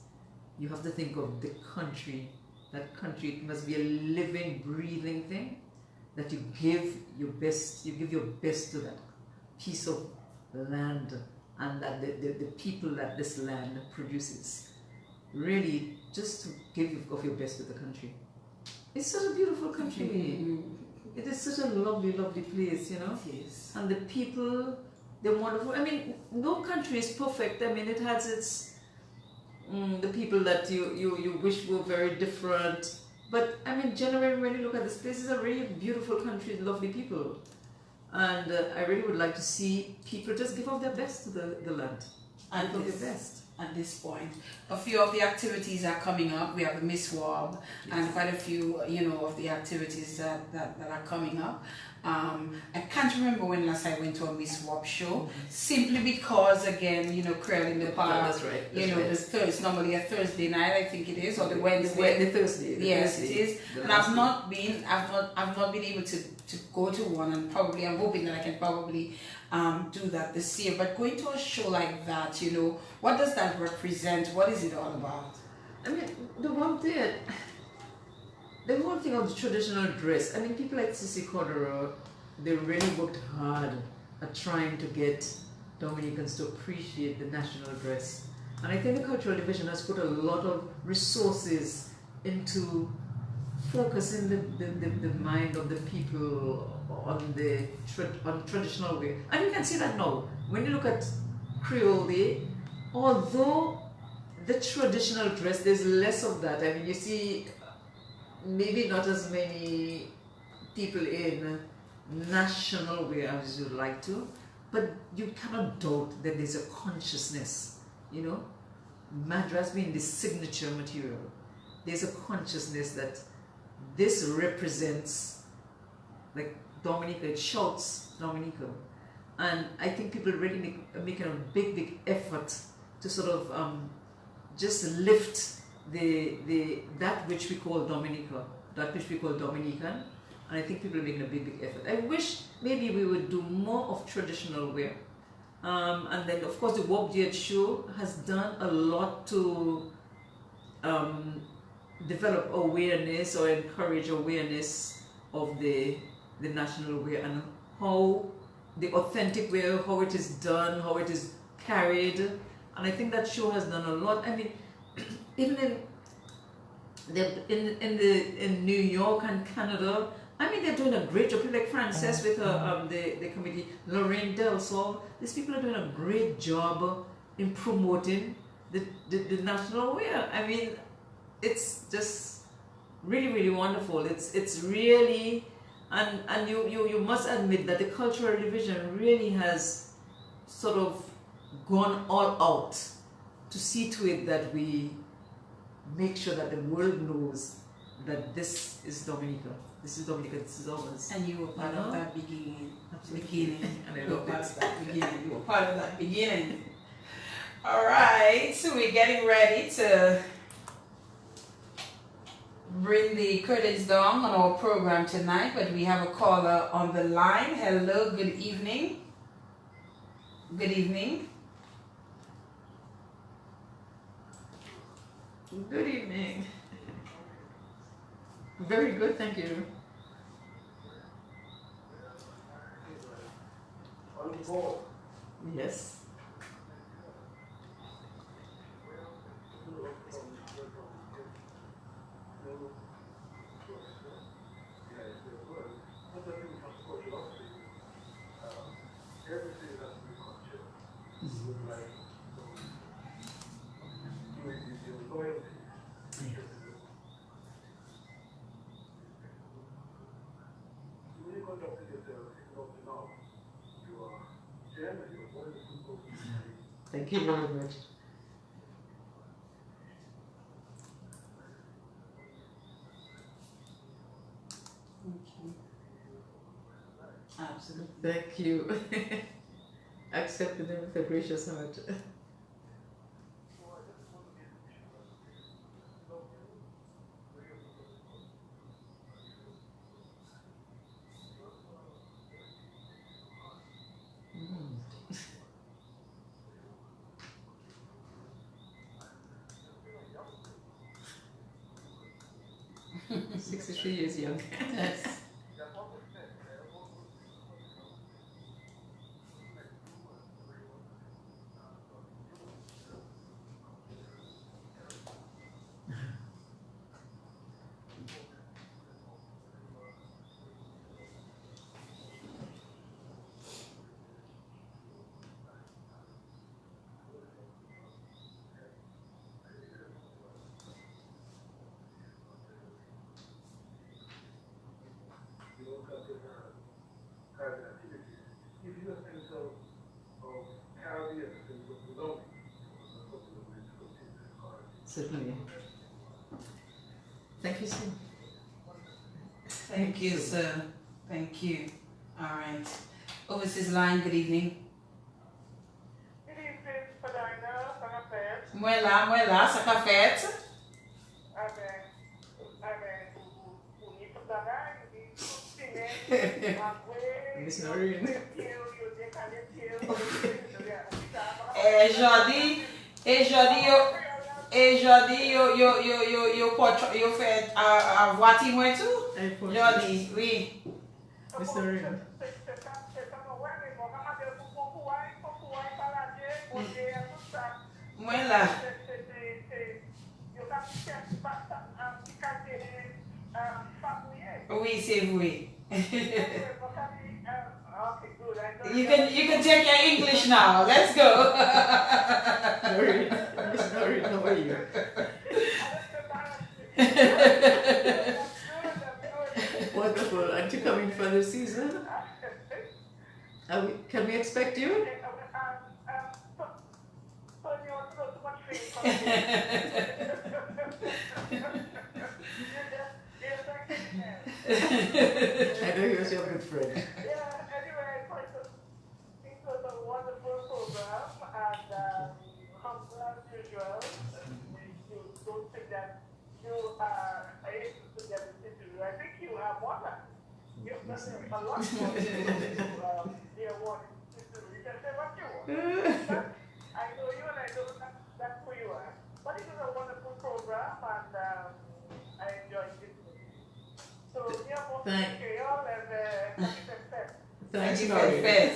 Speaker 2: You have to think of the country. That country, it must be a living, breathing thing that you give your best, you give your best to that piece of land and that the people that this land produces. Really, just to give of your best to the country. It's such a beautiful country. It is such a lovely, lovely place, you know.
Speaker 1: It is.
Speaker 2: And the people, they're wonderful. I mean, no country is perfect. I mean, it has its the people that you wish were very different. But I mean, generally, when you look at this place, it's a really beautiful country, lovely people. And I really would like to see people just give of their best to the land.
Speaker 1: And
Speaker 2: Give of
Speaker 1: this,
Speaker 2: their best.
Speaker 1: at this point, a few of the activities are coming up. We have the Miss Wab and quite a few, you know, of the activities that are coming up. I can't remember when last I went to a Miss Wab show, simply because, again, you know, Creole in the Park.
Speaker 2: That's right.
Speaker 1: You know, it's normally a Thursday night, I think it is, or the Wednesday.
Speaker 2: The Thursday.
Speaker 1: Yes,
Speaker 2: Thursday.
Speaker 1: it is. And I've not been able to go to one, and probably I'm hoping that I can probably do that this year. But going to a show like that, you know, what does that represent? What is it all about?
Speaker 2: I mean, the whole thing of the traditional dress, I mean, people like Sissy Cordero, they really worked hard at trying to get Dominicans to appreciate the national dress. And I think the Cultural Division has put a lot of resources into focusing the mind of the people on the traditional way. And you can see that now. When you look at Creole Day, although the traditional dress, there's less of that. I mean, you see maybe not as many people in national wear as you'd like to, but you cannot doubt that there's a consciousness, you know, Madras being the signature material. There's a consciousness that this represents, like Dominica, it shouts Dominica. And I think people really making a big effort to sort of just lift that which we call Dominica, that which we call Dominican, and I think people are making a big effort. I wish maybe we would do more of traditional wear, And then, of course, the Warp Jet show has done a lot to develop awareness or encourage awareness of the national wear and how the authentic wear, how it is done, how it is carried. And I think that show has done a lot. I mean, even in New York and Canada, I mean, they're doing a great job. People like Frances with the committee, Lorraine Delsol, these people are doing a great job in promoting the national wear. I mean, it's just really, really wonderful. It's really, and you must admit that the cultural division really has sort of gone all out to see to it that we make sure that the world knows that this is Dominica. This is Dominica, this is ours.
Speaker 1: And you were part of that beginning.
Speaker 2: And I
Speaker 1: You were
Speaker 2: love
Speaker 1: part
Speaker 2: it.
Speaker 1: of that beginning. You were part of that beginning. All right, so we're getting ready to bring the curtains down on our program tonight, but we have a caller on the line. Hello, good evening. Good evening.
Speaker 2: Good evening. Very good, thank you. Yes. Thank you very much.
Speaker 1: Absolutely.
Speaker 2: Thank you. Accepted them with a gracious heart. Mm. 63 years young.
Speaker 1: Yes.
Speaker 2: Certainly. Thank you, sir.
Speaker 1: Thank you, sir. Thank you. All right. Overseas line, good evening.
Speaker 6: Good evening, Padina, Sanapet.
Speaker 1: Muela, sa cafete.
Speaker 2: Miss Noreen.
Speaker 1: Jodi, yo fait voiture moi tout. Jodi, oui.
Speaker 2: Miss Noreen.
Speaker 1: Moi là. Oui, c'est oui. You can take your English now. Let's go.
Speaker 2: Noreen. Miss Noreen, how are you? Wonderful. Aren't you coming for the season? Can we expect you? I know he was your good friend.
Speaker 6: Yeah, anyway, it was a wonderful program, and humble as usual. You don't think that you are able to get this interview. I think you have won that. You've done a lot more to the award interview. You can say what you want. I know you and I know that's who you are. But it was a wonderful program and I enjoyed listening. So yeah, more
Speaker 2: Thank-
Speaker 6: Creole and Fest.
Speaker 2: Thanks,
Speaker 1: you,
Speaker 2: Noreen.
Speaker 1: Fez.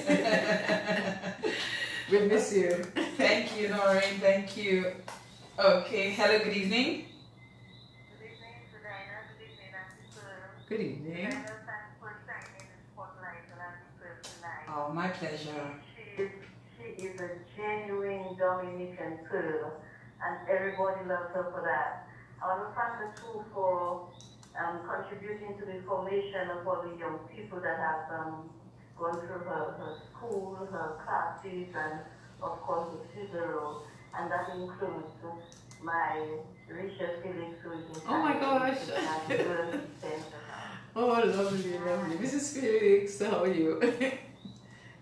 Speaker 2: We miss you.
Speaker 1: Thank you, Noreen. Thank you. Okay. Hello. Good evening.
Speaker 6: Good evening, Sudaina. Good evening, Auntie Pearle.
Speaker 2: Good evening.
Speaker 6: Sudaina, thanks for shining the spotlight on Auntie Pearle tonight.
Speaker 1: Oh, my pleasure.
Speaker 6: She is a genuine Dominican Pearle, and everybody loves her for that. I want to thank her too for contributing to the formation of all the young people that have gone through her school, her classes, and of course the Cicero, and that includes my Richard Felix, who is in
Speaker 2: Oh my gosh. Oh, lovely, lovely. Mrs. Felix, how are you?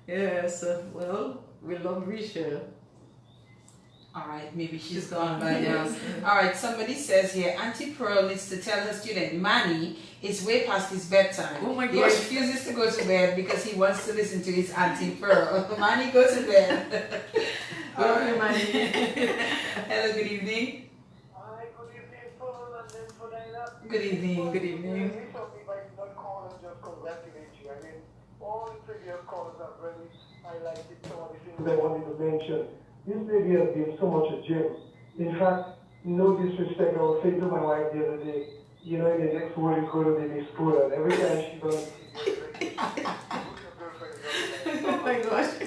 Speaker 2: Yes, well, we love Risha.
Speaker 1: All right, maybe she's gone by now. All right, somebody says here, Auntie Pearle needs to tell her student Manny is way past his bedtime.
Speaker 2: Oh my
Speaker 1: He
Speaker 2: gosh.
Speaker 1: refuses to go to bed because he wants to listen to his Auntie Pearle. Manny, go to bed. All right, Manny. Hello, good evening.
Speaker 6: Hi, good evening, Pearle, and then Sudaina.
Speaker 1: Good evening. Good evening.
Speaker 6: Each of me might not call and just congratulate you. I mean, all the previous callers have really highlighted some of the things I wanted to mention. This lady has been so much a gem. In fact, no disrespect, I was saying to my wife the other day, you know, the next word is going to be Miss Pearle, and every time she does it,
Speaker 2: Oh my gosh.
Speaker 6: we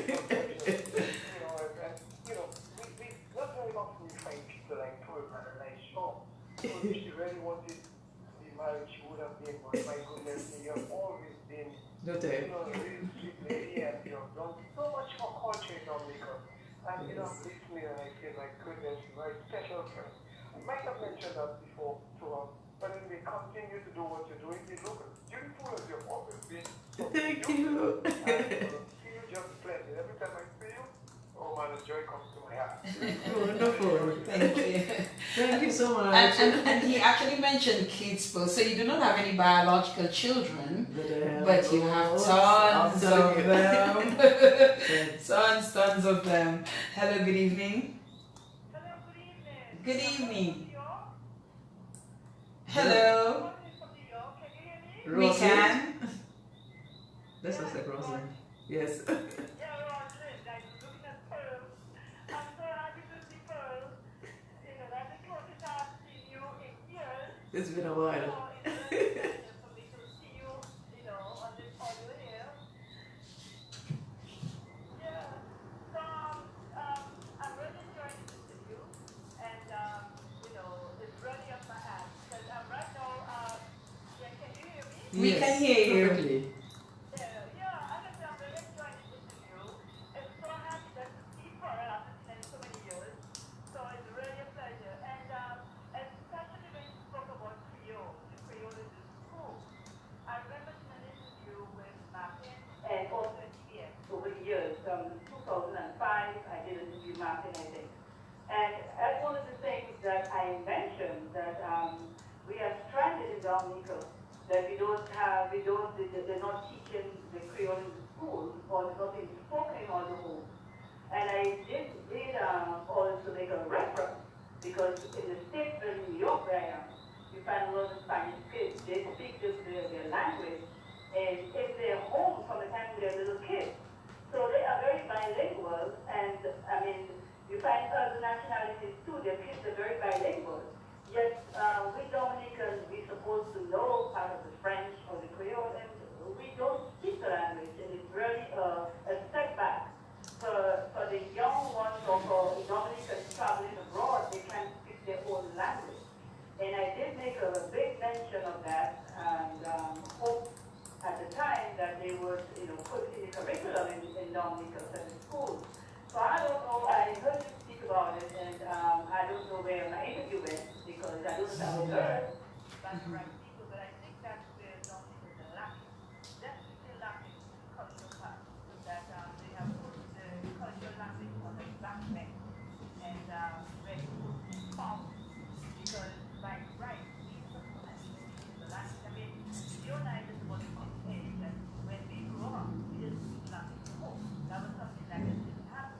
Speaker 6: not very often we find people like Pearle and a nice show. So if she really wanted to be married, she would have been, but my goodness, you have always been,
Speaker 2: No time.
Speaker 6: a real sweet lady, and you have done so much for culture in Dominica. And I'm listening and I feel like goodness, my special friend. I might have mentioned that before to her, but then we continue to do what you're doing. You look as beautiful as you've always been. So
Speaker 2: Thank
Speaker 6: beautiful.
Speaker 2: you.
Speaker 6: And see you just splendid. Every time I see you, oh man, the joy comes to my heart.
Speaker 2: Wonderful.
Speaker 1: Thank you.
Speaker 2: Thank you so much.
Speaker 1: And he actually mentioned kids, Pearle. So you do not have any biological children, but you have tons of them. Tons of them. Hello, good evening.
Speaker 6: Hello, good evening.
Speaker 1: Good evening.
Speaker 6: New York?
Speaker 1: Hello.
Speaker 6: From New York. Can you hear me?
Speaker 1: We
Speaker 2: Rosalind?
Speaker 1: can.
Speaker 2: That's what's like Rosalind. Yes.
Speaker 6: Yeah, Rosalind. I'm looking at Pearle. I'm so happy to see Pearle. You know, that's the closest I've seen you in years.
Speaker 2: It's been a while.
Speaker 6: So it's really pleasure for me to see you, on this audio here. Yeah. So I'm really enjoying this interview, and it's really up my ass because right now, yeah, can you hear me?
Speaker 1: We
Speaker 2: Yes,
Speaker 1: can hear you.
Speaker 2: perfectly.
Speaker 6: Yeah, I can say I'm really enjoying this interview. I'm so happy that to see Pearle after so many years. So it's really a pleasure. And especially when you spoke about Creole, the Creole in the school. I remember in an interview with Martin and also TBS over the years. 2005, I did an interview with Martin, I think. And that's one of the things that I mentioned, that we are stranded in Dominica, that they're not teaching the Creole in the school, or it's not being spoken in all the homes. And I did also make a reference, because in the States, in New York where I am, you find a lot of Spanish kids, they speak just their language, and if they're home from the time they're little kids. So they are very bilingual, and I mean, you find other nationalities too, their kids are very bilingual. Yet, we Dominicans, we're supposed to know part of the French or the Creole, and we don't speak the language, and it's really a setback for the young ones or for Dominicans traveling abroad. They can't speak their own language. And I did make a big mention of that, and hope at the time that they would, put in the curriculum in Dominica in schools. So I don't know, I heard you speak about it, and I don't know where my interview went, because I don't have a heard about the right people, but I think that's where Dominica is lacking. Definitely lacking cultural class, that they have put the cultural language on the back end, and where it would be found, because by right, we supplement the language. I mean, you and I just want to say that when we grew up, we didn't speak language at home. That was something that just didn't happen.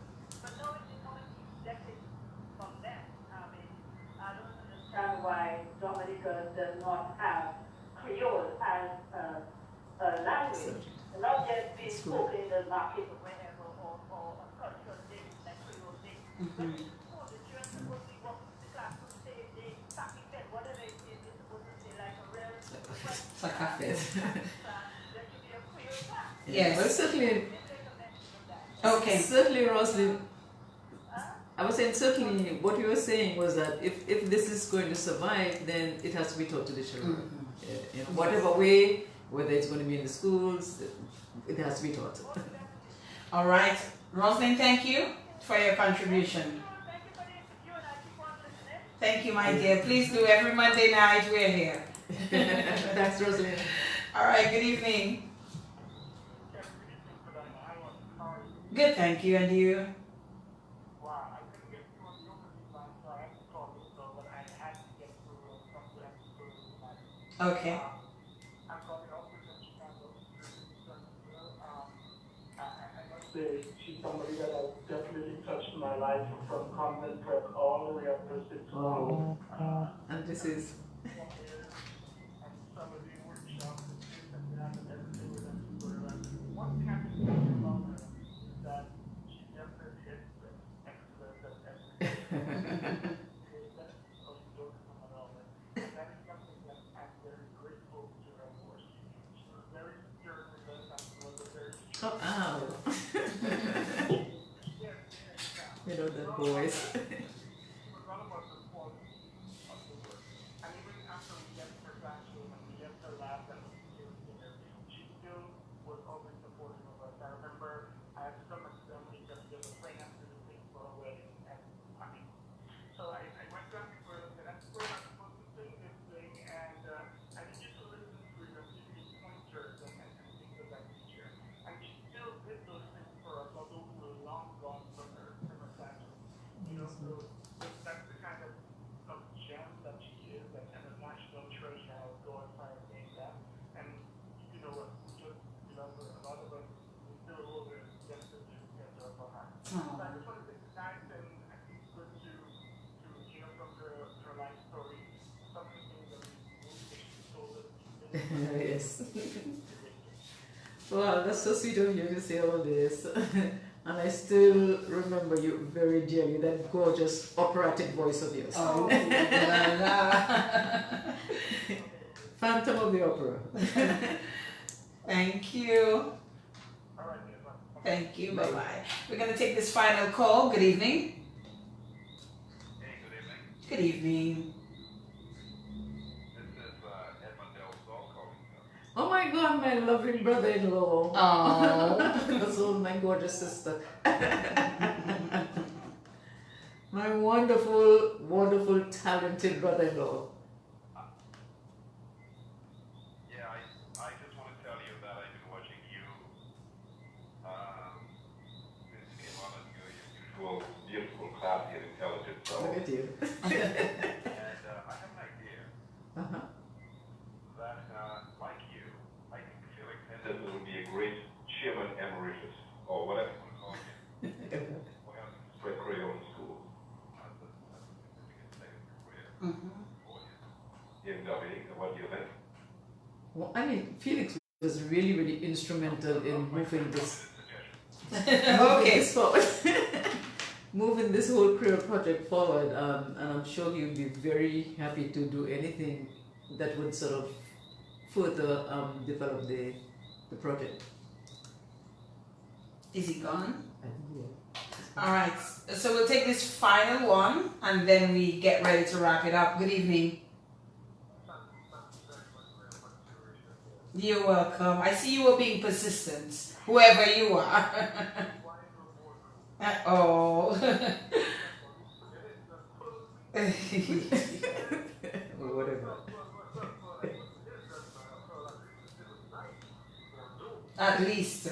Speaker 2: true.
Speaker 6: okay, there's not people whenever or a cultural day, like Creole day. But before the children supposed to be walking to the class to say they talking bed, whatever it is, they're supposed to say like a real
Speaker 1: It's like a fit.
Speaker 6: class. There should be a Creole class.
Speaker 1: Yes.
Speaker 2: Well, certainly,
Speaker 6: They make a mention of that.
Speaker 1: Okay.
Speaker 2: certainly, Roslyn. I was saying certainly what you were saying was that if this is going to survive, then it has to be taught to the children. In whatever way, whether it's going to be in the schools, it has to be taught.
Speaker 1: All right. Rosalind, thank you for your contribution.
Speaker 6: Thank you for the interview and I keep on listening.
Speaker 1: Thank you, my dear. Please do. Every Monday night, we're here.
Speaker 2: Thanks, Roslyn.
Speaker 1: All right. Good evening. Good. Thank you. And you?
Speaker 6: Wow, I couldn't get through on the opening line, so I had to call this, but I had to get through from the episode.
Speaker 1: Okay.
Speaker 6: I'm calling also from Chicago. I must say, she's somebody that has definitely touched my life from convent prep all the way up to 6
Speaker 2: Oh. And this is.
Speaker 6: and some of the workshops and that and everything with them. What happened about her is that she definitely is excellent at everything. And that is something that I'm very grateful to her for. She was very secure with us and was a very
Speaker 2: Oh, ow. You know the boys.
Speaker 6: She was all about the quality of the work. And even after we left her classroom and we left her lab and we still there, she still was always supportive of us. I remember I had to come and tell me that there was a plan to do things for a wedding. And I mean, so I went down to Pearle and said, that's where I'm supposed to sing this thing. And I need you to listen to it and give me pointers and things of that nature. And she still did those things for us, although we were long gone from her classroom. You know, so that's the kind of gem that she is and a national treasure. I would go as far as saying that. And you know what, just, you know, a lot of us, we still hold her yesterday together for her. So I just want to take the time and I think it's good to hear from her life story. Some of the things that she told us.
Speaker 2: Yes. Well, that's so sweet of you to say all this. And I still remember you very dearly, that gorgeous operatic voice of yours.
Speaker 1: Oh, la, la.
Speaker 2: Phantom of the Opera.
Speaker 1: Thank you. Thank you. Bye-bye. We're going to take this final call. Good evening.
Speaker 7: Hey, good evening.
Speaker 1: Good evening.
Speaker 7: This is Edmund Del Sol calling.
Speaker 2: Oh my God, my lovely brother-in-law.
Speaker 1: Oh.
Speaker 2: That's all my gorgeous sister. My wonderful, wonderful, talented brother-in-law.
Speaker 7: Yeah, I just want to tell you that I've been watching you since you came on as your usual beautiful, classy, and intelligent. So,
Speaker 2: Look at you.
Speaker 7: and I have an idea
Speaker 2: Uh-huh.
Speaker 7: that, like you, I think Felix Henderson would be a great chairman emeritus, or whatever you want to call him. Or else spread Creole in schools. That's a significant thing in your career. For you. In Dominica, what do you think?
Speaker 2: Well, I mean, Felix was really, really instrumental in moving this.
Speaker 1: Okay.
Speaker 2: Moving this whole career project forward, and I'm sure he'd be very happy to do anything that would sort of further develop the project.
Speaker 1: Is he gone?
Speaker 2: Yeah.
Speaker 1: All right. So we'll take this final one and then we get ready to wrap it up. Good evening. You're welcome. I see you were being persistent, whoever you are. Oh.
Speaker 2: Whatever.
Speaker 1: At least.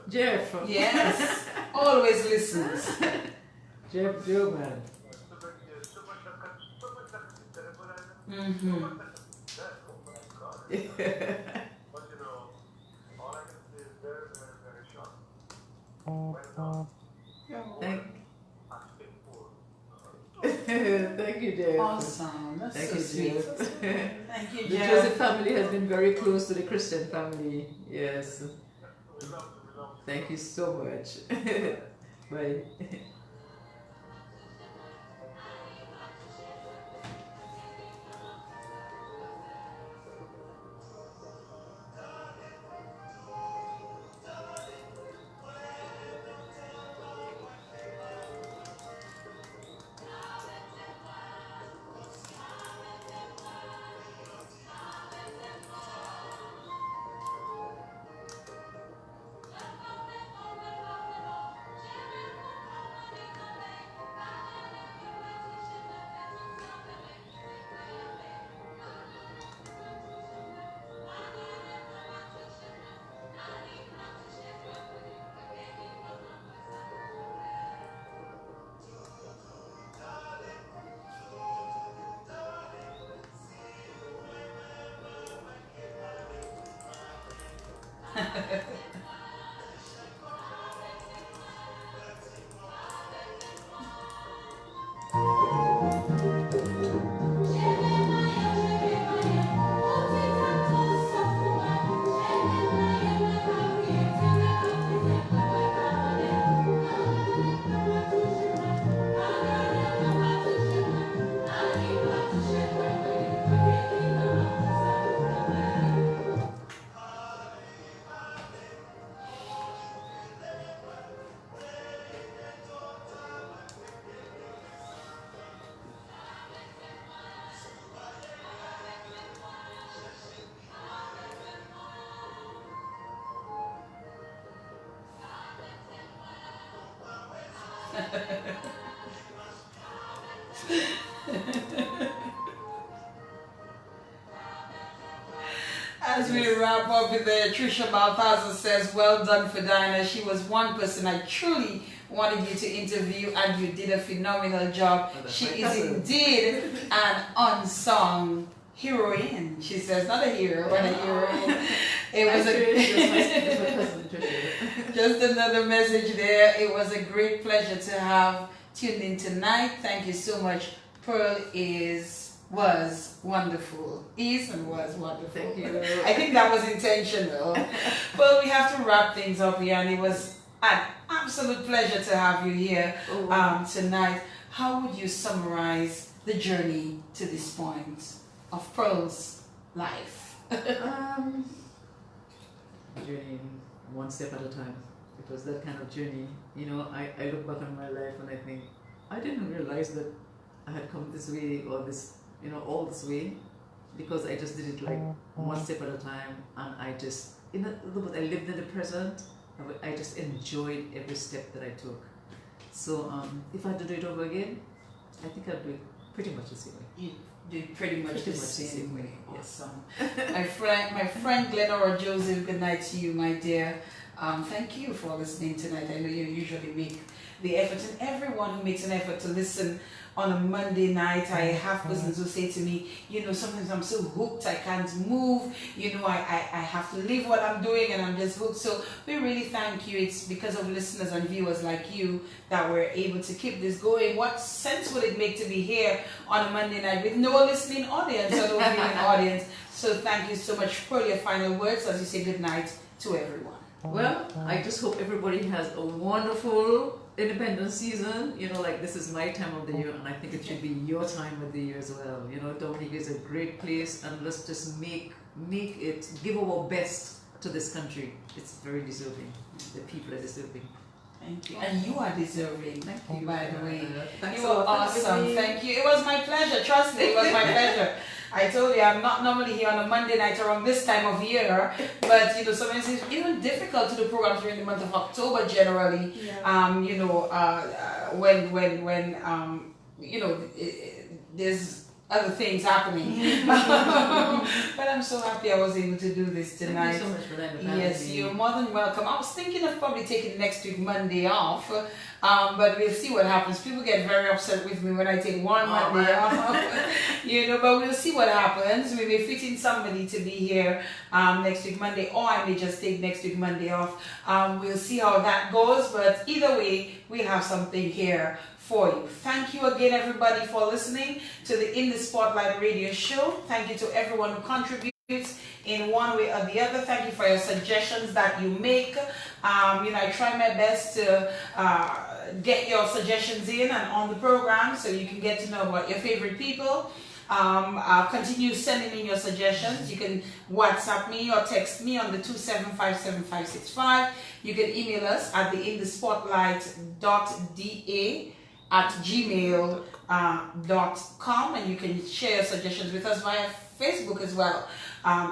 Speaker 2: Jeff.
Speaker 1: Yes. Always listens.
Speaker 2: Jeff Joe, man.
Speaker 1: Mm-hmm.
Speaker 6: But you know, all I can say is very, very, very short. Well done.
Speaker 2: Thank.
Speaker 6: I stay for
Speaker 2: Thank you, Jeff.
Speaker 1: Awesome. That's
Speaker 2: Thank
Speaker 1: so
Speaker 2: you,
Speaker 1: sweet.
Speaker 2: Jeff.
Speaker 1: Thank you,
Speaker 2: The
Speaker 1: Jeff.
Speaker 2: Joseph family has been very close to the Christian family. Yes.
Speaker 6: We love you.
Speaker 2: Thank you so much. Bye.
Speaker 1: As we wrap up with the Trisha Balthazar says, well done for Dinah. She was one person I truly wanted you to interview and you did a phenomenal job. She is indeed an unsung heroine. She says, not a hero, but a heroine. It was just another message there. It was a great pleasure to have tuned in tonight. Thank you so much. Pearle was wonderful. Is and was wonderful.
Speaker 2: Thank you.
Speaker 1: I think that was intentional. But we have to wrap things up here, and it was an absolute pleasure to have you here tonight. How would you summarize the journey to this point of Pearle's life?
Speaker 2: Journey one step at a time. It was that kind of journey. You know, I look back on my life and I think, I didn't realize that I had come this way or this, you know, all this way, because I just did it like one step at a time, and I just, in other words, I lived in the present. I just enjoyed every step that I took. So if I had to do it over again, I think I'd do it pretty much the same way.
Speaker 1: You did pretty much the same way.
Speaker 2: Yes.
Speaker 1: Awesome. my friend Glenora Joseph, good night to you, my dear. Thank you for listening tonight. I know you usually make the effort, and everyone who makes an effort to listen on a Monday night. I have persons who say to me, you know, sometimes I'm so hooked I can't move, you know, I have to leave what I'm doing and I'm just hooked. So we really thank you. It's because of listeners and viewers like you that we're able to keep this going. What sense would it make to be here on a Monday night with no listening audience or no viewing audience? So thank you so much. For your final words as you say good night to everyone.
Speaker 2: Well, I just hope everybody has a wonderful independence season. You know, like this is my time of the year, and I think it should be your time of the year as well. You know, Dominica is a great place, and let's just make it, give our best to this country. It's very deserving. The people are deserving.
Speaker 1: Thank you. And you are deserving.
Speaker 2: Thank you.
Speaker 1: By the way.
Speaker 2: Thanks
Speaker 1: You were awesome. Thank you. It was my pleasure. Trust me, it was my pleasure. I told you I'm not normally here on a Monday night around this time of year, but you know, sometimes it's even difficult to do programs during the month of October generally.
Speaker 3: Yeah.
Speaker 1: You know, when you know, there's other things happening. But I'm so happy I was able to do this tonight.
Speaker 2: Thank you so much for that.
Speaker 1: Yes, you're more than welcome. I was thinking of probably taking next week Monday off, but we'll see what happens. People get very upset with me when I take one Monday off, you know, but we'll see what happens. We may fit in somebody to be here next week Monday, or I may just take next week Monday off. We'll see how that goes, but either way, we have something here for you. Thank you again, everybody, for listening to the In the Spotlight radio show. Thank you to everyone who contributes in one way or the other. Thank you for your suggestions that you make. I try my best to get your suggestions in and on the program so you can get to know about your favorite people. Continue sending in your suggestions. You can WhatsApp me or text me on the 2757565. You can email us at theinthespotlight.da@gmail.com, and you can share your suggestions with us via Facebook as well,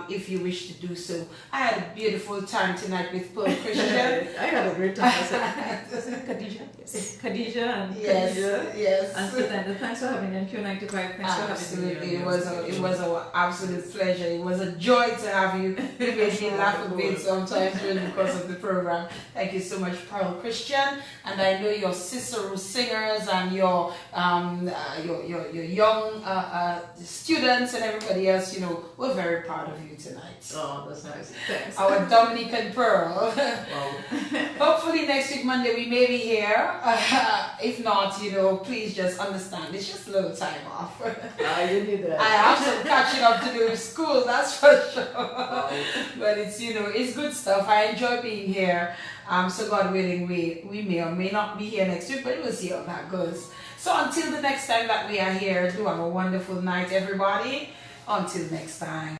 Speaker 1: if you wish to do so. I had a beautiful time tonight with Pearle Christian.
Speaker 2: I had a great time. Was it Khadija? Yes. Khadija and Khadija.
Speaker 1: Yes.
Speaker 2: And Sutanda, thanks for having me on Q95. Thanks for having me.
Speaker 1: Absolutely. It was an absolute pleasure. It was a joy to have you. You made me laugh a bit sometimes during the course of the program. Thank you so much, Pearle Christian. And I know your sister singers and your young students and everybody else, we're very proud of you tonight.
Speaker 2: Oh, that's nice. Thanks.
Speaker 1: Our Dominican Pearle.
Speaker 2: Wow.
Speaker 1: Hopefully next week Monday we may be here. If not, please just understand. It's just a little time off.
Speaker 2: You need that.
Speaker 1: I have some catching up to do with school, that's for sure. Wow. But it's it's good stuff. I enjoy being here. So God willing, we may or may not be here next week, but we'll see how that goes. So until the next time that we are here, do have a wonderful night, everybody. Until next time.